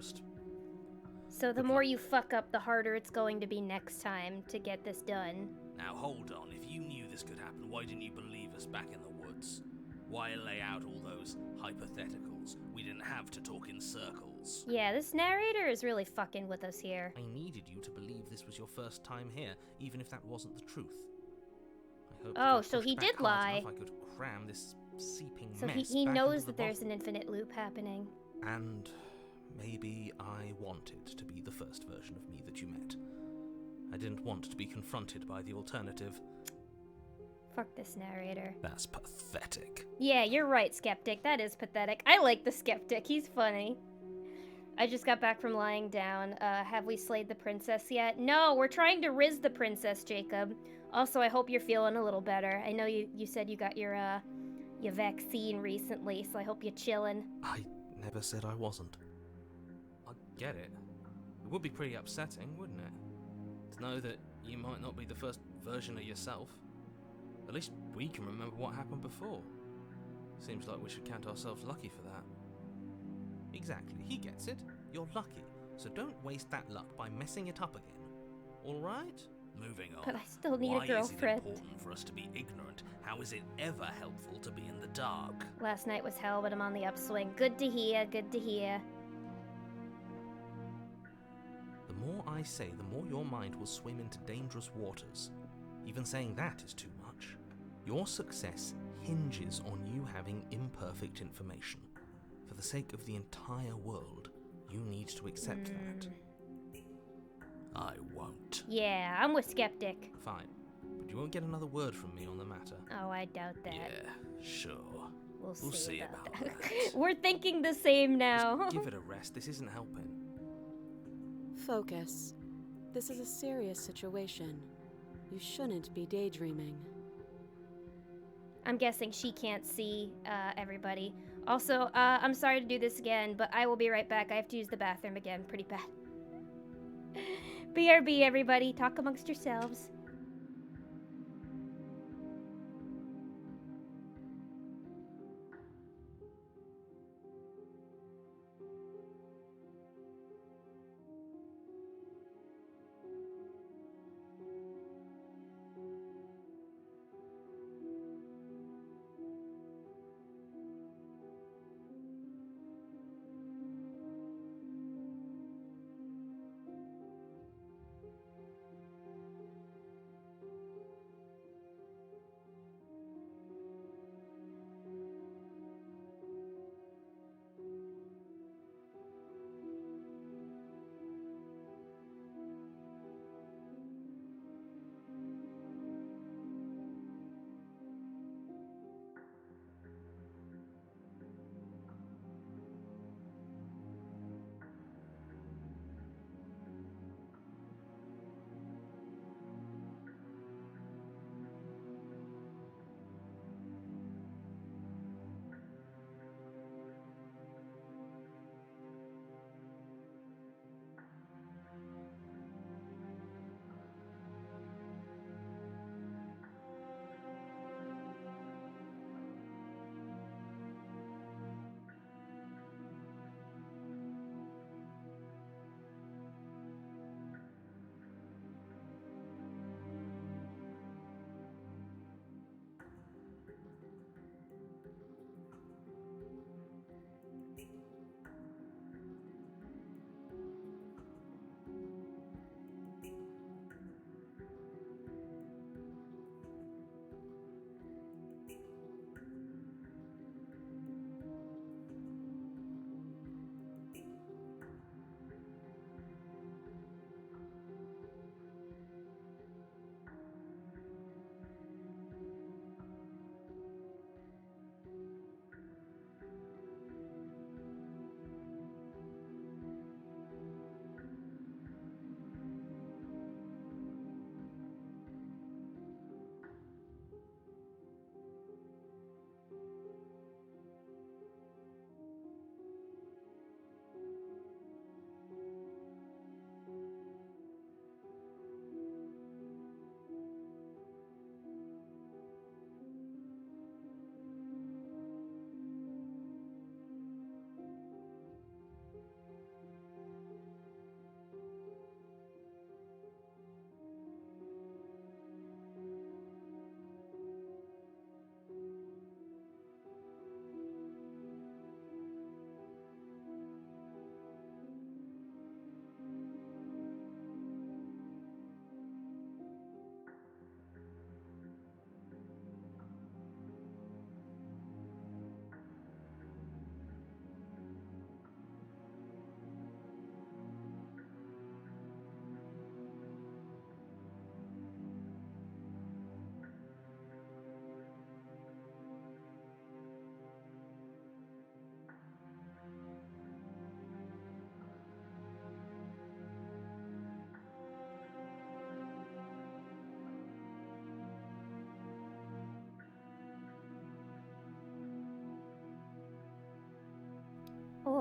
So the more you fuck up, the harder it's going to be next time to get this done. Now hold on, if you knew this could happen, why didn't you believe us back in the woods? Why lay out all those hypotheticals? We didn't have to talk in circles. Yeah, this narrator is really fucking with us here. I needed you to believe this was your first time here, even if that wasn't the truth. I hope Oh, if I so pushed he back did hard lie. enough, I could cram this seeping So mess he back knows into the that there's bottle. an infinite loop happening. And maybe I wanted to be the first version of me that you met. I didn't want to be confronted by the alternative. Fuck this narrator. That's pathetic. Yeah, you're right, Skeptic. That is pathetic. I like the Skeptic. He's funny. I just got back from lying down. Have we slayed the princess yet? No, we're trying to riz the princess, Jacob. Also, I hope you're feeling a little better. I know you said you got your vaccine recently, so I hope you're chilling. I never said I wasn't. I get it. It would be pretty upsetting, wouldn't it? To know that you might not be the first version of yourself. At least we can remember what happened before. Seems like we should count ourselves lucky for that. Exactly, he gets it. You're lucky, so don't waste that luck by messing it up again. Alright? Moving on. But I still need Why a girlfriend. is it important for us to be ignorant? How is it ever helpful to be in the dark? Last night was hell, but I'm on the upswing. Good to hear, good to hear. The more I say, the more your mind will swim into dangerous waters. Even saying that is too much. Your success hinges on you having imperfect information. For the sake of the entire world, you need to accept that. I won't. Yeah, I'm with Skeptic. Fine, but you won't get another word from me on the matter. Oh, I doubt that. Yeah, sure. We'll see about about that. that. We're thinking the same now. Just give it a rest, this isn't helping. Focus. This is a serious situation. You shouldn't be daydreaming. I'm guessing she can't see everybody. Also, I'm sorry to do this again, but I will be right back. I have to use the bathroom again. Pretty bad. BRB, everybody. Talk amongst yourselves.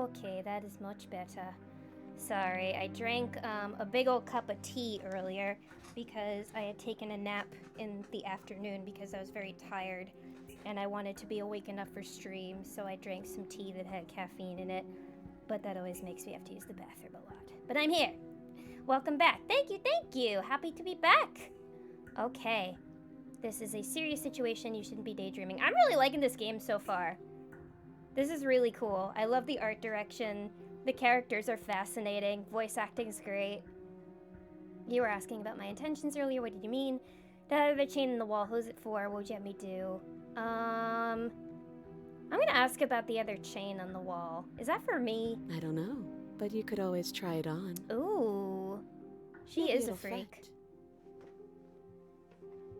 Okay, that is much better. Sorry, I drank a big old cup of tea earlier because I had taken a nap in the afternoon because I was very tired and I wanted to be awake enough for stream, so I drank some tea that had caffeine in it. But that always makes me have to use the bathroom a lot. But I'm here. Welcome back. Thank you. Happy to be back. Okay. This is a serious situation. You shouldn't be daydreaming. I'm really liking this game so far. This is really cool. I love the art direction. The characters are fascinating. Voice acting's great. You were asking about my intentions earlier. What did you mean? That other chain in the wall, who's it for? What would you have me do? I'm gonna ask about the other chain on the wall. Is that for me? I don't know, but you could always try it on. Ooh. She Maybe is a it'll freak. fit.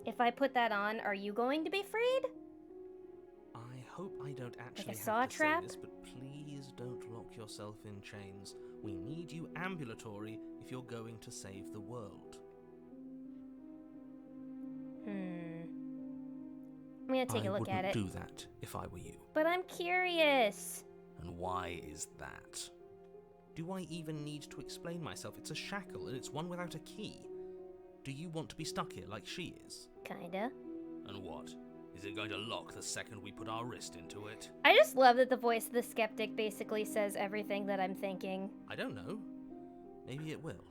If I put that on, are you going to be freed? I hope I don't actually Like a saw have to trap? say this, but please don't lock yourself in chains. We need you ambulatory if you're going to save the world. I'm gonna take a look at I it. wouldn't do that if I were you. But I'm curious. And why is that? Do I even need to explain myself? It's a shackle, and it's one without a key. Do you want to be stuck here like she is? Kinda. And what? Is it going to lock the second we put our wrist into it? I just love that the voice of the skeptic basically says everything that I'm thinking. I don't know. Maybe it will.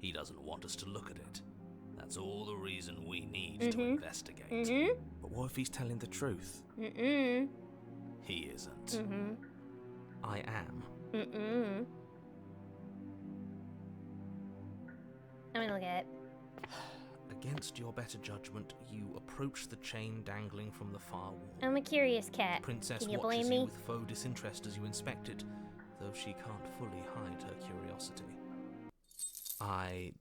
He doesn't want us to look at it. That's all the reason we need to investigate. But what if he's telling the truth? He isn't. I am. I'm gonna look at it. Against your better judgment, you approach the chain dangling from the far wall. I'm a curious cat. The princess Can you watches blame you me? with faux disinterest as you inspect it, though she can't fully hide her curiosity. I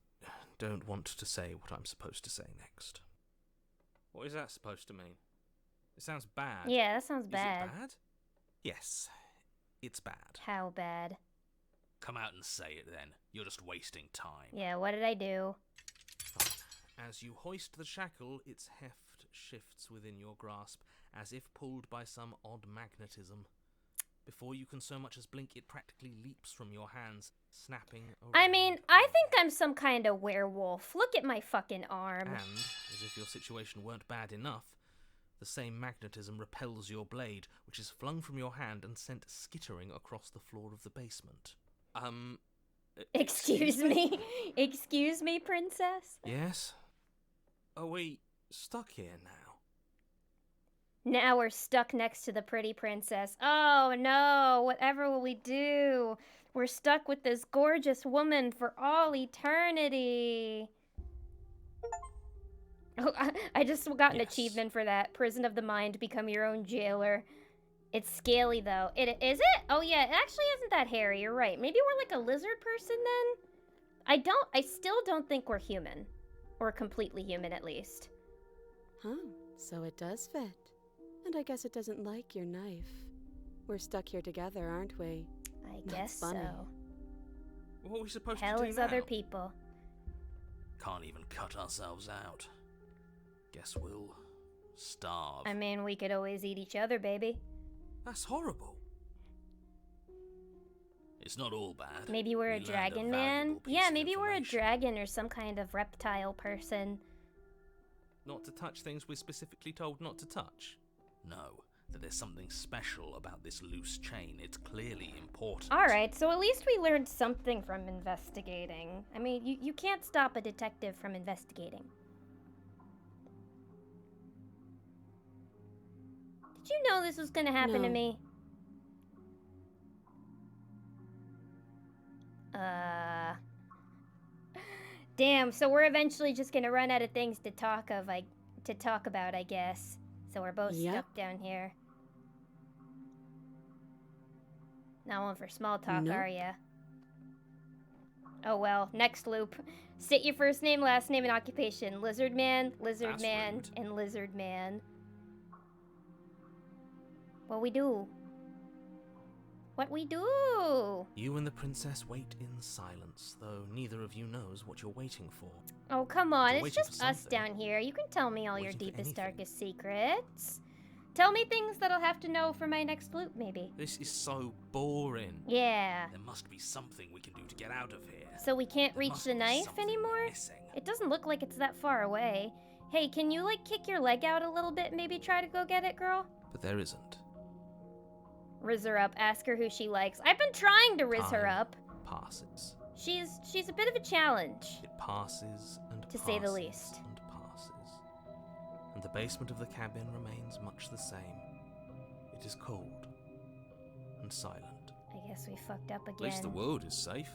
don't want to say what I'm supposed to say next. What is that supposed to mean? It sounds bad. Yeah, that sounds Is bad. it bad? Yes, it's bad. How bad? Come out and say it then. You're just wasting time. Yeah, what did I do? As you hoist the shackle, its heft shifts within your grasp, as if pulled by some odd magnetism. Before you can so much as blink, it practically leaps from your hands, snapping around. I mean, I think I'm some kind of werewolf. Look at my fucking arm. And, as if your situation weren't bad enough, the same magnetism repels your blade, which is flung from your hand and sent skittering across the floor of the basement. Excuse me? Excuse me, princess? Yes? Are we stuck here now? Now we're stuck next to the pretty princess. Oh no, whatever will we do? We're stuck with this gorgeous woman for all eternity. Oh, I just got an Yes. achievement for that. Prison of the mind, become your own jailer. It's scaly though. Is it? Oh yeah, it actually isn't that hairy, you're right. Maybe we're like a lizard person then? I still don't think we're human. Or completely human at least. Huh, so it does fit. And I guess it doesn't like your knife. We're stuck here together, aren't we? I That's guess funny. so. What are we supposed Hell to do is now? other people. Can't even cut ourselves out. Guess we'll starve. I mean, we could always eat each other, baby. That's horrible. It's not all bad. Maybe we're a We learned dragon valuable man? piece Yeah, of maybe we're a information. dragon or some kind of reptile person. Not to touch things we're specifically told not to touch. No, that there's something special about this loose chain. It's clearly important. Alright, so at least we learned something from investigating. I mean, you can't stop a detective from investigating. Did you know this was gonna happen to No. me? Damn, so we're eventually just gonna run out of things to talk about, I guess. So we're both Yep. stuck down here. Not one for small talk, Nope. are ya? Oh well, next loop. State your first name, last name, and occupation. Lizard man, That's rude. and lizard man. What we do? What we do? You and the princess wait in silence, though neither of you knows what you're waiting for. Oh, come on. You're It's waiting for just us something. down here. You can tell me all your Waiting for deepest, anything. darkest secrets. Tell me things that I'll have to know for my next loop, maybe. This is so boring. Yeah. There must be something we can do to get out of here. So we can't There reach must the be knife something we're anymore? missing. It doesn't look like it's that far away. Hey, can you, like, kick your leg out a little bit and maybe try to go get it, girl? But there isn't. Riz her up, ask her who she likes. I've been trying to riz her Time up. Passes. She's a bit of a challenge. It passes and To passes say the least. and passes. And the basement of the cabin remains much the same. It is cold and silent. I guess we fucked up again. At least the world is safe.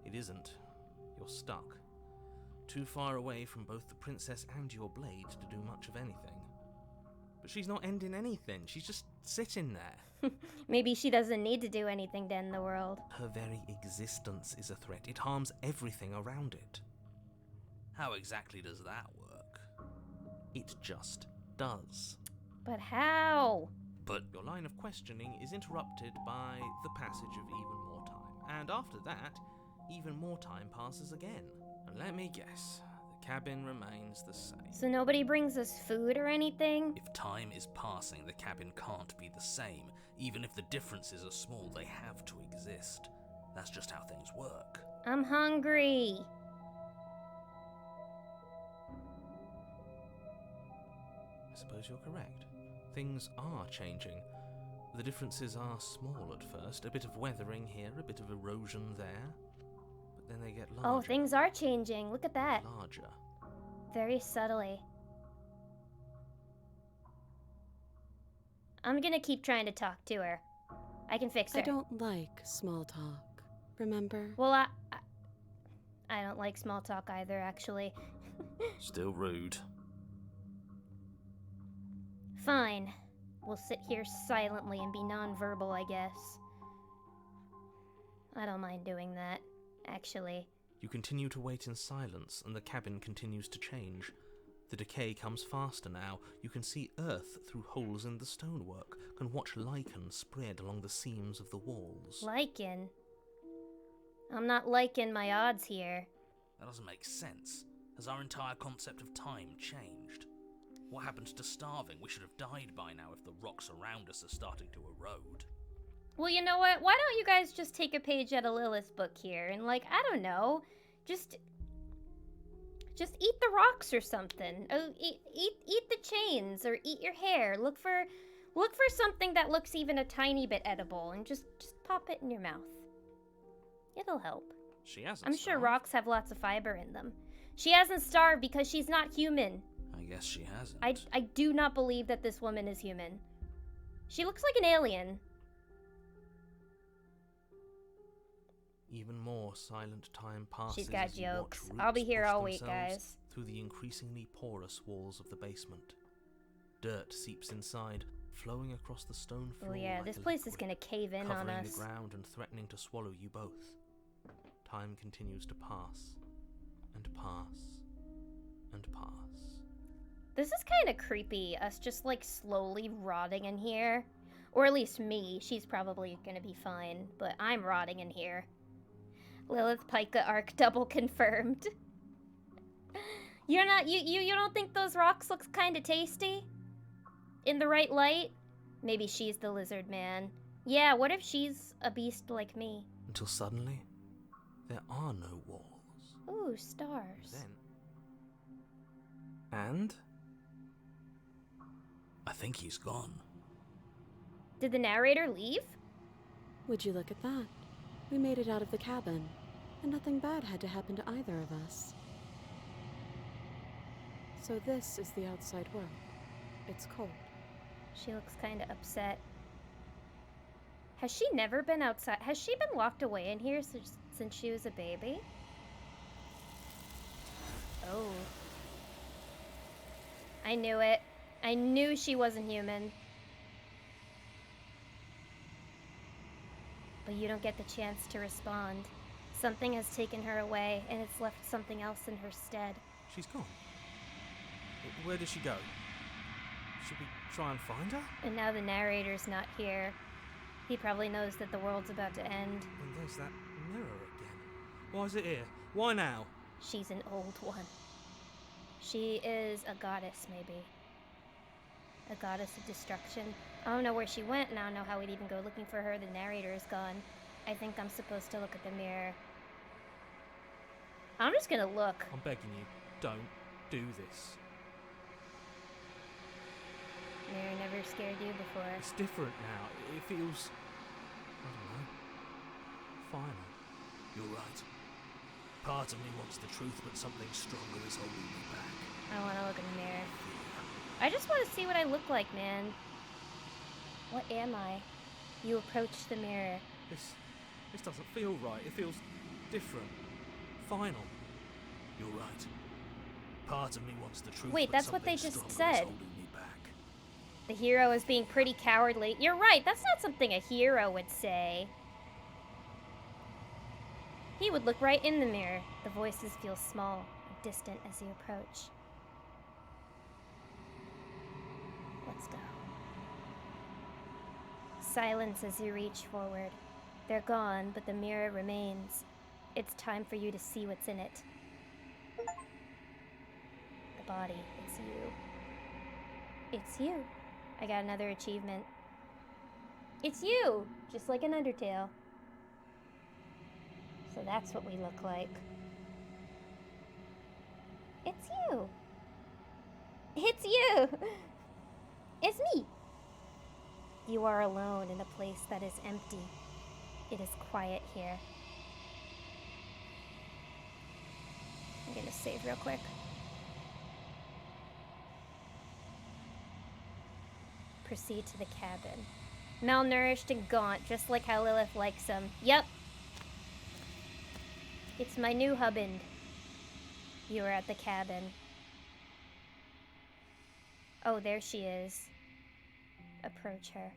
It isn't. You're stuck. Too far away from both the princess and your blade to do much of anything. But she's not ending anything. She's just sitting there. Maybe she doesn't need to do anything to end the world. Her very existence is a threat. It harms everything around it. How exactly does that work? It just does. But how? But your line of questioning is interrupted by the passage of even more time. And after that, even more time passes again. And let me guess, the cabin remains the same. So nobody brings us food or anything? If time is passing, the cabin can't be the same. Even if the differences are small, they have to exist. That's just how things work. I'm hungry. I suppose you're correct. Things are changing. The differences are small at first. A bit of weathering here, a bit of erosion there. But then they get larger. Oh, things are changing. Look at that. Larger. Very subtly. I'm gonna keep trying to talk to her. I can fix her. I don't like small talk, remember? Well, I don't like small talk either, actually. Still rude. Fine. We'll sit here silently and be nonverbal, I guess. I don't mind doing that, actually. You continue to wait in silence, and the cabin continues to change. The decay comes faster now. You can see earth through holes in the stonework, can watch lichen spread along the seams of the walls. Lichen? I'm not liking my odds here. That doesn't make sense. Has our entire concept of time changed? What happened to starving? We should have died by now if the rocks around us are starting to erode. Well, you know what? Why don't you guys just take a page out of Lilith's book here and, like, I don't know, just eat the rocks or something. Oh, eat the chains or eat your hair. Look for something that looks even a tiny bit edible and just pop it in your mouth. It'll help. She hasn't I'm sure starved. rocks have lots of fiber in them. She hasn't starved because she's not human. I guess she hasn't. I do not believe that this woman is human. She looks like an alien. Even more silent time passes. She's got as you watch jokes. roots I'll be here push all week, themselves guys. Through the increasingly porous walls of the basement. Dirt seeps inside, flowing across the stone floor. Oh yeah, like this a place is liquid, gonna cave in on covering us. the ground and threatening to swallow you both. Time continues to pass, and pass, and pass. This is kind of creepy, us just like slowly rotting in here. Or at least me. She's probably gonna be fine, but I'm rotting in here. Lilith Pika arc double confirmed. You're not you don't think those rocks looks kind of tasty? In the right light? Maybe she's the lizard man. Yeah, what if she's a beast like me? Until suddenly, there are no walls. Ooh, stars. Then. And? I think he's gone. Did the narrator leave? Would you look at that? We made it out of the cabin, and nothing bad had to happen to either of us. So this is the outside world. It's cold. She looks kind of upset. Has she never been outside? Has she been locked away in here since she was a baby? Oh. I knew it. I knew she wasn't human. But you don't get the chance to respond. Something has taken her away, and it's left something else in her stead. She's gone. Where did she go? Should we try and find her? And now the narrator's not here. He probably knows that the world's about to end. And there's that mirror again. Why is it here? Why now? She's an old one. She is a goddess, maybe. A goddess of destruction. I don't know where she went, and I don't know how we'd even go looking for her. The narrator is gone. I think I'm supposed to look at the mirror. I'm just gonna look. I'm begging you, don't do this. Mirror never scared you before. It's different now. It feels... I don't know. Final. You're right. Part of me wants the truth, but something stronger is holding me back. I want to look in the mirror. I just want to see what I look like, man. What am I? You approach the mirror. This doesn't feel right. It feels different. Final. You're right. Part of me wants the truth. Wait, but that's what they something just stronger is said. holding me back. The hero is being pretty cowardly. You're right, that's not something a hero would say. He would look right in the mirror. The voices feel small and distant as you approach. Let's go. Silence as you reach forward. They're gone, but the mirror remains. It's time for you to see what's in it. The body, it's you. It's you. I got another achievement. It's you! Just like an Undertale. So that's what we look like. It's you! It's you! It's me! You are alone in a place that is empty. It is quiet here. I'm gonna save real quick. Proceed to the cabin. Malnourished and gaunt, just like how Lilith likes him. Yep. It's my new husband. You are at the cabin. Oh, there she is. Approach her.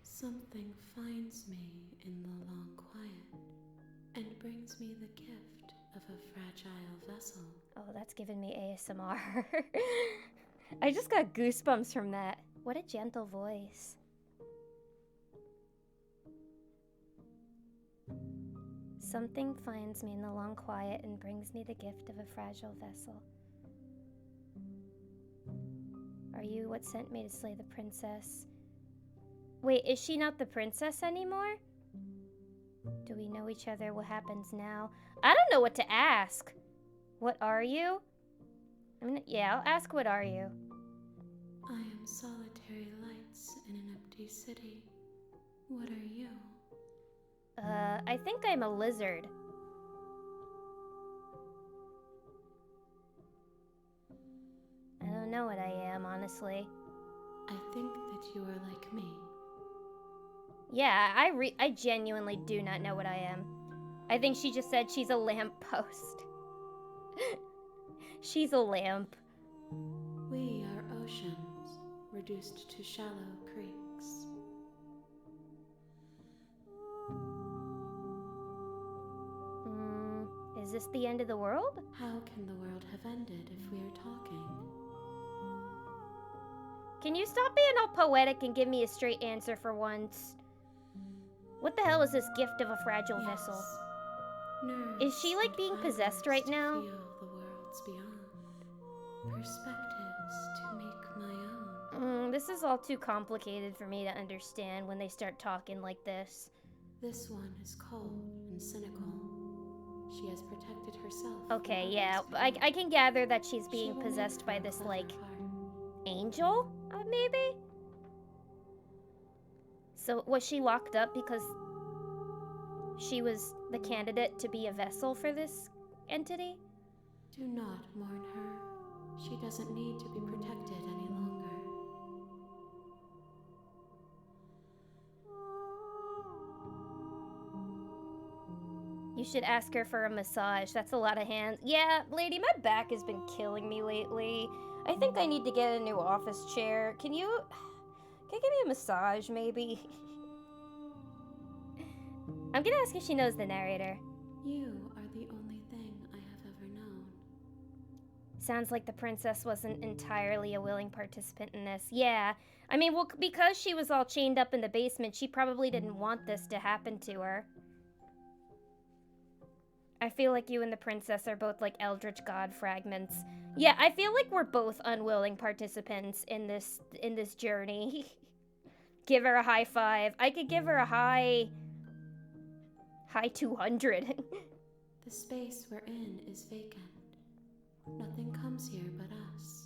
Something finds me in the long quiet and brings me the gift of a fragile vessel. Oh, that's giving me ASMR. I just got goosebumps from that. What a gentle voice. Something finds me in the long quiet and brings me the gift of a fragile vessel. Are you what sent me to slay the princess? Wait, is she not the princess anymore? Do we know each other? What happens now? I don't know what to ask. What are you? I'll ask what are you? I am solitary lights in an empty city. What are you? I think I'm a lizard. I don't know what I am, honestly. I think that you are like me. Yeah, I genuinely do not know what I am. I think she just said she's a lamppost. She's a lamp. We are oceans, reduced to shallow creeks. Is this the end of the world? How can the world have ended if we are talking? Can you stop being all poetic and give me a straight answer for once? What the hell is this gift of a fragile vessel? Nerves Is she like being and possessed right fibers to now? Feel the worlds beyond. Perspectives to make my own. This is all too complicated for me to understand when they start talking like this. This one is cold and cynical. She has protected herself. Okay, from yeah, others' I can gather that she's She being will possessed make by her a this, clever like, heart. angel? Maybe? So, was she locked up because she was the candidate to be a vessel for this entity? Do not mourn her. She doesn't need to be protected any longer. You should ask her for a massage. That's a lot of hands. Yeah, lady, my back has been killing me lately. I think I need to get a new office chair. Can you give me a massage, maybe? I'm gonna ask if she knows the narrator. You are the only thing I have ever known. Sounds like the princess wasn't entirely a willing participant in this. Yeah, I mean, well, because she was all chained up in the basement, she probably didn't want this to happen to her. I feel like you and the princess are both like eldritch god fragments. Yeah, I feel like we're both unwilling participants in this journey. Give her a high 5. I could give her a high 200. The space we're in is vacant. Nothing comes here but us.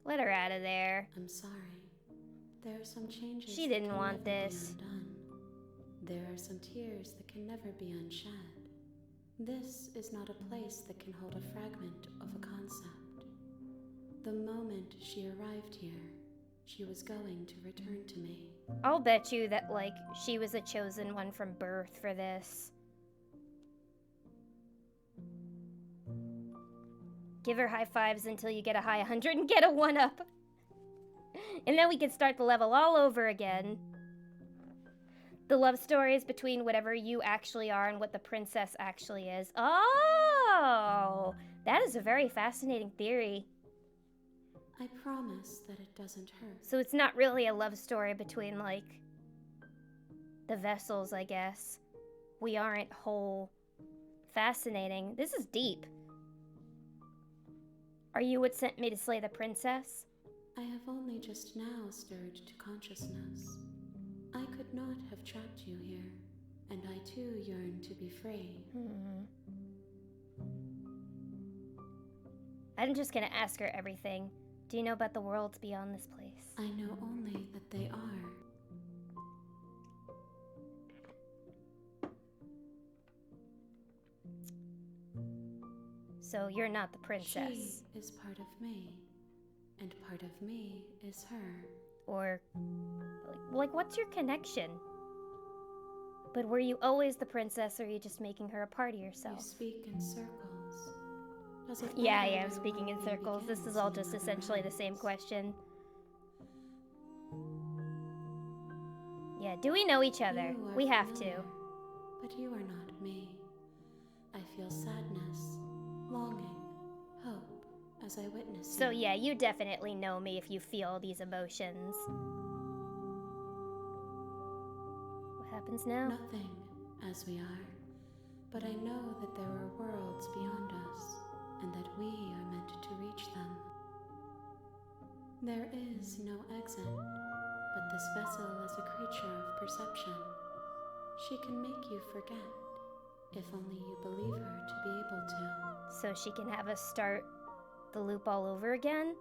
Let her out of there. I'm sorry. There are some changes She that didn't can want never be this. undone. There are some tears that can never be unshed. This is not a place that can hold a fragment of a concept. The moment she arrived here, she was going to return to me. I'll bet you that, like, she was a chosen one from birth for this. Give her high 5s until you get a high 100 and get a 1-up. And then we can start the level all over again. The love stories between whatever you actually are and what the princess actually is. Oh! That is a very fascinating theory. I promise that it doesn't hurt. So it's not really a love story between, like, the vessels, I guess. We aren't whole. Fascinating. This is deep. Are you what sent me to slay the princess? I have only just now stirred to consciousness. I could not have trapped you here, and I too yearn to be free. I'm just gonna ask her everything. Do you know about the worlds beyond this place? I know only that they are. So you're not the princess. She is part of me, and part of me is her. Or, like, what's your connection? But were you always the princess, or are you just making her a part of You yourself? speak in circles. Does it Yeah, matter I am where speaking in one circles. This begins is all and just another essentially the same ends? question. Yeah, do we know each other? You are We have familiar, to. But you are not me. I feel sadness, longing, hope as I witness So you. yeah, you definitely know me if you feel these emotions. What happens now? Nothing as we are, but I know that there are worlds beyond us, and that we are meant to reach them. There is no exit, but this vessel is a creature of perception. She can make you forget, if only you believe her to be able to. So she can have us start the loop all over again?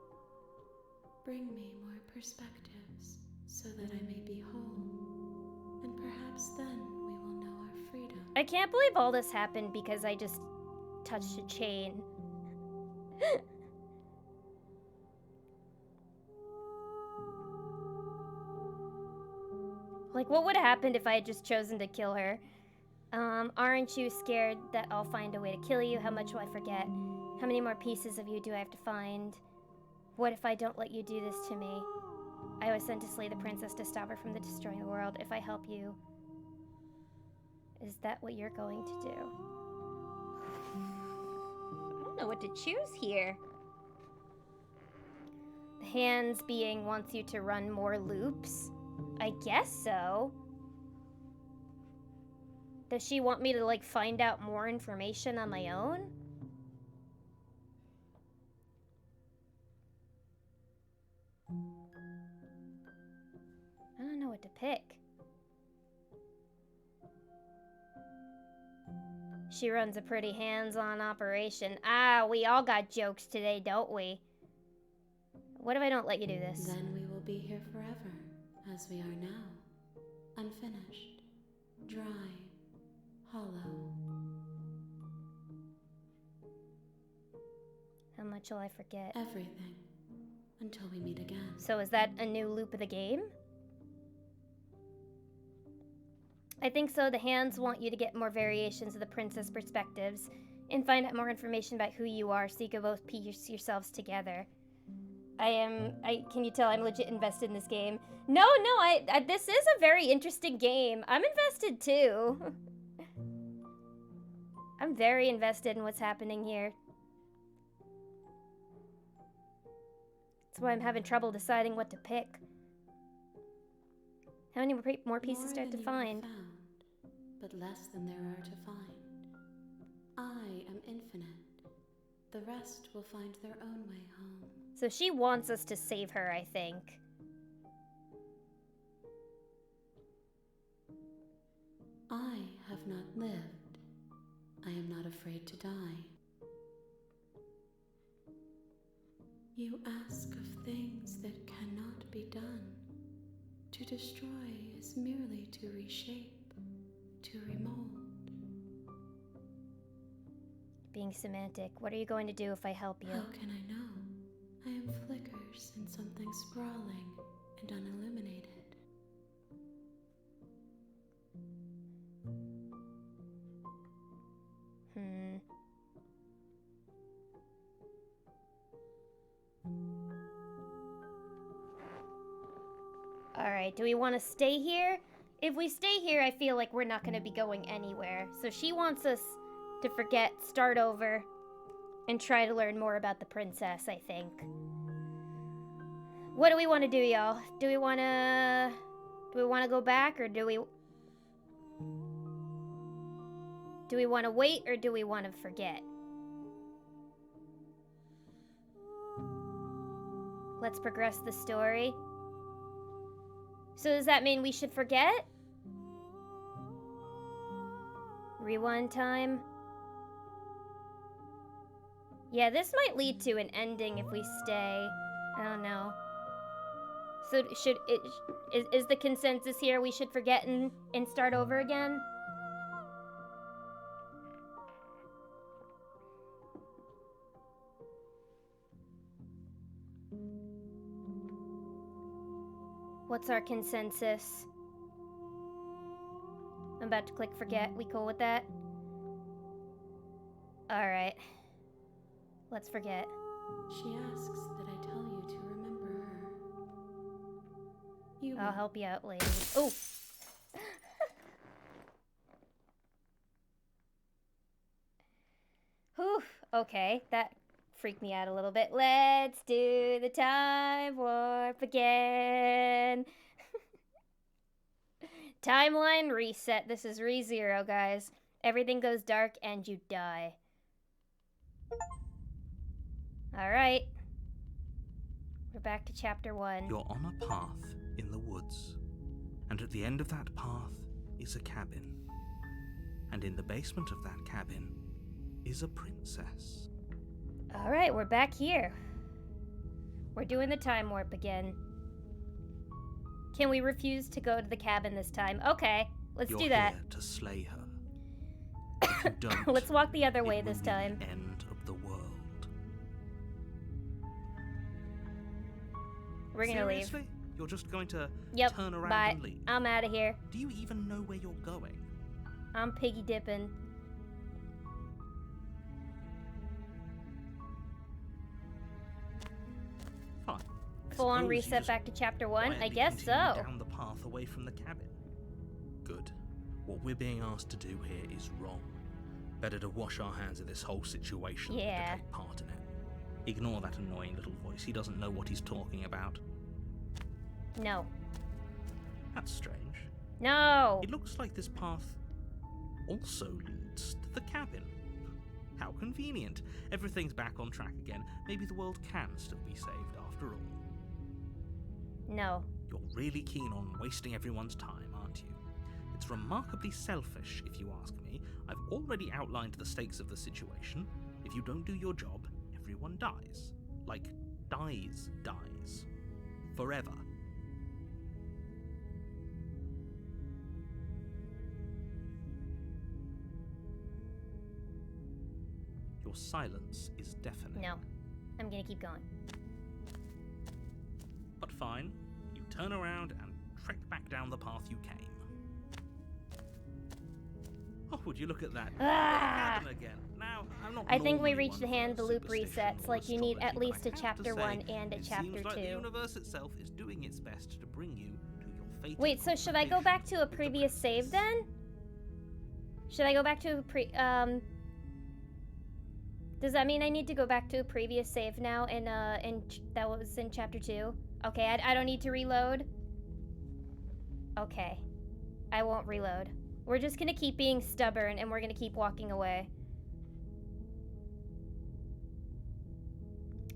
Bring me more perspectives, so that I may be whole, and perhaps then we will know our freedom. I can't believe all this happened because I just touched a chain. Like, what would have happened if I had just chosen to kill her? Aren't you scared that I'll find a way to kill you? How much will I forget? How many more pieces of you do I have to find? What if I don't let you do this to me? I was sent to slay the princess to stop her from destroying the world. If I help you, is that what you're going to do? I don't know what to choose here. The hands being wants you to run more loops? I guess so. Does she want me to, like, find out more information on my own? I don't know what to pick. She runs a pretty hands-on operation. Ah, we all got jokes today, don't we? What if I don't let you do this? Then we will be here forever, as we are now. Unfinished, dry, hollow. How much will I forget? Everything. Until we meet again. So is that a new loop of the game? I think so. The hands want you to get more variations of the princess perspectives and find out more information about who you are so you can both piece yourselves together. Can you tell I'm legit invested in this game? No, this is a very interesting game. I'm invested too. I'm very invested in what's happening here. That's why I'm having trouble deciding what to pick. How many more pieces do I have to More than you find? found, but less than there are to find. I am infinite. The rest will find their own way home. So she wants us to save her, I think. I have not lived. I am not afraid to die. You ask of things that cannot be done. To destroy is merely to reshape, to remold. Being semantic, what are you going to do if I help you? How can I know? I am flickers in something sprawling and unilluminated. Alright, do we want to stay here? If we stay here, I feel like we're not going to be going anywhere. So she wants us to forget, start over, and try to learn more about the princess, I think. What do we want to do, y'all? Do we want to go back, or do we want to wait, or do we want to forget? Let's progress the story. So does that mean we should forget? Rewind time. Yeah, this might lead to an ending if we stay. I don't know. So is the consensus here we should forget and start over again? What's our consensus? I'm about to click forget. We cool with that? Alright. Let's forget. She asks that I tell you to remember her. You I'll help you out, lady. Oh! Whew. Okay, that freaked me out a little bit. Let's do the time warp again. Timeline reset. This is ReZero, guys. Everything goes dark and you die. Alright. We're back to chapter 1. You're on a path in the woods, and at the end of that path is a cabin. And in the basement of that cabin is a princess. Alright, we're back here. We're doing the time warp again. Can we refuse to go to the cabin this time? Okay, let's You're do that. Here to slay her. If you don't, Let's walk the other way it this will be time. the end of the world. We're gonna leave. Seriously? You're just going to Yep, turn around bye. and leave? I'm out of here. Do you even know where you're going? I'm piggy dipping. Fine. Full on Suppose you reset just back to chapter 1? I quietly guess continue so. down the path away from the cabin. Good. What we're being asked to do here is wrong. Better to wash our hands of this whole situation Yeah. than to take part in it. Ignore that annoying little voice. He doesn't know what he's talking about. No. That's strange. No! It looks like this path also leads to the cabin. How convenient. Everything's back on track again. Maybe the world can still be saved after all. No. You're really keen on wasting everyone's time, aren't you? It's remarkably selfish, if you ask me. I've already outlined the stakes of the situation. If you don't do your job, everyone dies. Like, dies. Forever. Your silence is deafening. No. I'm gonna keep going. But fine, you turn around and trek back down the path you came. Oh, would you look at that? Ah! Cabin again. Now, I'm not I think we normally reached one the for hand the loop superstition resets, or like you need at astrology, least but a I have chapter to say, 1 and a it chapter seems like 2. the universe itself is doing its best to bring you to your fate. Wait, so should I go back to a previous save then? Should I go back to a Does that mean I need to go back to a previous save now that was in chapter 2? Okay, I don't need to reload. Okay. I won't reload. We're just gonna keep being stubborn and we're gonna keep walking away.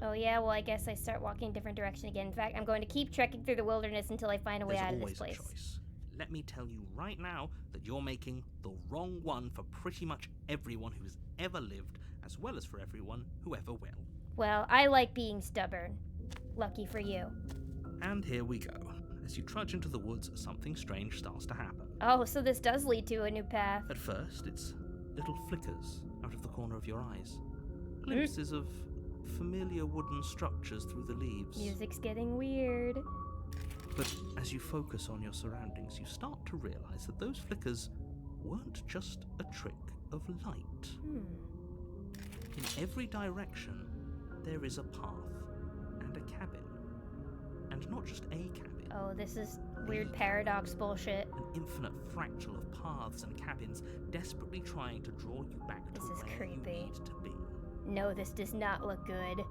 Oh yeah, well I guess I start walking a different direction again. In fact, I'm going to keep trekking through the wilderness until I find a way There's out of this always place. a choice. Let me tell you right now that you're making the wrong one for pretty much everyone who's ever lived, as well as for everyone who ever will. Well, I like being stubborn. Lucky for you. And here we go. As you trudge into the woods, something strange starts to happen. Oh, so this does lead to a new path. At first, it's little flickers out of the corner of your eyes. Glimpses of familiar wooden structures through the leaves. Music's getting weird. But as you focus on your surroundings, you start to realize that those flickers weren't just a trick of light. In every direction, there is a path and a cabin. And not just a cabin. Oh, this is weird paradox bullshit. An infinite fractal of paths and cabins desperately trying to draw you back to This is where creepy. you need to be. No, this does not look good.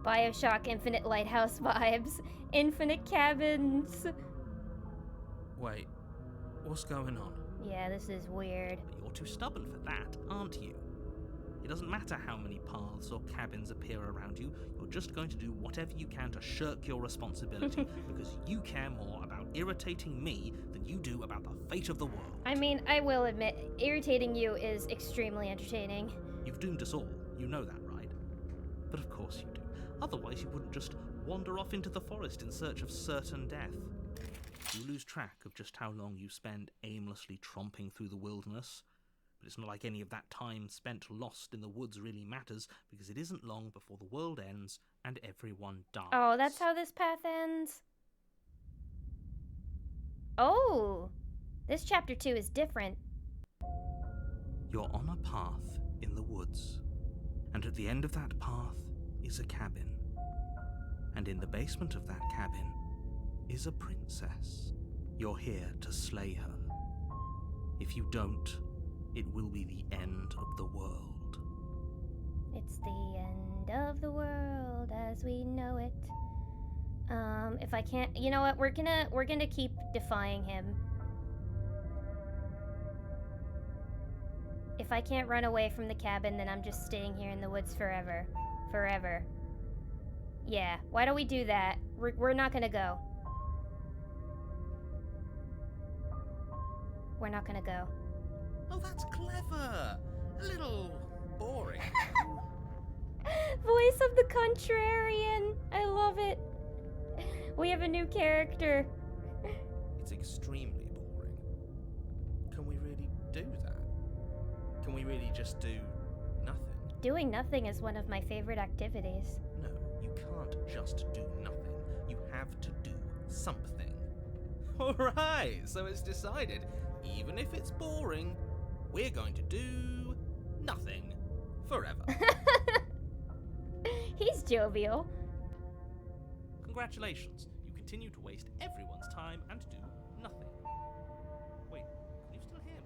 BioShock Infinite Lighthouse vibes. Infinite cabins. Wait, what's going on? Yeah, this is weird. But you're too stubborn for that, aren't you? It doesn't matter how many paths or cabins appear around you, you're just going to do whatever you can to shirk your responsibility because you care more about irritating me than you do about the fate of the world. I mean, I will admit, irritating you is extremely entertaining. You've doomed us all, you know that, right? But of course you do. Otherwise you wouldn't just wander off into the forest in search of certain death. You lose track of just how long you spend aimlessly tromping through the wilderness. But it's not like any of that time spent lost in the woods really matters, because it isn't long before the world ends and everyone dies. Oh, that's how this path ends? Oh! This chapter 2 is different. You're on a path in the woods, and at the end of that path is a cabin. And in the basement of that cabin is a princess. You're here to slay her. If you don't, it will be the end of the world. It's the end of the world as we know it. If I can't, you know what? We're gonna keep defying him. If I can't run away from the cabin, then I'm just staying here in the woods forever. Forever. Yeah, why don't we do that? We're not gonna go. We're not gonna go. Oh, that's clever! A little boring. Voice of the contrarian. I love it. We have a new character. It's extremely boring. Can we really do that? Can we really just do nothing? Doing nothing is one of my favorite activities. No, you can't just do nothing. You have to do something. Alright, so it's decided. Even if it's boring, we're going to do nothing forever. He's jovial. Congratulations, you continue to waste everyone's time and do nothing. Wait, can you still hear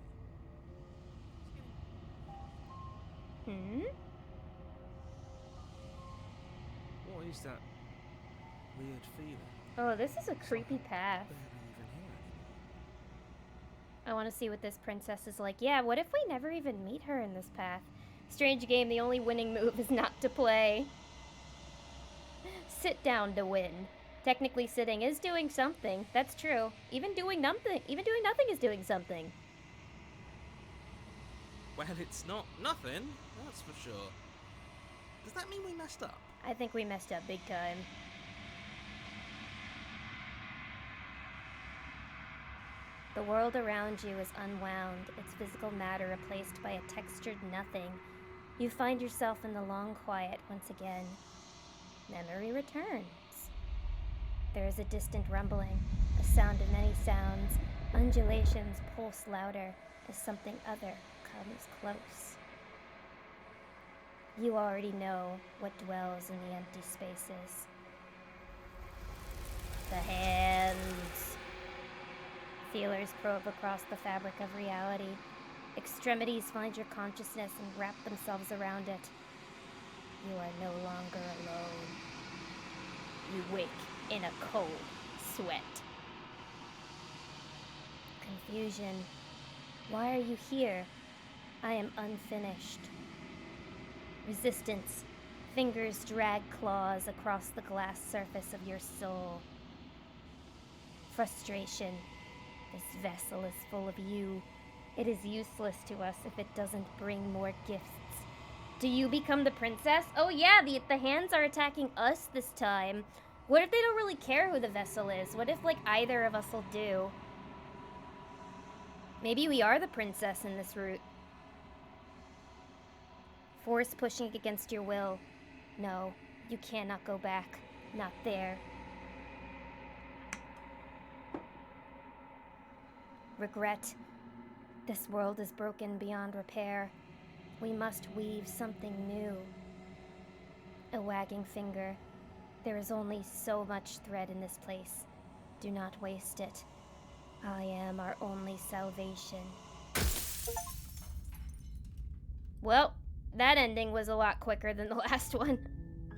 me? What is that weird feeling? Oh, this is a creepy path. Barely even hear anymore. I want to see what this princess is like. Yeah, what if we never even meet her in this path? Strange game, the only winning move is not to play. Sit down to win. Technically sitting is doing something. That's true. Even doing nothing is doing something. Well, it's not nothing, that's for sure. Does that mean we messed up? I think we messed up big time. The world around you is unwound, its physical matter replaced by a textured nothing. You find yourself in the long quiet once again. Memory returns. There is a distant rumbling, a sound of many sounds. Undulations pulse louder as something other comes close. You already know what dwells in the empty spaces. The hands. Feelers probe across the fabric of reality. Extremities find your consciousness and wrap themselves around it. You are no longer alone. You wake in a cold sweat. Confusion. Why are you here? I am unfinished. Resistance. Fingers drag claws across the glass surface of your soul. Frustration. This vessel is full of you. It is useless to us if it doesn't bring more gifts. Do you become the princess? Oh yeah, the hands are attacking us this time. What if they don't really care who the vessel is? What if, like, either of us will do? Maybe we are the princess in this route. Force pushing against your will. No, you cannot go back. Not there. Regret. This world is broken beyond repair. We must weave something new. A wagging finger. There is only so much thread in this place. Do not waste it. I am our only salvation. Well, that ending was a lot quicker than the last one.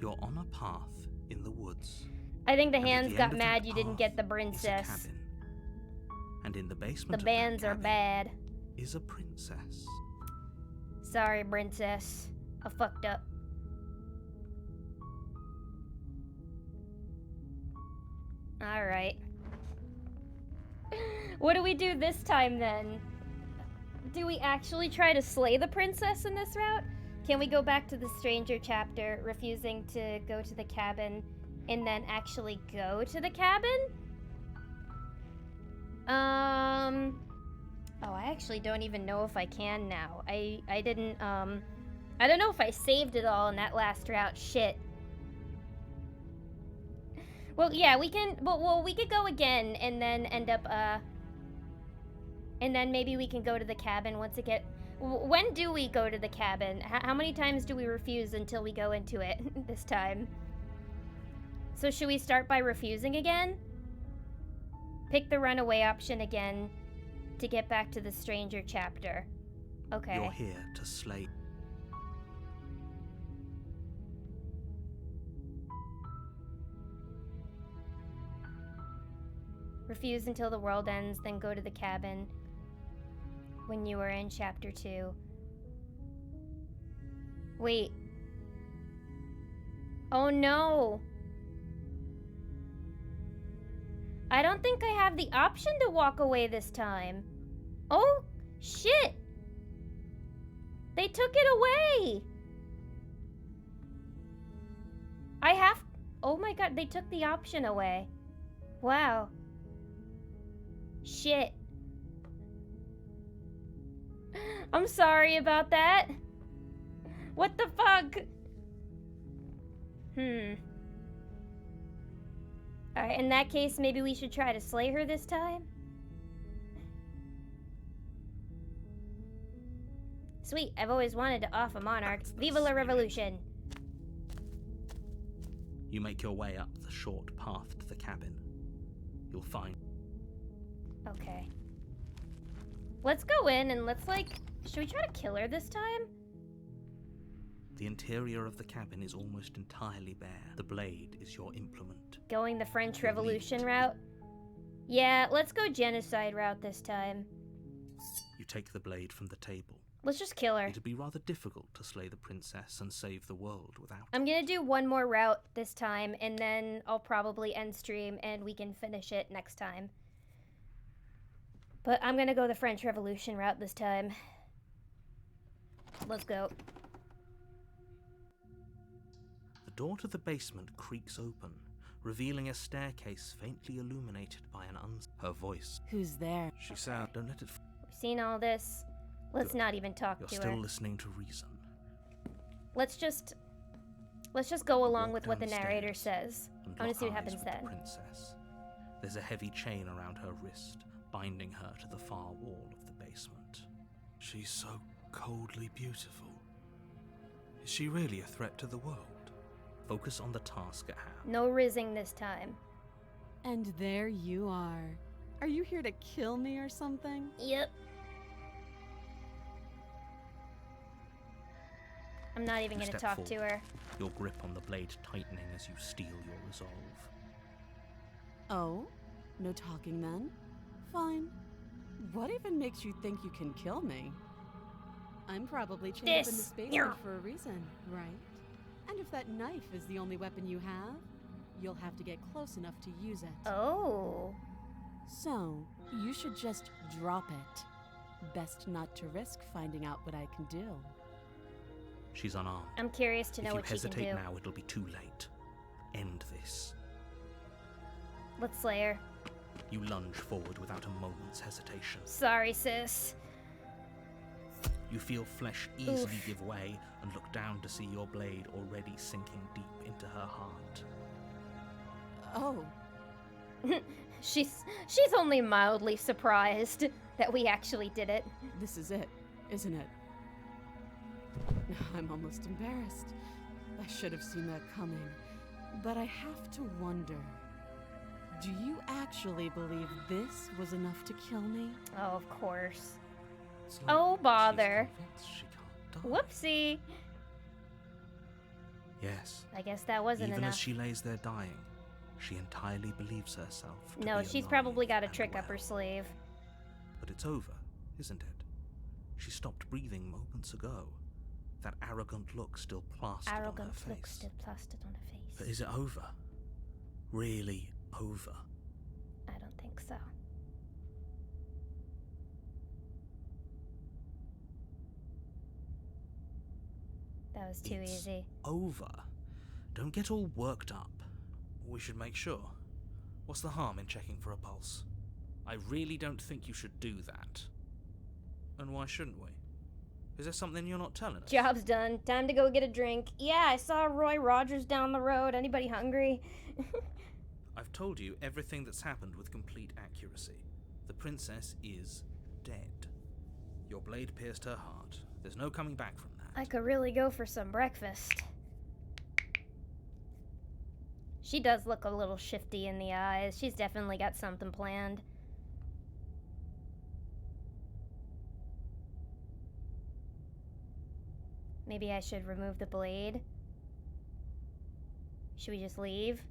You're on a path in the woods. I think the And at hands the got end of mad that you didn't path get the is a princess. cabin. And in the basement The of that bands are cabin bad. is a princess. Sorry, princess. I fucked up. Alright. What do we do this time then? Do we actually try to slay the princess in this route? Can we go back to the stranger chapter, refusing to go to the cabin, and then actually go to the cabin? Oh, I actually don't even know if I can now. I didn't, I don't know if I saved it all in that last route. Shit. Well, yeah, we can, well, we could go again and then end up, and then maybe we can go to the cabin once it when do we go to the cabin? How many times do we refuse until we go into it this time? So should we start by refusing again? Pick the runaway option again to get back to the stranger chapter. Okay. You're here to slay. Refuse until the world ends, then go to the cabin when you are in chapter 2. Wait. Oh no. I don't think I have the option to walk away this time. Oh, shit. They took it away. Oh my god, they took the option away. Wow. Shit. I'm sorry about that. What the fuck? Alright, in that case, maybe we should try to slay her this time? Sweet, I've always wanted to off a monarch. Viva la revolution! You make your way up the short path to the cabin. You'll find... Okay. Let's go in and let's, like... Should we try to kill her this time? The interior of the cabin is almost entirely bare. The blade is your implement. Going the French You're Revolution leaving. route? Yeah, let's go genocide route this time. You take the blade from the table. Let's just kill her. It'd be rather difficult to slay the princess and save the world without I'm gonna do one more route this time, and then I'll probably end stream and we can finish it next time. But I'm gonna go the French Revolution route this time. Let's go. The door to the basement creaks open, revealing a staircase faintly illuminated by an Her voice. Who's there? She sound. Don't let it. We've seen all this. Let's Good. not even talk You're to still her. listening to reason. Let's just go along Walk with what the narrator downstairs says. and I wanna lock see what eyes happens with then. The princess. There's a heavy chain around her wrist, binding her to the far wall of the basement. She's so coldly beautiful. Is she really a threat to the world? Focus on the task at hand. No rizzing this time. And there you are. Are you here to kill me or something? Yep. I'm not even You gonna step talk to forward, her. your grip on the blade tightening as you steel your resolve. Oh? No talking then? Fine. What even makes you think you can kill me? I'm probably chained up in this This. basement for a reason, right? And if that knife is the only weapon you have, you'll have to get close enough to use it. Oh. So, you should just drop it. Best not to risk finding out what I can do. She's unarmed. I'm curious to know what If she you can hesitate do. now, it'll be too late. End this. Let's slay her. You lunge forward without a moment's hesitation. Sorry, sis. You feel flesh easily Oof. give way and look down to see your blade already sinking deep into her heart. Oh, She's only mildly surprised that we actually did it. this is it, isn't it? I'm almost embarrassed. I should have seen that coming. But I have to wonder, do you actually believe this was enough to kill me? Oh, of course. It's Oh, she's bother. convinced she can't die. Whoopsie. Yes. I guess that wasn't Even enough. as she lays there dying, she entirely believes herself to No, be she's alive probably got a and trick up her well. sleeve. But it's over, isn't it? She stopped breathing moments ago. That arrogant look still plastered on her Arrogant face. look still plastered on her But face. is it over? Really over? I don't think so. That was too It's easy. over. Don't get all worked up. We should make sure. What's the harm in checking for a pulse? I really don't think you should do that. And why shouldn't we? Is there something you're not telling us? Job's done. Time to go get a drink. Yeah, I saw Roy Rogers down the road. Anybody hungry? I've told you everything that's happened with complete accuracy. The princess is dead. Your blade pierced her heart. There's no coming back from that. I could really go for some breakfast. She does look a little shifty in the eyes. She's definitely got something planned. Maybe I should remove the blade. Should we just leave?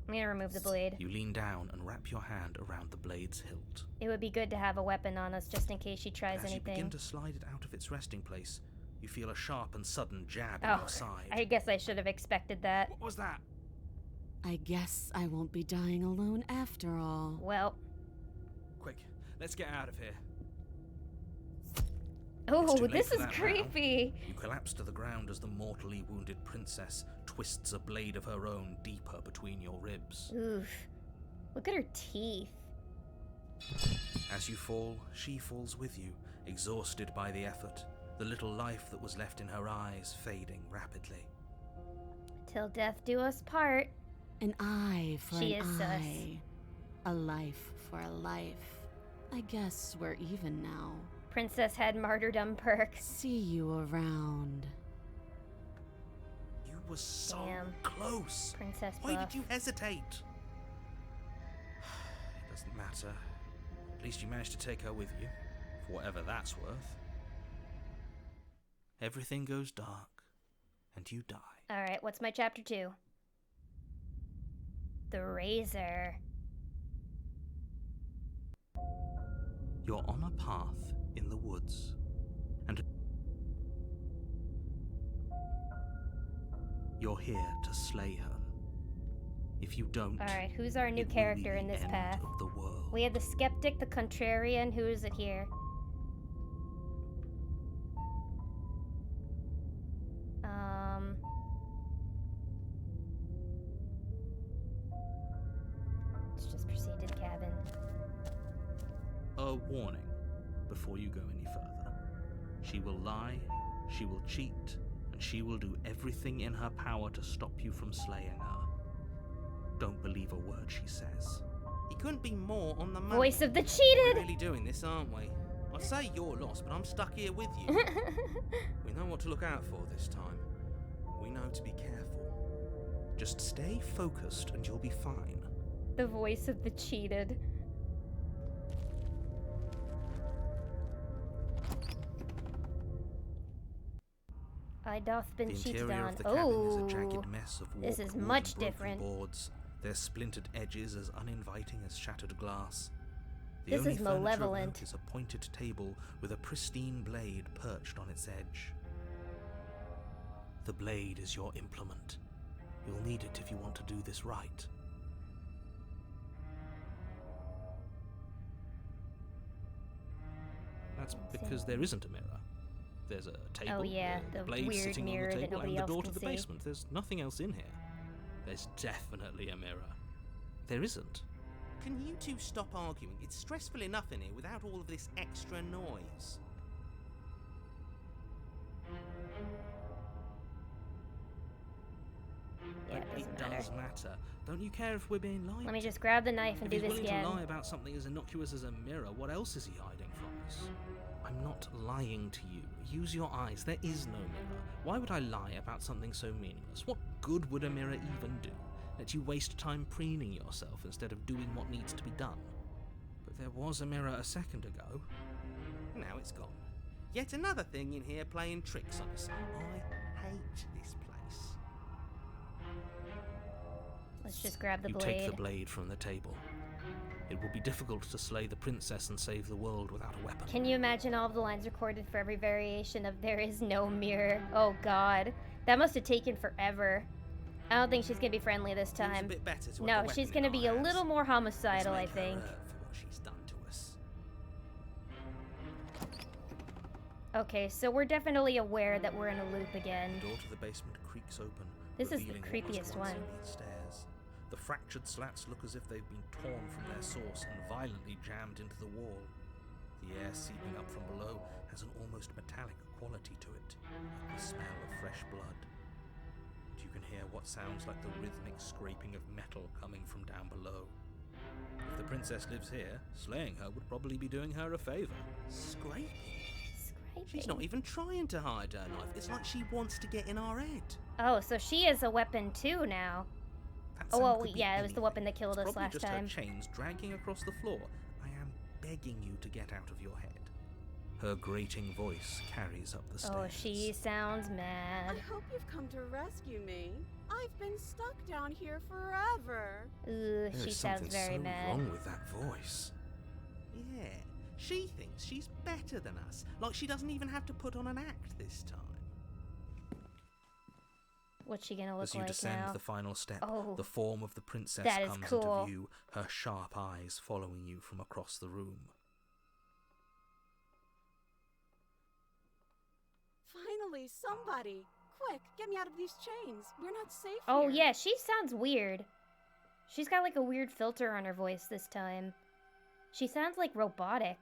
I'm gonna remove the blade. You lean down and wrap your hand around the blade's hilt. It would be good to have a weapon on us just in case she tries As you anything. begin to slide it out of its resting place, you feel a sharp and sudden jab in Oh, your side. I guess I should have expected that. What was that? I guess I won't be dying alone after all. Well, Quick, let's get out of here. oh, too late this for is that now. creepy. You collapse to the ground as the mortally wounded princess twists a blade of her own deeper between your ribs. Oof. Look at her teeth. As you fall, she falls with you, exhausted by the effort, the little life that was left in her eyes fading rapidly. Till death do us part. An eye for She an is sus. eye. A life for a life. I guess we're even now. Princess had martyrdom perks. See you around. You were so Damn. close. Princess Why buff. did you hesitate? It doesn't matter. At least you managed to take her with you, for whatever that's worth. Everything goes dark, and you die. Alright, what's my chapter 2? The Razor. You're on a path in the woods, and you're here to slay her. If you don't, Alright, who's our new it will be character in the this end path? of the world. We have the Skeptic, the Contrarian. Who is it here? Let's just proceed to the cabin. A warning before you go any further. She will lie, she will cheat, and she will do everything in her power to stop you from slaying her. Don't believe a word she says. He couldn't be more on the money. Voice of the We're cheated! really doing this, aren't we? I say you're lost, but I'm stuck here with you. We know what to look out for this time. We know to be careful. Just stay focused and you'll be fine. The voice of the cheated. I doth been The cheated interior on. of the cabin is Oh, a jagged mess of this warped is wood much and broken different. boards, their splintered edges as uninviting as shattered glass. The This only is furniture of malevolent. note is a pointed table with a pristine blade perched on its edge. The blade is your implement. You'll need it if you want to do this right. That's because there isn't a mirror. There's a table, Oh, yeah, the the blade weird sitting on mirror the that table, nobody and the else door can to the see. basement. There's nothing else in here. There's definitely a mirror. There isn't. Can you two stop arguing? It's stressful enough in here without all of this extra noise. Yeah, it But doesn't does matter. matter. Don't you care if we're being lied Let me to? just grab the knife and If do he's this willing again. to lie about something as innocuous as a mirror, what else is he hiding from us? I'm not lying to you. Use your eyes. There is no mirror. Why would I lie about something so meaningless? What good would a mirror even do? Let you waste time preening yourself instead of doing what needs to be done. But there was a mirror a second ago. Now it's gone. Yet another thing in here playing tricks on us. I hate this place. Let's just grab the You blade. take the blade from the table. It will be difficult to slay the princess and save the world without a weapon. Can you imagine all of the lines recorded for every variation of "There is no mirror"? Oh god. That must have taken forever. I don't think she's gonna be friendly this Seems a time. bit better to have a No, weapon she's in gonna our be a hands. little more Let's homicidal, I make her think. hurt for what she's done to us. Okay, so we're definitely aware that we're in a loop again. The door to the basement creaks open. This is the revealing what creepiest was once one. neat stairs. The fractured slats look as if they've been torn from their source and violently jammed into the wall. The air seeping up from below has an almost metallic quality to it, like the smell of fresh blood. And you can hear what sounds like the rhythmic scraping of metal coming from down below. If the princess lives here, slaying her would probably be doing her a favor. Scraping? She's not even trying to hide her knife. It's like she wants to get in our head. Oh, so she is a weapon too now. That Oh, sound well, could be yeah, it was the anything. weapon that killed It's us probably last just time. her chains dragging across the floor. I am begging you to get out of your head. Her grating voice carries up the stairs. Oh, she sounds mad. I hope you've come to rescue me. I've been stuck down here forever. Ooh, There she is sounds something very so mad. wrong with that voice. Yeah, she thinks she's better than us. Like she doesn't even have to put on an act this time. What's she gonna look As you like descend now? the final step, Oh, the form of the princess that is comes cool. into view, her sharp eyes following you from across the room. Finally, somebody. Quick, get me out of these chains. We're not safe Oh, here. yeah, she sounds weird. She's got like a weird filter on her voice this time. She sounds like robotic.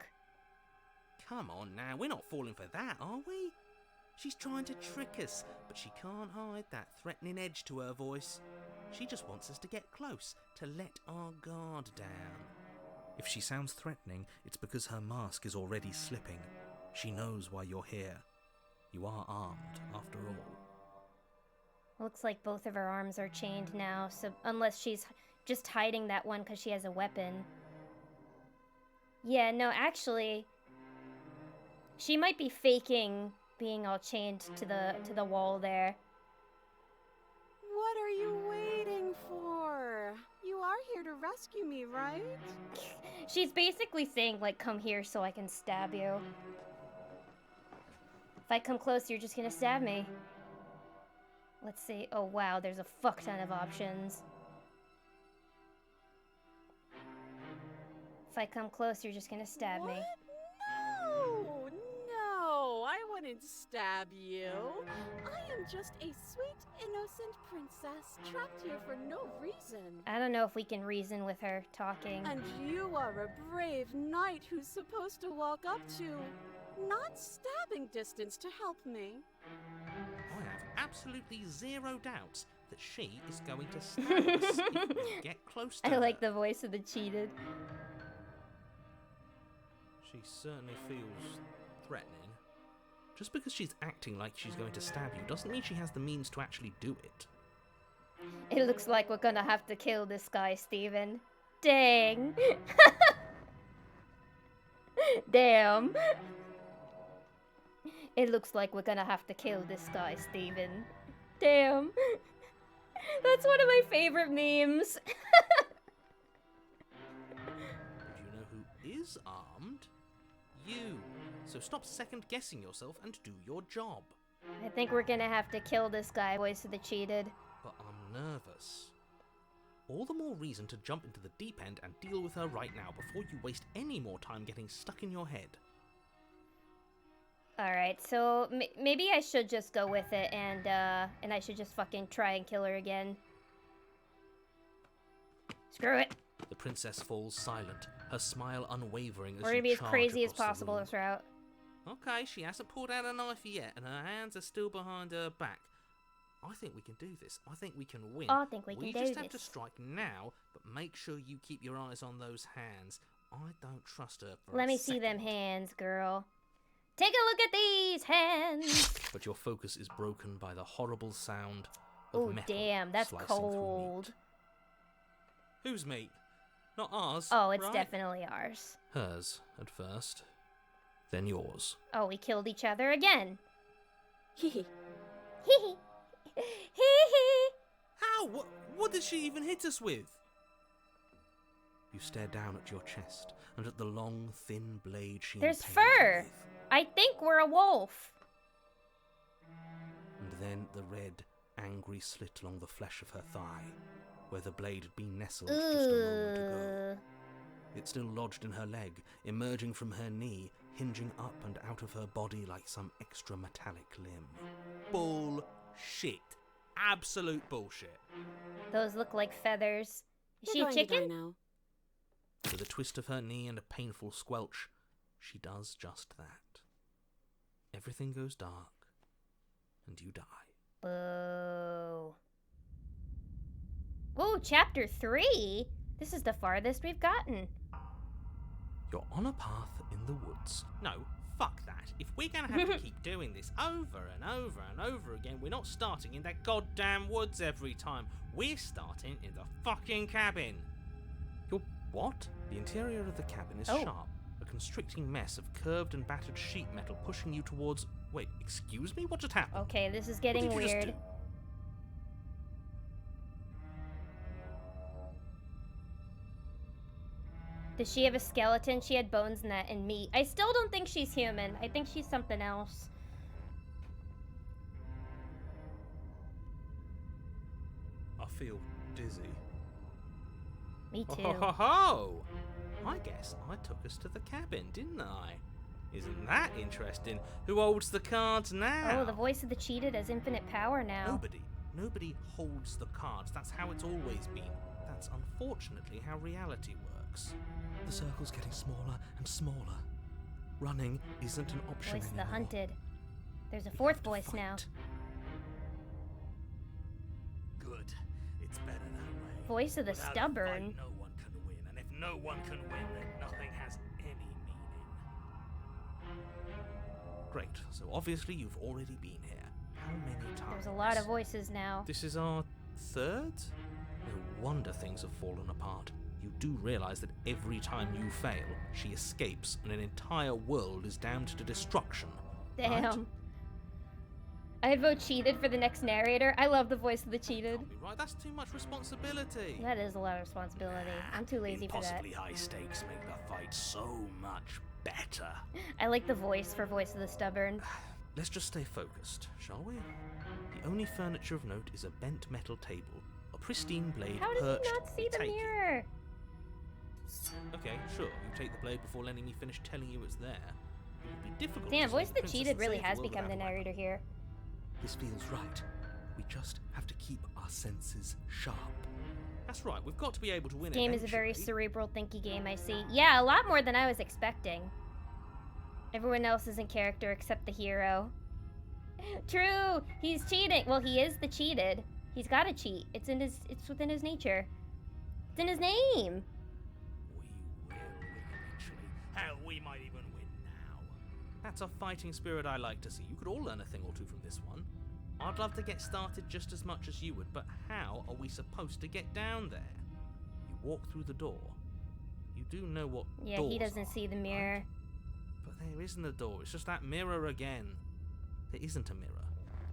Come on now, we're not falling for that, are we? She's trying to trick us, but she can't hide that threatening edge to her voice. She just wants us to get close, to let our guard down. If she sounds threatening, it's because her mask is already slipping. She knows why you're here. You are armed, after all. Looks like both of her arms are chained now, so unless she's just hiding that one because she has a weapon. Yeah, no, actually, she might be faking being all chained to the wall there. What are you waiting for? You are here to rescue me, right? She's basically saying, like, come here so I can stab you. If I come close, you're just gonna stab me. Let's see. Oh, wow, there's a fuck ton of options. If I come close, you're just gonna stab me. No, no, I wouldn't stab you. I am just a sweet, innocent princess trapped here for no reason. I don't know if we can reason with her talking. And you are a brave knight who's supposed to walk up to not stabbing distance to help me. I have absolutely zero doubts that she is going to stab us if we get close to I like her. the voice of the cheated. She certainly feels threatening. Just because she's acting like she's going to stab you doesn't mean she has the means to actually do it. It looks like we're gonna have to kill this guy, Steven. Dang. Damn. It looks like we're gonna have to kill this guy, Steven. Damn. That's one of my favorite memes. And you know who is armed? You. So stop second guessing yourself and do your job. I think we're gonna have to kill this guy, voice of the cheated. But I'm nervous. All the more reason to jump into the deep end and deal with her right now before you waste any more time getting stuck in your head. Alright, so maybe I should just go with it and I should just fucking try and kill her again. Screw it. The princess falls silent, her smile unwavering as We're you gonna be as charge crazy as across the possible room. this route. Okay, she hasn't pulled out a knife yet, and her hands are still behind her back. I think we can do this. I think we can win. I think we can We do just have to this. strike now, but make sure you keep your eyes on those hands. I don't trust her for Let a me see them second. hands, girl. Take a look at these hands! But your focus is broken by the horrible sound of Oh, metal damn, that's slicing through cold. meat. Whose meat? Not ours. Oh, it's right? definitely ours. Hers at first, then yours. Oh, we killed each other again. Hee Hee hee. Hee hee. How? What did she even hit us with? You stare down at your chest and at the long, thin blade she There's impaled you fur. with. I think we're a wolf. And then the red, angry slit along the flesh of her thigh, where the blade had been nestled just a moment ago. It still lodged in her leg, emerging from her knee, hinging up and out of her body like some extra metallic limb. Bullshit. Absolute bullshit. Those look like feathers. Is she a You're going to die chicken? now. With a twist of her knee and a painful squelch, she does just that. Everything goes dark, and you die. Boo. Ooh, chapter 3? This is the farthest we've gotten. You're on a path in the woods. No, fuck that. If we're gonna have to keep doing this over and over and over again, we're not starting in that goddamn woods every time. We're starting in the fucking cabin. You're what? The interior of the cabin is Oh. sharp. A constricting mess of curved and battered sheet metal pushing you towards... Wait, excuse me? What just happened? Okay, this is What getting did you just weird. do? Does she have a skeleton? She had bones in that and meat. I still don't think she's human. I think she's something else. I feel dizzy. Me too. Ho, ho, ho! I guess I took us to the cabin, didn't I? Isn't that interesting? Who holds the cards now? Oh, the voice of the cheated has infinite power now. Nobody. Nobody holds the cards. That's how it's always been. That's unfortunately how reality works. The circle's getting smaller and smaller. Running isn't an option Voice of the anymore. hunted. There's a We fourth have to voice now. fight. Good. It's better that way. Voice of the Without a stubborn. fight, no one can win, and if no one can win, then nothing has any meaning. Great. So obviously you've already been here. How many times? There's a lot of voices now. This is our third? No wonder things have fallen apart. You do realize that every time you fail, she escapes and an entire world is damned to destruction. Damn. Right? I'd vote cheated for the next narrator. I love the voice of the cheated. Can't be right, that's too much responsibility. That is a lot of responsibility. I'm too lazy for that. Impossibly high stakes make the fight so much better. I like the voice for voice of the stubborn. Let's just stay focused, shall we? The only furniture of note is a bent metal table, a pristine blade How does perched he not on see the taking. mirror? Okay, sure. You take the blade before letting me finish telling you it's there. It would be difficult. Damn, to voice save of the princess cheated and really save the has world become the without a weapon. narrator here. This feels right. We just have to keep our senses sharp. That's right. We've got to be able to win. This game is a very eventually. cerebral, thinky game, I see. Yeah, a lot more than I was expecting. Everyone else is in character except the hero. True! He's cheating! Well, he is the cheated. He's gotta cheat. It's within his nature. It's in his name! We will win eventually. Hell, we might even win now. That's a fighting spirit I like to see. You could all learn a thing or two from this one. I'd love to get started just as much as you would, but how are we supposed to get down there? You walk through the door. You do know what Yeah, doors he doesn't are, see the right? mirror. But there isn't a door. It's just that mirror again. There isn't a mirror.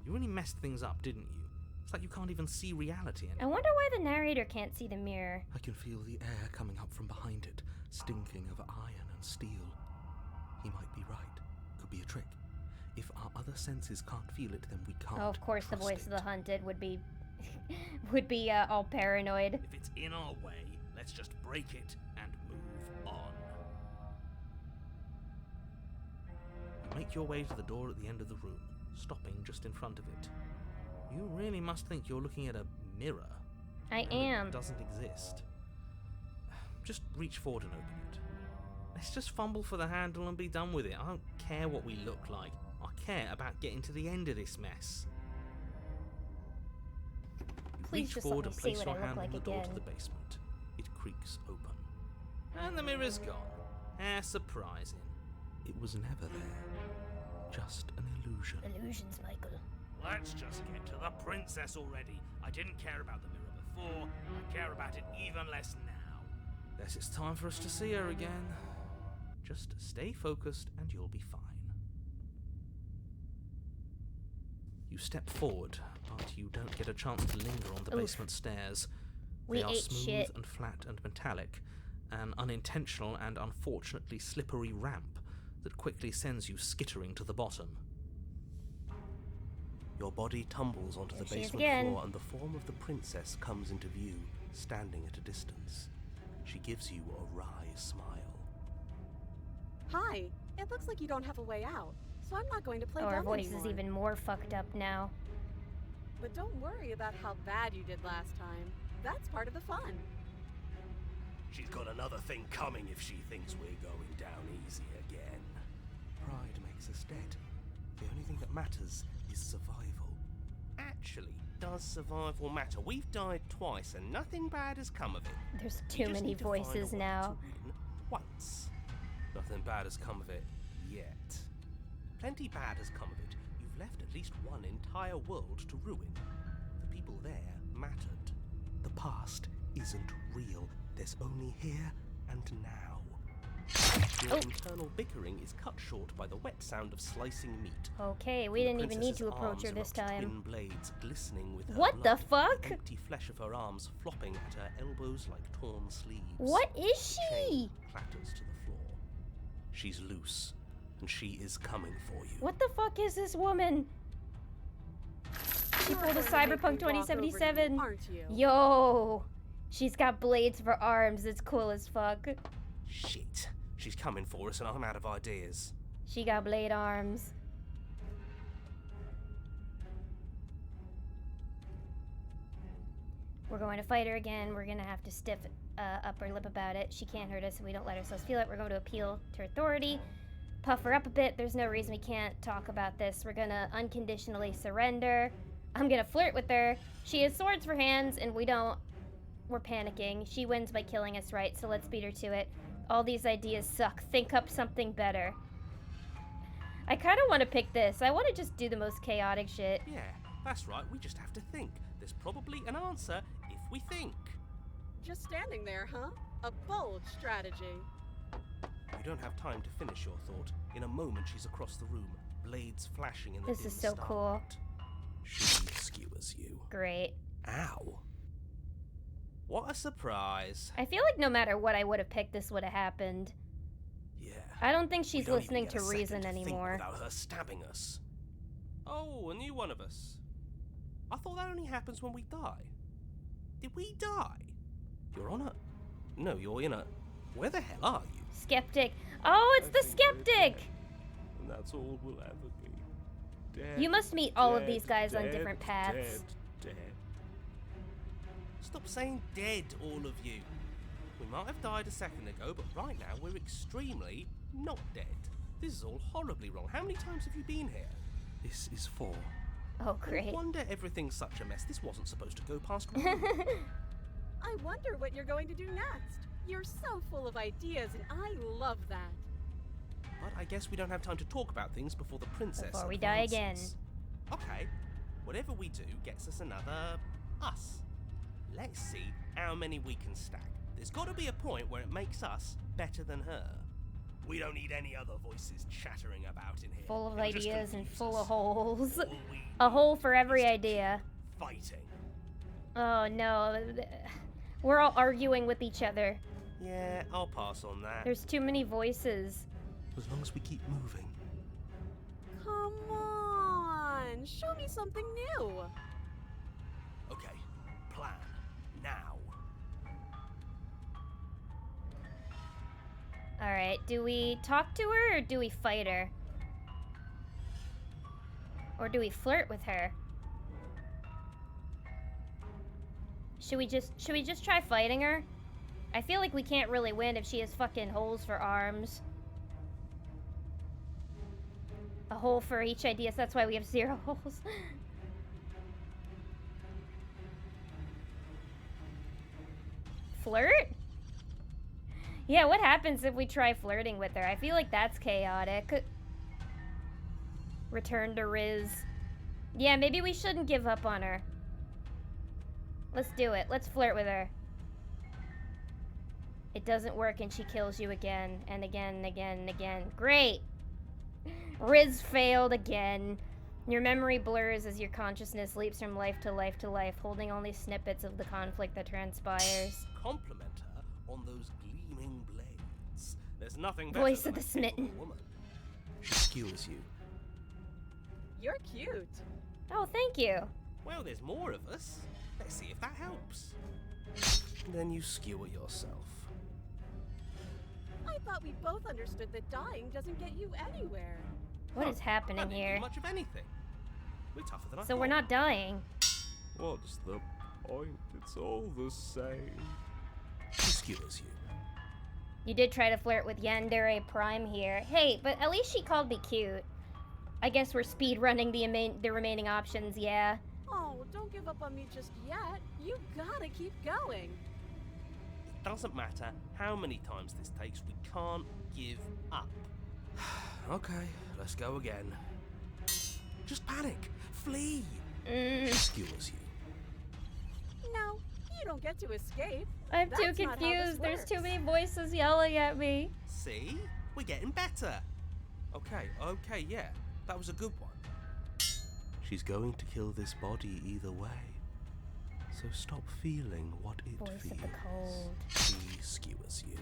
You really messed things up, didn't you? It's like you can't even see reality I anymore. wonder why the narrator can't see the mirror. I can feel the air coming up from behind it, stinking of iron and steel. He might be right. Could be a trick. If our other senses can't feel it, then we can't. Oh, of course, the trust voice of it. the hunted would be all paranoid. If it's in our way, let's just break it and move on. You make your way to the door at the end of the room, stopping just in front of it. You really must think you're looking at a mirror. I No, am. It doesn't exist. Just reach forward and open it. Let's just fumble for the handle and be done with it. I don't care what we look like. I care about getting to the end of this mess. You Please reach just forward let me and see place what your I look hand like on the door to again. the basement. It creaks open. And the mirror's gone. How surprising. It was never there. Just an illusion. Illusions, Michael. Let's just get to the princess already. I didn't care about the mirror before. I care about it even less now. Guess it's time for us to see her again. Just stay focused and you'll be fine. You step forward, but you don't get a chance to linger on the Oof. basement stairs. We They are ate smooth shit. and flat and metallic, an unintentional and unfortunately slippery ramp that quickly sends you skittering to the bottom. Your body tumbles onto There the she is basement again. floor and the form of the princess comes into view, standing at a distance. She gives you a wry smile. Hi, it looks like you don't have a way out, so I'm not going to play Oh, her dumb voice anymore. is even more fucked up now. But don't worry about how bad you did last time. That's part of the fun. She's got another thing coming if she thinks we're going down easy again. Pride makes us dead. The only thing that matters is survival. Actually, does survival matter? We've died twice and nothing bad has come of it. There's We too just many need to find a voices way now. to win once. Nothing bad has come of it yet. Plenty bad has come of it. You've left at least one entire world to ruin. The people there mattered. The past isn't real. There's only here and now. Your internal bickering is cut short by the wet sound of slicing meat. Okay, we The didn't even need to princess's approach her arms this erupt time. twin blades glistening with her What the blood, fuck? empty flesh of her arms flopping at her elbows like torn sleeves. What is The chain she? clatters to the floor. She's loose, and she is coming for you. What the fuck is this woman? She You're pulled a going to make me Cyberpunk walk over 2077. you, aren't you? Yo! She's got blades for arms. It's cool as fuck. Shit. She's coming for us, and I'm out of ideas. She got blade arms. We're going to fight her again. We're going to have to stiff upper lip about it. She can't hurt us if we don't let ourselves feel it. We're going to appeal to her authority. Puff her up a bit. There's no reason we can't talk about this. We're going to unconditionally surrender. I'm going to flirt with her. She has swords for hands, and we don't. We're panicking. She wins by killing us, right? So let's beat her to it. All these ideas suck. Think up something better. I kind of want to pick this. I want to just do the most chaotic shit. Yeah, that's right. We just have to think. There's probably an answer if we think. Just standing there, huh? A bold strategy. You don't have time to finish your thought. In a moment, she's across the room, blades flashing in the This dim is so cool. starlight. She skewers you. Great. Ow. What a surprise. I feel like no matter what I would have picked, this would have happened. Yeah. I don't think we she's don't even listening get to a second reason to think anymore. without her stabbing us. Oh, a new one of us. I thought that only happens when we die. Did we die? You're on a... No, you're in a... Where the hell are you? Skeptic. Oh, it's the skeptic! And that's all we'll ever be. Dead, You must meet all of dead, these guys on dead, different paths. Dead. Stop saying dead, all of you. We might have died a second ago, but right now we're extremely not dead. This is all horribly wrong. How many times have you been here? This is 4. Oh, No great. wonder everything's such a mess. This wasn't supposed to go past one. I wonder what you're going to do next. You're so full of ideas, and I love that. But I guess we don't have time to talk about things before the princess Before we die again. advances. Okay, whatever we do gets us another us. Let's see how many we can stack. There's got to be a point where it makes us better than her. We don't need any other voices chattering about in here. Full of It'll just ideas and confuse full us. of holes. All we A hole need for every is to idea. keep fighting. Oh no. We're all arguing with each other. Yeah, I'll pass on that. There's too many voices. As long as we keep moving. Come on! Show me something new! Okay, plan. Now. Alright, do we talk to her or do we fight her? Or do we flirt with her? Should we just try fighting her? I feel like we can't really win if she has fucking holes for arms. A hole for each idea, so that's why we have 0 holes. Flirt? Yeah, what happens if we try flirting with her? I feel like that's chaotic. Return to Riz. Yeah, maybe we shouldn't give up on her. Let's do it. Let's flirt with her. It doesn't work and she kills you again and again and again and again. Great! Riz failed again. Your memory blurs as your consciousness leaps from life to life to life, holding only snippets of the conflict that transpires. Compliment her on those gleaming blades. There's nothing better Voice than of the a smitten. capable woman. She skewers you. You're cute. Oh, thank you. Well, there's more of us. Let's see if that helps. Then you skewer yourself. I thought we both understood that dying doesn't get you anywhere. What is That happening didn't do here? much of anything. We're tougher than I So thought. we're not dying. What's the point? It's all the same. She skewers you. You did try to flirt with Yandere Prime here. Hey, but at least she called me cute. I guess we're speed running the remaining options, yeah. Oh, don't give up on me just yet. You gotta keep going. It doesn't matter how many times this takes, we can't give up. Okay, let's go again. Just panic. Flee. She skewers you. No, you don't get to escape. I'm too That's not how this confused. There's too works. many voices yelling at me. See? We're getting better. Okay, yeah. That was a good one. She's going to kill this body either way. So stop feeling what it Voice feels. of the cold. She skewers you.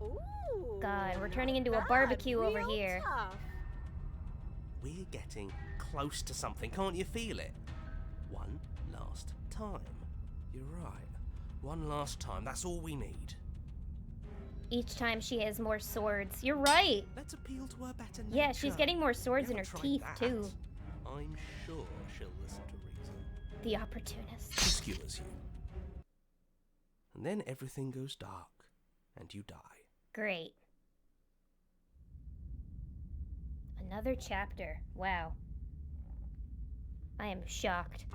Ooh. God, we're turning into a not barbecue over real here. tough. We're getting close to something. Can't you feel it? One last time. You're right. One last time. That's all we need. Each time she has more swords. You're right. Let's appeal to her better nature. Yeah, she's getting more swords We in her haven't teeth, tried too. that. I'm sure she'll listen to reason. The opportunist. She skewers you. And then everything goes dark, and you die. Great. Another chapter. Wow. I am shocked.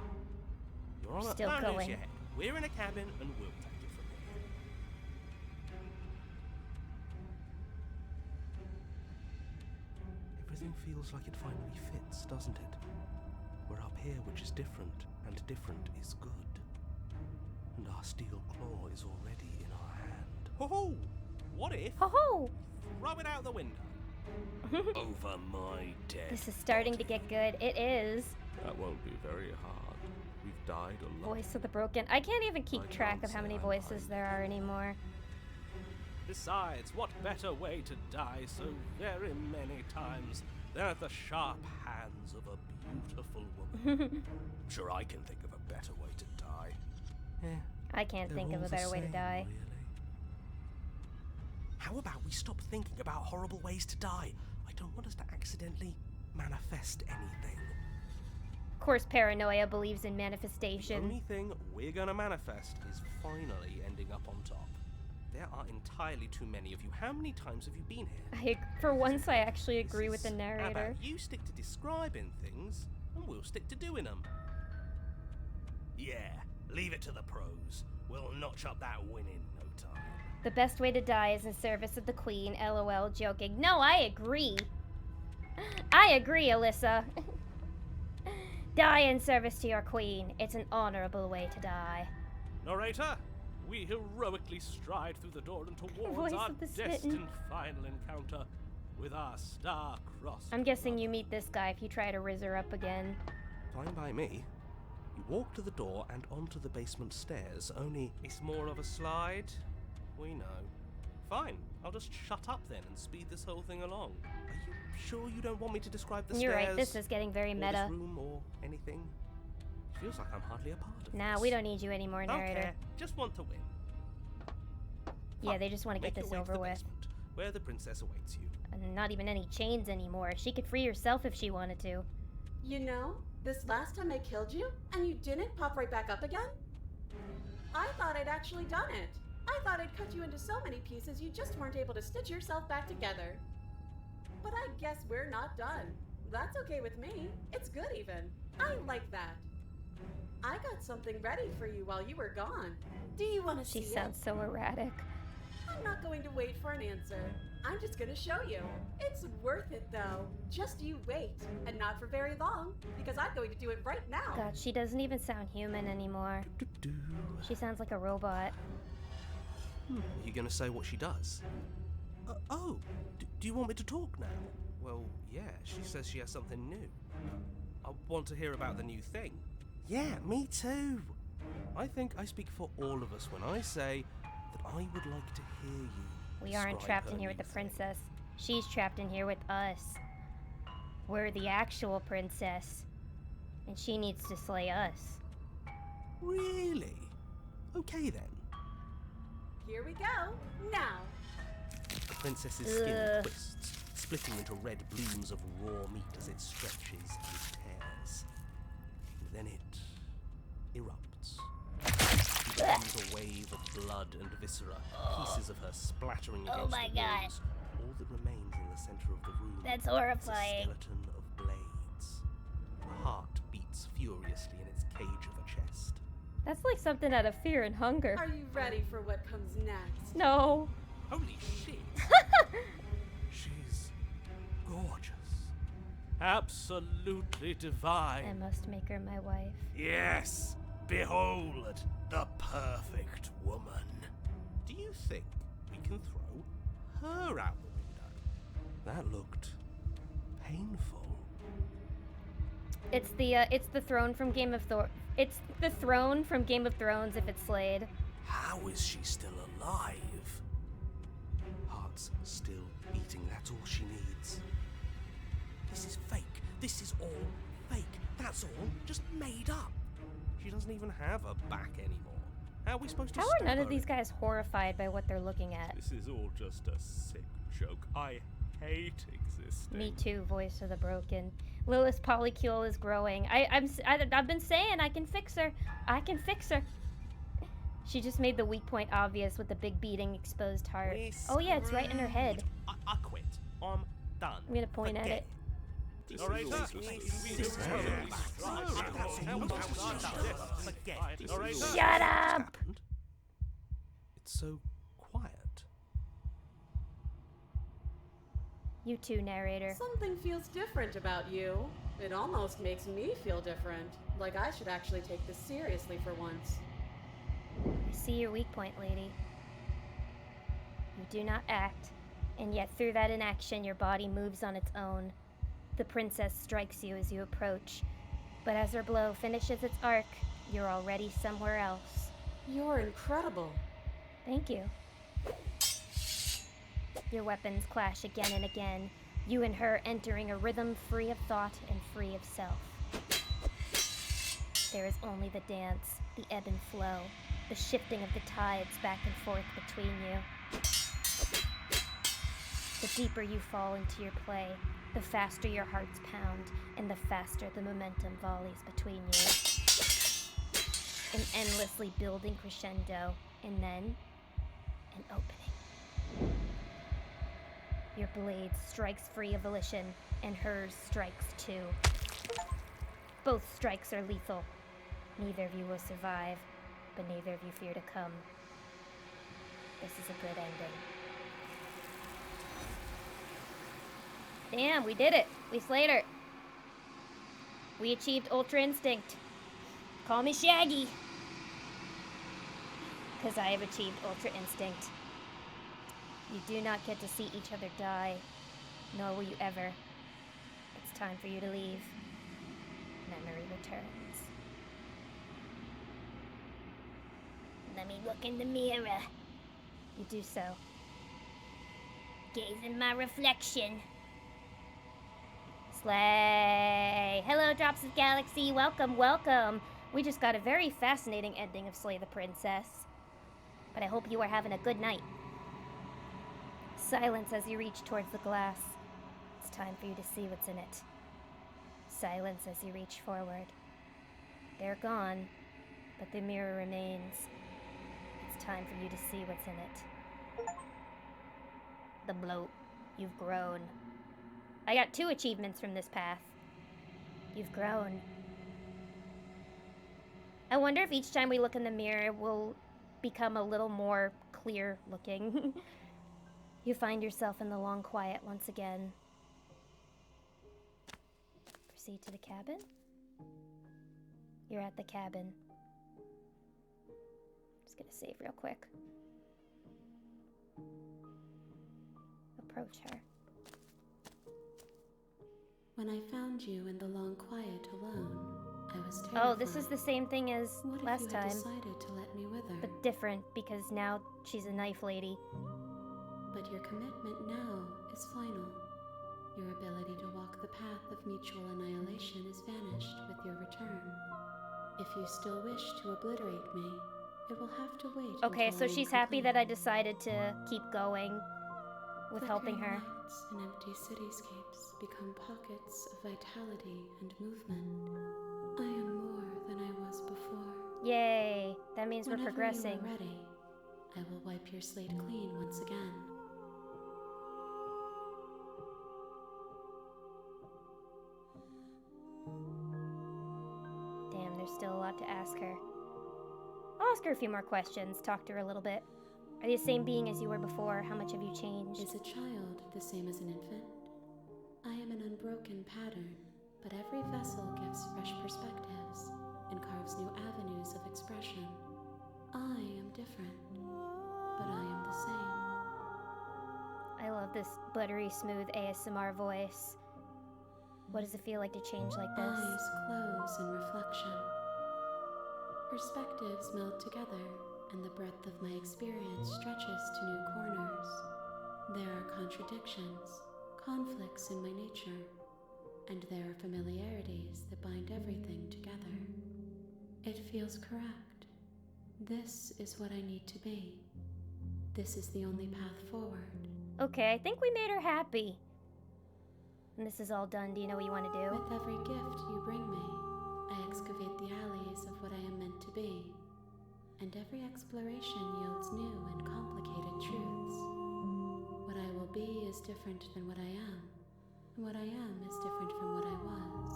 You're on Still don't lose going. your head. We're in a cabin and we'll take it from here. Everything feels like it finally fits, doesn't it? We're up here, which is different, and different is good. And our steel claw is already in our hand. Ho ho! What if? Ho ho! Throw it out the window. Over my dead. This is starting to get good. It is. That won't be very hard. We've died a lot. Voice of the broken. I can't even keep I track can't of how say many I voices mind. there are anymore. Besides, what better way to die so very many times than at the sharp hands of a beautiful woman? Sure, I can think of a better way to die. Yeah, I can't they're think of all a the better way to same, die. Really. How about we stop thinking about horrible ways to die? I don't want us to accidentally manifest anything. Of course, paranoia believes in The manifestation. only thing we're gonna manifest is finally ending up on top. There are entirely too many of you. How many times have you been here? For once, I actually agree with the How narrator. about you stick to describing things, and we'll stick to doing them. Yeah, leave it to the pros. We'll notch up that win in no time. The best way to die is in service of the queen. LOL, joking. No, I agree. I agree, Alyssa. Die in service to your queen. It's an honorable way to die. Narrator, we heroically stride through the door and towards Voice our of the smitten. destined final encounter with our star-crossed I'm guessing you brother. meet this guy if you try to riz her up again. Fine by me. You walk to the door and onto the basement stairs, only... It's more of a slide. We know. Fine, I'll just shut up then and speed this whole thing along. Are you sure you don't want me to describe the You're stairs? right, this is getting very or meta. this room or anything? Feels like I'm hardly a part of Nah, this. we don't need you anymore, Don't narrator. care. Just want to win. Yeah, they just want to Make get your this way to over the with. basement, where the princess awaits you. And not even any chains anymore. She could free herself if she wanted to. You know, this last time I killed you, and you didn't pop right back up again? I thought I'd actually done it. I thought I'd cut you into so many pieces you just weren't able to stitch yourself back together. But I guess we're not done. That's okay with me. It's good even. I like that. I got something ready for you while you were gone. Do you want to see She it? sounds so erratic. I'm not going to wait for an answer. I'm just going to show you. It's worth it though. Just you wait. And not for very long, because I'm going to do it right now. God, she doesn't even sound human anymore. She sounds like a robot. Are you going to say what she does? Do you want me to talk now? Well, yeah, she says she has something new. I want to hear about the new thing. Yeah, me too. I think I speak for all of us when I say that I would like to hear you. We aren't describe trapped her in here with new the thing. princess. She's trapped in here with us. We're the actual princess. And she needs to slay us. Really? Okay then. Here we go. Now. The princess's skin Ugh. twists, splitting into red blooms of raw meat as it stretches and tears. And then it erupts. It becomes a wave of blood and viscera, pieces of her splattering Oh against my the God. walls. All that remains in the center of the room That's is a horrifying. skeleton of blades. The heart beats furiously in its cage of a chest. That's like something out of Fear and Hunger. Are you ready for what comes next? No. Holy shit! She's gorgeous. Absolutely I divine. must make her my wife. Yes, behold the perfect woman. Do you think we can throw her out the window? That looked painful. It's the throne from Game of It's the throne from Game of Thrones if it's slayed. How is she still alive? Heart's still beating, that's all she needs. This is fake. This is all fake. That's all just made up. She doesn't even have a back anymore. How are we supposed to How are stop none of her? these guys horrified by what they're looking at? This is all just a sick joke. I hate existing. Me too, voice of the broken. Lilith's polycule is growing. I've been saying I can fix her. I can fix her. She just made the weak point obvious with the big beating exposed heart. We're Oh yeah, it's right in her head. I quit. I'm done. I'm gonna point at it. This All right, is all sir. just a Shut up! It's so quiet. You too, narrator. Something feels different about you. It almost makes me feel different. Like I should actually take this seriously for once. I see your weak point, lady. You do not act, and yet through that inaction your body moves on its own. The princess strikes you as you approach, but as her blow finishes its arc, you're already somewhere else. You're incredible. Thank you. Your weapons clash again and again, you and her entering a rhythm free of thought and free of self. There is only the dance, the ebb and flow, the shifting of the tides back and forth between you. The deeper you fall into your play, the faster your hearts pound, and the faster the momentum volleys between you. An endlessly building crescendo, and then an opening. Your blade strikes free of volition, and hers strikes too. Both strikes are lethal. Neither of you will survive, but neither of you fear to come. This is a good ending. Damn, we did it. We slayed her. We achieved Ultra Instinct. Call me Shaggy. Because I have achieved Ultra Instinct. You do not get to see each other die, nor will you ever. It's time for you to leave. Memory returns. Let me look in the mirror. You do so. Gaze in my reflection. Slay! Hello, Drops of Galaxy. Welcome, welcome. We just got a very fascinating ending of Slay the Princess. But I hope you are having a good night. Silence as you reach towards the glass. It's time for you to see what's in it. Silence as you reach forward. They're gone, but the mirror remains. It's time for you to see what's in it. The bloat. You've grown. I got 2 achievements from this path. You've grown. I wonder if each time we look in the mirror, we'll become a little more clear looking. You find yourself in the long quiet once again. Proceed to the cabin. You're at the cabin. Just gonna save real quick. Approach her. When I found you in the long quiet alone, I was terrified. Oh, this is the same thing as What last if you had time, decided to let me with her? but different because now she's a knife lady. But your commitment now is final. Your ability to walk the path of mutual annihilation is vanished with your return. If you still wish to obliterate me, it will have to wait. Okay, until so I am she's happy complete. that I decided to keep going with helping her. Flickering lights and empty cityscapes become pockets of vitality and movement. I am more than I was before. Yay, that means we're Whenever progressing. you are ready, I will wipe your slate clean once again. Damn, there's still a lot to ask her. I'll ask her a few more questions, talk to her a little bit. Are you the same being as you were before? How much have you changed? Is a child the same as an infant? I am an unbroken pattern, but every vessel gives fresh perspectives and carves new avenues of expression. I am different, but I am the same. I love this buttery smooth ASMR voice. What does it feel like to change like this? Eyes close in reflection. Perspectives meld together, and the breadth of my experience stretches to new corners. There are contradictions, conflicts in my nature, and there are familiarities that bind everything together. It feels correct. This is what I need to be. This is the only path forward. Okay, I think we made her happy. When this is all done, do you know what you want to do? With every gift you bring me, I excavate the alleys of what I am meant to be, and every exploration yields new and complicated truths. What I will be is different than what I am, and what I am is different from what I was.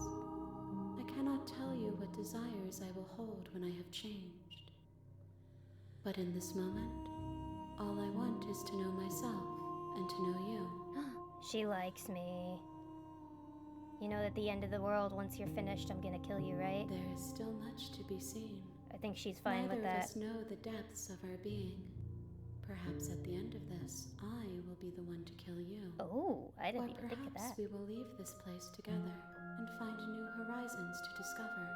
I cannot tell you what desires I will hold when I have changed. But in this moment, all I want is to know myself and to know you. She likes me. You know that at the end of the world, once you're finished, I'm gonna kill you, right? There is still much to be seen. I think she's fine Neither with of that. us know the depths of our being. Perhaps at the end of this, I will be the one to kill you. Oh, I Or didn't even think of perhaps that. we will leave this place together and find new horizons to discover.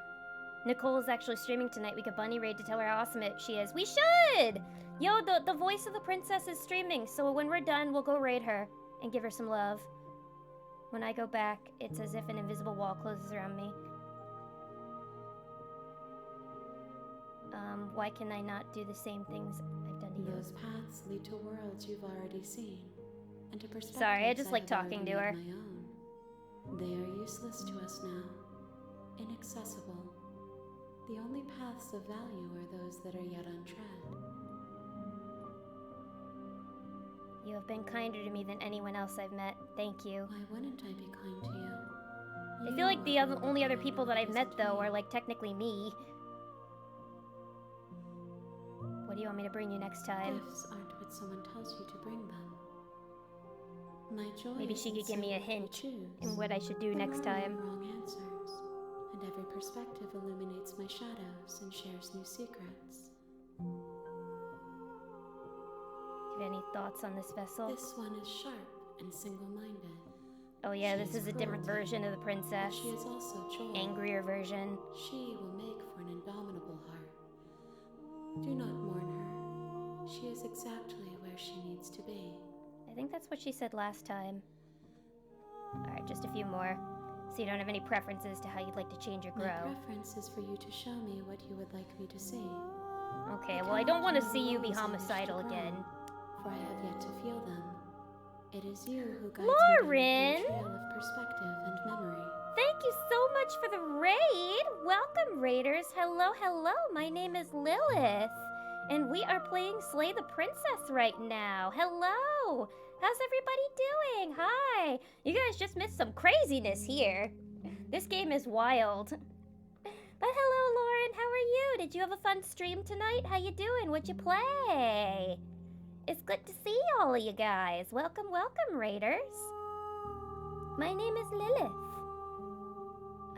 Nicole is actually streaming tonight. We could bunny raid to tell her how awesome she is. We should! Yo, the voice of the princess is streaming, so when we're done, we'll go raid her and give her some love. When I go back, it's as if an invisible wall closes around me. Why can I not do the same things I've done to you? Those paths lead to worlds you've already seen, and to perspectives Sorry, I just like have talking already to her. made my own. They are useless to us now, inaccessible. The only paths of value are those that are yet untread. You have been kinder to me than anyone else I've met. Thank you. Why wouldn't I be kind to you? I You feel like the are one only that other I people know that I've met, isn't though, me. are like technically me. What do you want me to bring you next time? Gifts aren't what someone tells you to bring them. My joy Maybe is she in could give me a seeing what you hint choose. in what I should do There next are no time. wrong answers, and every perspective illuminates my shadows and shares new secrets. Do you have any thoughts on this vessel? This one is sharp and single-minded. Oh yeah, She this is is a different cruelty, version of the but princess. she is also joy. Angrier version. She will make for an indomitable heart. Do not mourn her. She is exactly where she needs to be. I think that's what she said last time. Alright, just a few more. So you don't have any preferences to how you'd like to change or My grow? preference is for you to show me what you would like me to see. Okay, well I don't want to see you be homicidal again. For I have yet to feel them. It is you who guides Lauren! me down a trail of perspective and memory. Thank you so much for the raid! Welcome, raiders! Hello, hello! My name is Lilith, and we are playing Slay the Princess right now. Hello! How's everybody doing? Hi! You guys just missed some craziness here. This game is wild. But hello, Lauren. How are you? Did you have a fun stream tonight? How you doing? What'd you play? It's good to see all of you guys. Welcome, welcome, raiders. My name is Lilith.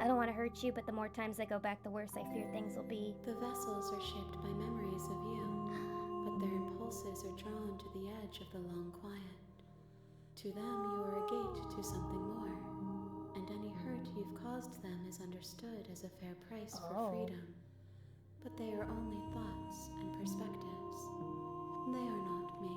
I don't want to hurt you, but the more times I go back, the worse I fear things will be. The vessels are shaped by memories of you, but their impulses are drawn to the edge of the long quiet. To them, you are a gate to something more, and any hurt you've caused them is understood as a fair price for freedom. But they are only thoughts and perspectives. They are not me.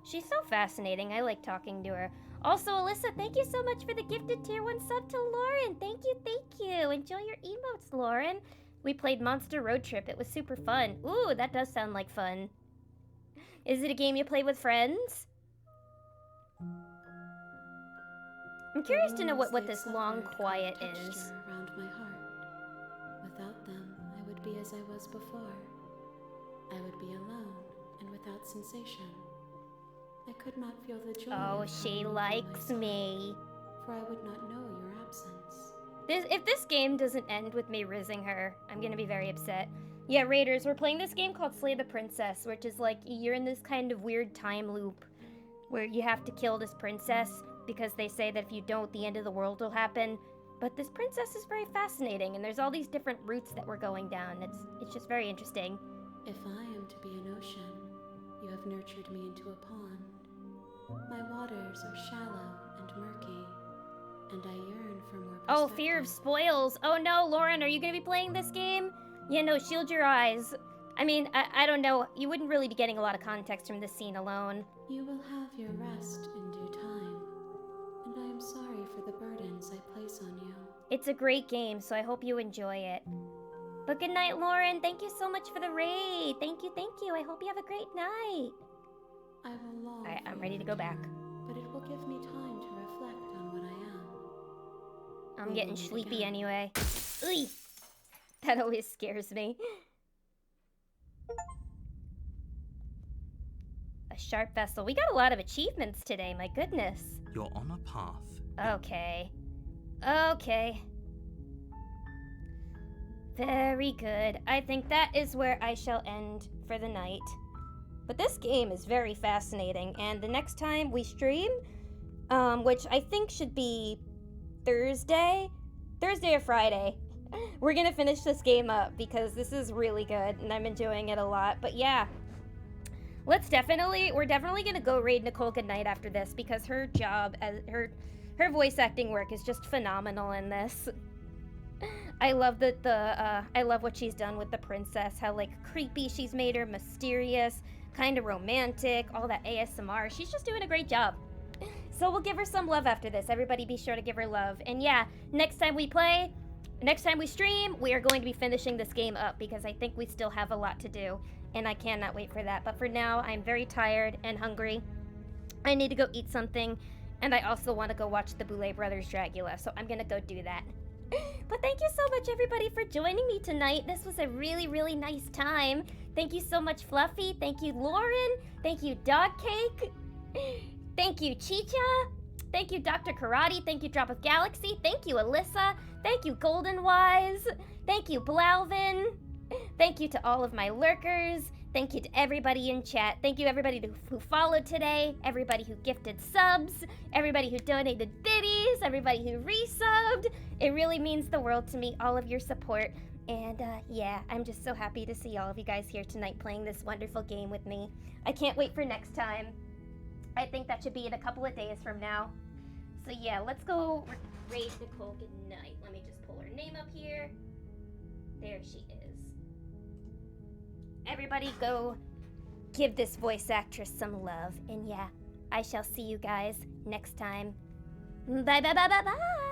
She's so fascinating. I like talking to her. Also, Alyssa, thank you so much for the gifted tier 1 sub to Lauren. Thank you, thank you. Enjoy your emotes, Lauren. We played Monster Road Trip. It was super fun. Ooh, that does sound like fun. Is it a game you play with friends? I'm curious to know what this long quiet is. Around my heart. Without them, I would be as I was before. I would be alone and without sensation. I could not feel the joy. Oh, of she having likes myself, me. For I would not know your absence. If this game doesn't end with me rizzing her, I'm gonna be very upset. Yeah, Raiders, we're playing this game called Slay the Princess, which is like, you're in this kind of weird time loop where you have to kill this princess because they say that if you don't, the end of the world will happen. But this princess is very fascinating, and there's all these different routes that we're going down. It's just very interesting. If I am to be an ocean, you have nurtured me into a pond. My waters are shallow and murky, and I yearn for more perspective. Oh, fear of spoils. Oh no, Lauren, are you gonna be playing this game? Yeah, no, shield your eyes. I mean, I don't know. You wouldn't really be getting a lot of context from this scene alone. You will have your rest in due time, and I am sorry for the burdens I place on you. It's a great game, so I hope you enjoy it. But good night, Lauren. Thank you so much for the raid. Thank you, thank you. I hope you have a great night. I will long. Alright, I'm for ready your to go back. return, but it will give me time to reflect on what I am. I'm We getting will meet sleepy again. anyway. Oy! That always scares me. A sharp vessel. We got a lot of achievements today, my goodness. You're on a path. Okay. Okay. Very good. I think that is where I shall end for the night. But this game is very fascinating, and the next time we stream, which I think should be Thursday or Friday, we're gonna finish this game up because this is really good and I'm enjoying it a lot. But yeah, we're definitely gonna go raid Nicole Goodnight after this because her job as her voice acting work is just phenomenal in this. I love that I love what she's done with the princess, how like creepy she's made her, mysterious, kind of romantic, all that ASMR. She's just doing a great job. So we'll give her some love after this. Everybody be sure to give her love. And yeah, next time we stream, we are going to be finishing this game up because I think we still have a lot to do. And I cannot wait for that. But for now, I'm very tired and hungry. I need to go eat something. And I also want to go watch the Boulet Brothers Dragula. So I'm going to go do that. But thank you so much, everybody, for joining me tonight. This was a really, really nice time. Thank you so much, Fluffy. Thank you, Lauren. Thank you, Dog Cake. Thank you, Chicha. Thank you, Dr. Karate. Thank you, Drop of Galaxy. Thank you, Alyssa. Thank you, Golden Wise. Thank you, Blauvin. Thank you to all of my lurkers. Thank you to everybody in chat. Thank you, everybody who followed today. Everybody who gifted subs. Everybody who donated biddies. Everybody who resubbed. It really means the world to me, all of your support. And yeah, I'm just so happy to see all of you guys here tonight playing this wonderful game with me. I can't wait for next time. I think that should be in a couple of days from now. So yeah, let's go raid Nicole Goodnight. Let me just pull her name up here. There she is. Everybody go give this voice actress some love. And yeah, I shall see you guys next time. Bye bye bye bye bye.